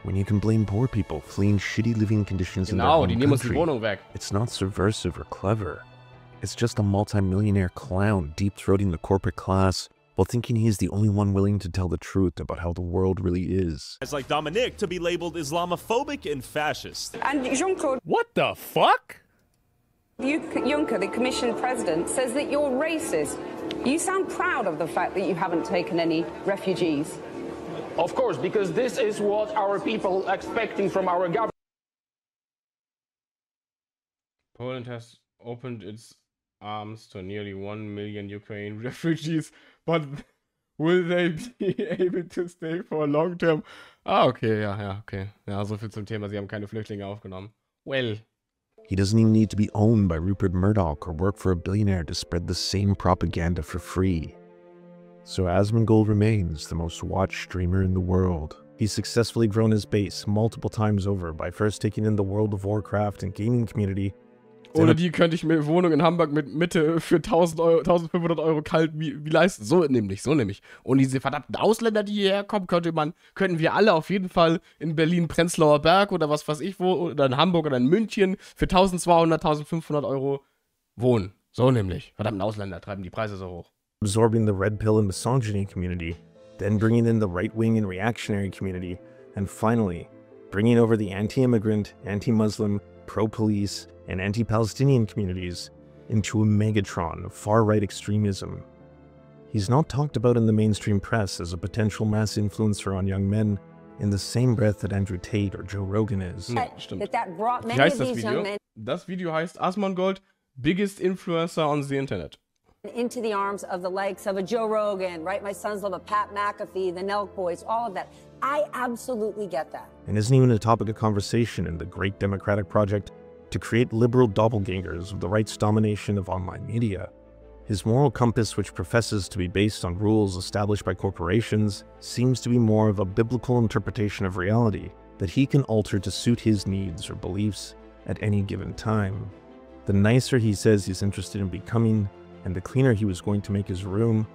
When you can blame poor people fleeing shitty living conditions in their Genau, home die nehmen uns die country. Wohnung weg. It's not subversive or clever. It's just a multi-millionaire clown deep-throating the corporate class while thinking he's the only one willing to tell the truth about how the world really is. As like Dominic to be labeled Islamophobic and fascist. And Jean-Claude... What the fuck? Juncker, the Commission President, says that you're racist. You sound proud of the fact that you haven't taken any refugees. Of course, because this is what our people are expecting from our government. Poland has opened its arms to nearly 1 million Ukrainian refugees, but will they be able to stay for long term? Ah, okay, ja, okay. Ja, so viel zum Thema, sie haben keine Flüchtlinge aufgenommen. Well, He doesn't even need to be owned by Rupert Murdoch or work for a billionaire to spread the same propaganda for free. So Asmongold remains the most watched streamer in the world. He's successfully grown his base multiple times over by first taking in the World of Warcraft and gaming community. Ohne die könnte ich mir eine Wohnung in Hamburg mit Mitte für 1500 Euro kalt wie leisten. So nämlich. Und diese verdammten Ausländer, die hierher kommen, könnten wir alle auf jeden Fall in Berlin, Prenzlauer Berg oder was weiß ich wo, oder in Hamburg oder in München für 1200, 1500 Euro wohnen. So nämlich. Verdammten Ausländer treiben die Preise so hoch. Absorbing the red pill and misogyny community, then bringing in the right-wing and reactionary community, and finally, bringing over the anti-immigrant, anti-Muslim, pro-police, and anti-Palestinian communities into a megatron of far-right extremism. He's not talked about in the mainstream press as a potential mass influencer on young men in the same breath that Andrew Tate or Joe Rogan is. Stimmt. Wie heißt das Video? Das Video heißt Asmongold, biggest influencer on the internet. Into the arms of the likes of a Joe Rogan, right? My sons love a Pat McAfee, the Nelk Boys, all of that. I absolutely get that. And isn't even a topic of conversation in the Great Democratic Project to create liberal doppelgangers of the right's domination of online media. His moral compass, which professes to be based on rules established by corporations, seems to be more of a biblical interpretation of reality that he can alter to suit his needs or beliefs at any given time. The nicer he says he's interested in becoming, and the cleaner he was going to make his room,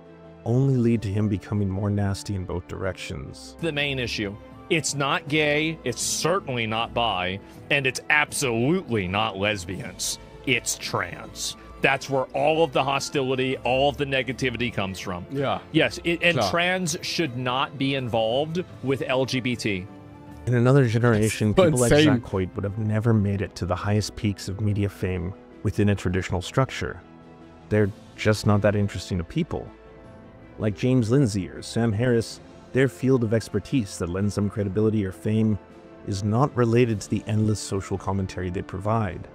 only lead to him becoming more nasty in both directions. The main issue. It's not gay, it's certainly not bi, and it's absolutely not lesbians. It's trans. That's where all of the hostility, all of the negativity comes from. Yeah. Yes, and Klar. trans should not be involved with LGBT. In another generation, That's people like insane. Zach Hoyt would have never made it to the highest peaks of media fame within a traditional structure. They're just not that interesting to people. Like James Lindsay or Sam Harris, their field of expertise that lends them credibility or fame is not related to the endless social commentary they provide.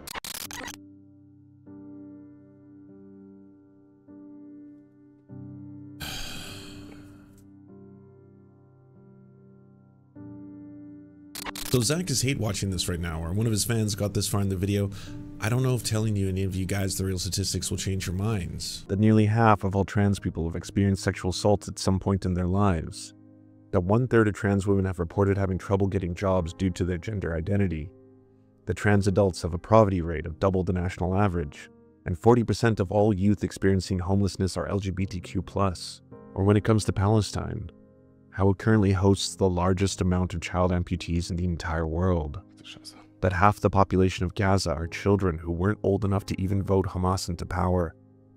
So Zach is hate watching this right now, or one of his fans got this far in the video. I don't know if telling you any of you guys the real statistics will change your minds. That nearly half of all trans people have experienced sexual assault at some point in their lives. That 1/3 of trans women have reported having trouble getting jobs due to their gender identity. That trans adults have a poverty rate of double the national average. And 40% of all youth experiencing homelessness are LGBTQ+. Or when it comes to Palestine, how it currently hosts the largest amount of child amputees in the entire world. That half the population of Gaza are children who weren't old enough to even vote Hamas into power.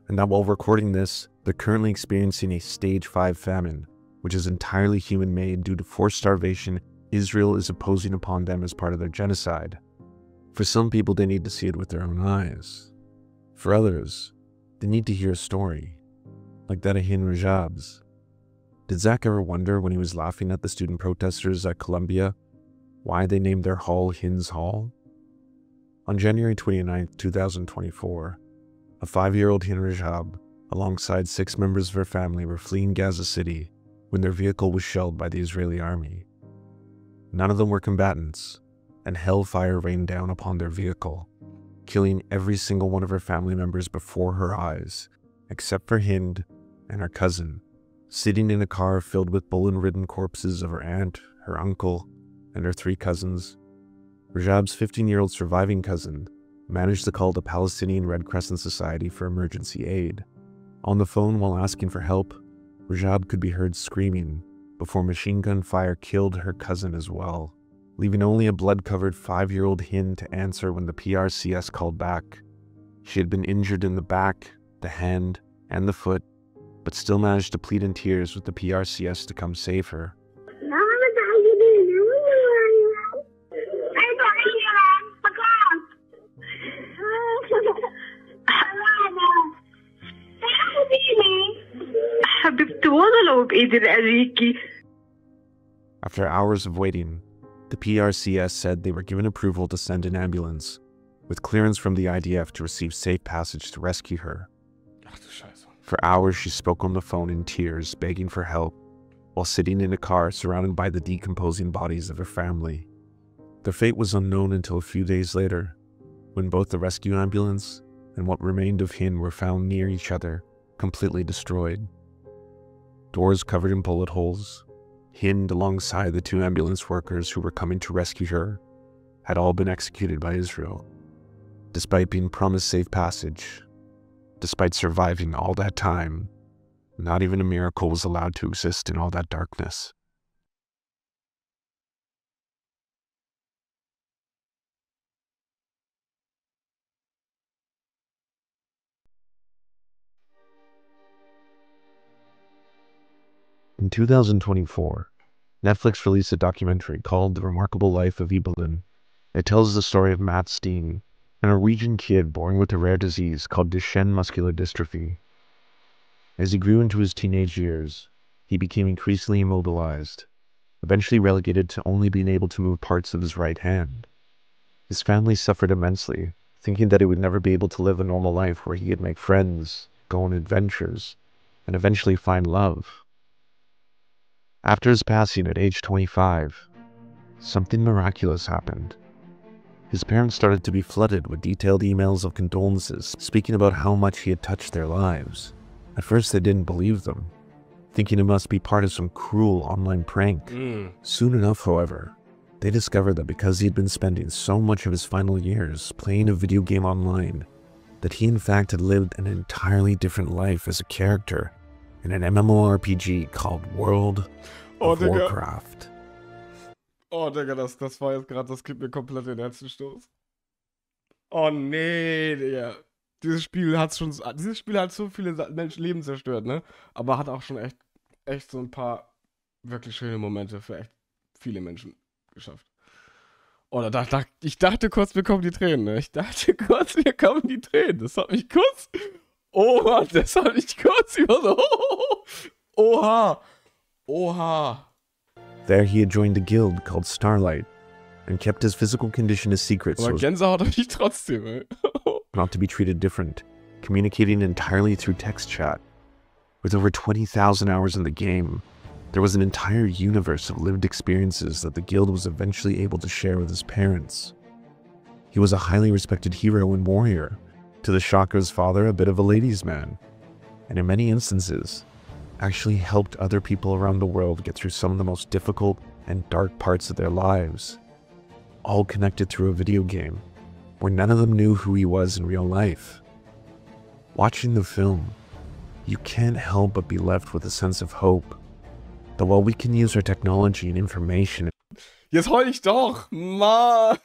And that while recording this, they're currently experiencing a stage 5 famine, which is entirely human-made due to forced starvation Israel is imposing upon them as part of their genocide. For some people, they need to see it with their own eyes. For others, they need to hear a story, like that of Hin Rajab's. Did Zach ever wonder when he was laughing at the student protesters at Columbia why they named their hall Hin's Hall? On January 29, 2024, a 5-year-old Hin Rajab, alongside 6 members of her family, were fleeing Gaza City when their vehicle was shelled by the Israeli army. None of them were combatants, and hellfire rained down upon their vehicle, killing every single one of her family members before her eyes, except for Hind and her cousin, sitting in a car filled with bullet-ridden corpses of her aunt, her uncle, and her 3 cousins. Rajab's 15-year-old surviving cousin managed to call the Palestinian Red Crescent Society for emergency aid. On the phone while asking for help, Rajab could be heard screaming before machine gun fire killed her cousin as well, leaving only a blood-covered 5-year-old Hind to answer when the PRCS called back. She had been injured in the back, the hand, and the foot, but still managed to plead in tears with the PRCS to come save her. After hours of waiting, the PRCS said they were given approval to send an ambulance, with clearance from the IDF to receive safe passage to rescue her. For hours she spoke on the phone in tears, begging for help, while sitting in a car surrounded by the decomposing bodies of her family. Their fate was unknown until a few days later, when both the rescue ambulance and what remained of Hin were found near each other, completely destroyed. Doors covered in bullet holes, Hin alongside the 2 ambulance workers who were coming to rescue her, had all been executed by Israel. Despite being promised safe passage, despite surviving all that time, not even a miracle was allowed to exist in all that darkness. In 2024, Netflix released a documentary called The Remarkable Life of Evelyn. It tells the story of Matt Steen, a Norwegian kid born with a rare disease called Duchenne muscular dystrophy. As he grew into his teenage years, he became increasingly immobilized, eventually relegated to only being able to move parts of his right hand. His family suffered immensely, thinking that he would never be able to live a normal life where he could make friends, go on adventures, and eventually find love. After his passing at age 25, something miraculous happened. His parents started to be flooded with detailed emails of condolences, speaking about how much he had touched their lives. At first they didn't believe them, thinking it must be part of some cruel online prank. Soon enough, however, they discovered that because he had been spending so much of his final years playing a video game online, that he in fact had lived an entirely different life as a character in an MMORPG called World of Warcraft. Oh, Digga, das war jetzt gerade, das gibt mir komplett den Herzenstoß. Oh, nee, Digga. Dieses Spiel hat so viele Menschenleben zerstört, ne? Aber hat auch schon echt so ein paar wirklich schöne Momente für echt viele Menschen geschafft. Oh, ich dachte kurz, mir kommen die Tränen, ne? Ich dachte kurz, mir kommen die Tränen. Das hat mich kurz... Oh Mann, das hat mich kurz über so... Oha! Oha! There he had joined a guild called Starlight and kept his physical condition a secret Aber Gänsehaut habe ich trotzdem, ey. Not to be treated different, communicating entirely through text chat. With over 20,000 hours in the game, there was an entire universe of lived experiences that the guild was eventually able to share with his parents. He was a highly respected hero and warrior, to the shock of his father a bit of a ladies' man, and in many instances, actually helped other people around the world get through some of the most difficult and dark parts of their lives, all connected through a video game, where none of them knew who he was in real life. Watching the film, you can't help but be left with a sense of hope, that while we can use our technology and information... Jetzt heul ich doch! Mann!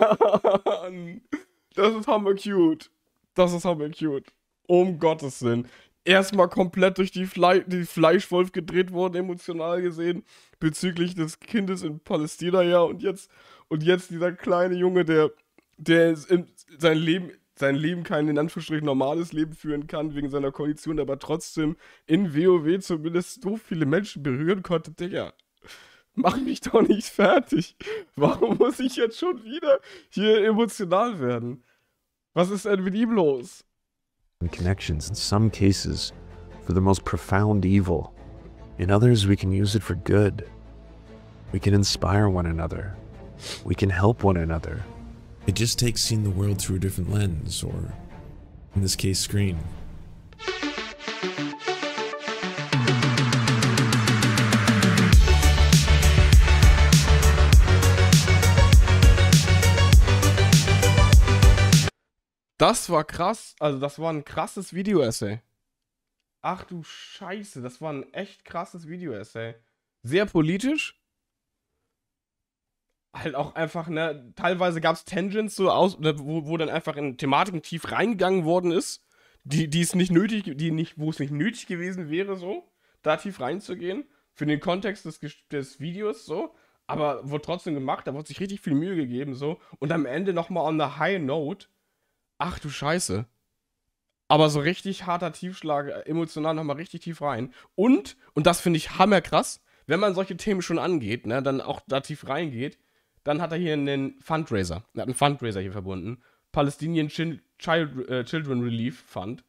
Das ist hammer cute. Das ist hammer cute. Um Gottes Willen. Erstmal komplett durch die Fleischwolf gedreht worden, emotional gesehen, bezüglich des Kindes in Palästina, ja, und jetzt dieser kleine Junge, der sein Leben kein, in Anführungsstrichen, normales Leben führen kann, wegen seiner Kondition, aber trotzdem in WoW zumindest so viele Menschen berühren konnte. Digga, mach mich doch nicht fertig. Warum muss ich jetzt schon wieder hier emotional werden? Was ist denn mit ihm los? And connections in some cases for the most profound evil. In others, we can use it for good. We can inspire one another. We can help one another. It just takes seeing the world through a different lens, or in this case, screen. Das war krass, also das war ein krasses Video-Essay. Ach du Scheiße, das war ein echt krasses Video-Essay. Sehr politisch. Halt auch einfach, ne, teilweise gab es Tangents so aus, wo dann einfach in Thematiken tief reingegangen worden ist, wo es nicht nötig gewesen wäre, so, da tief reinzugehen, für den Kontext des Videos, so, aber wurde trotzdem gemacht, da wurde sich richtig viel Mühe gegeben, so, und am Ende nochmal on a high note. Ach du Scheiße. Aber so richtig harter Tiefschlag, emotional nochmal richtig tief rein. Und das finde ich hammerkrass, wenn man solche Themen schon angeht, ne, dann auch da tief reingeht, dann hat er hier einen Fundraiser. Er hat einen Fundraiser hier verbunden. Palestinian Children Relief Fund.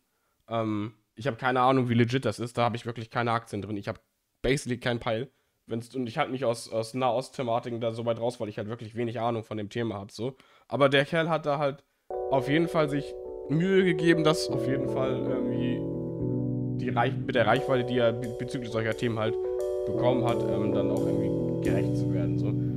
Ich habe keine Ahnung, wie legit das ist. Da habe ich wirklich keine Aktien drin. Ich habe basically keinen Peil. Und ich halte mich aus Nahost-Thematiken da so weit raus, weil ich halt wirklich wenig Ahnung von dem Thema habe. So. Aber der Kerl hat da halt auf jeden Fall sich Mühe gegeben, das auf jeden Fall irgendwie mit der Reichweite, die er bezüglich solcher Themen halt bekommen hat, dann auch irgendwie gerecht zu werden. So.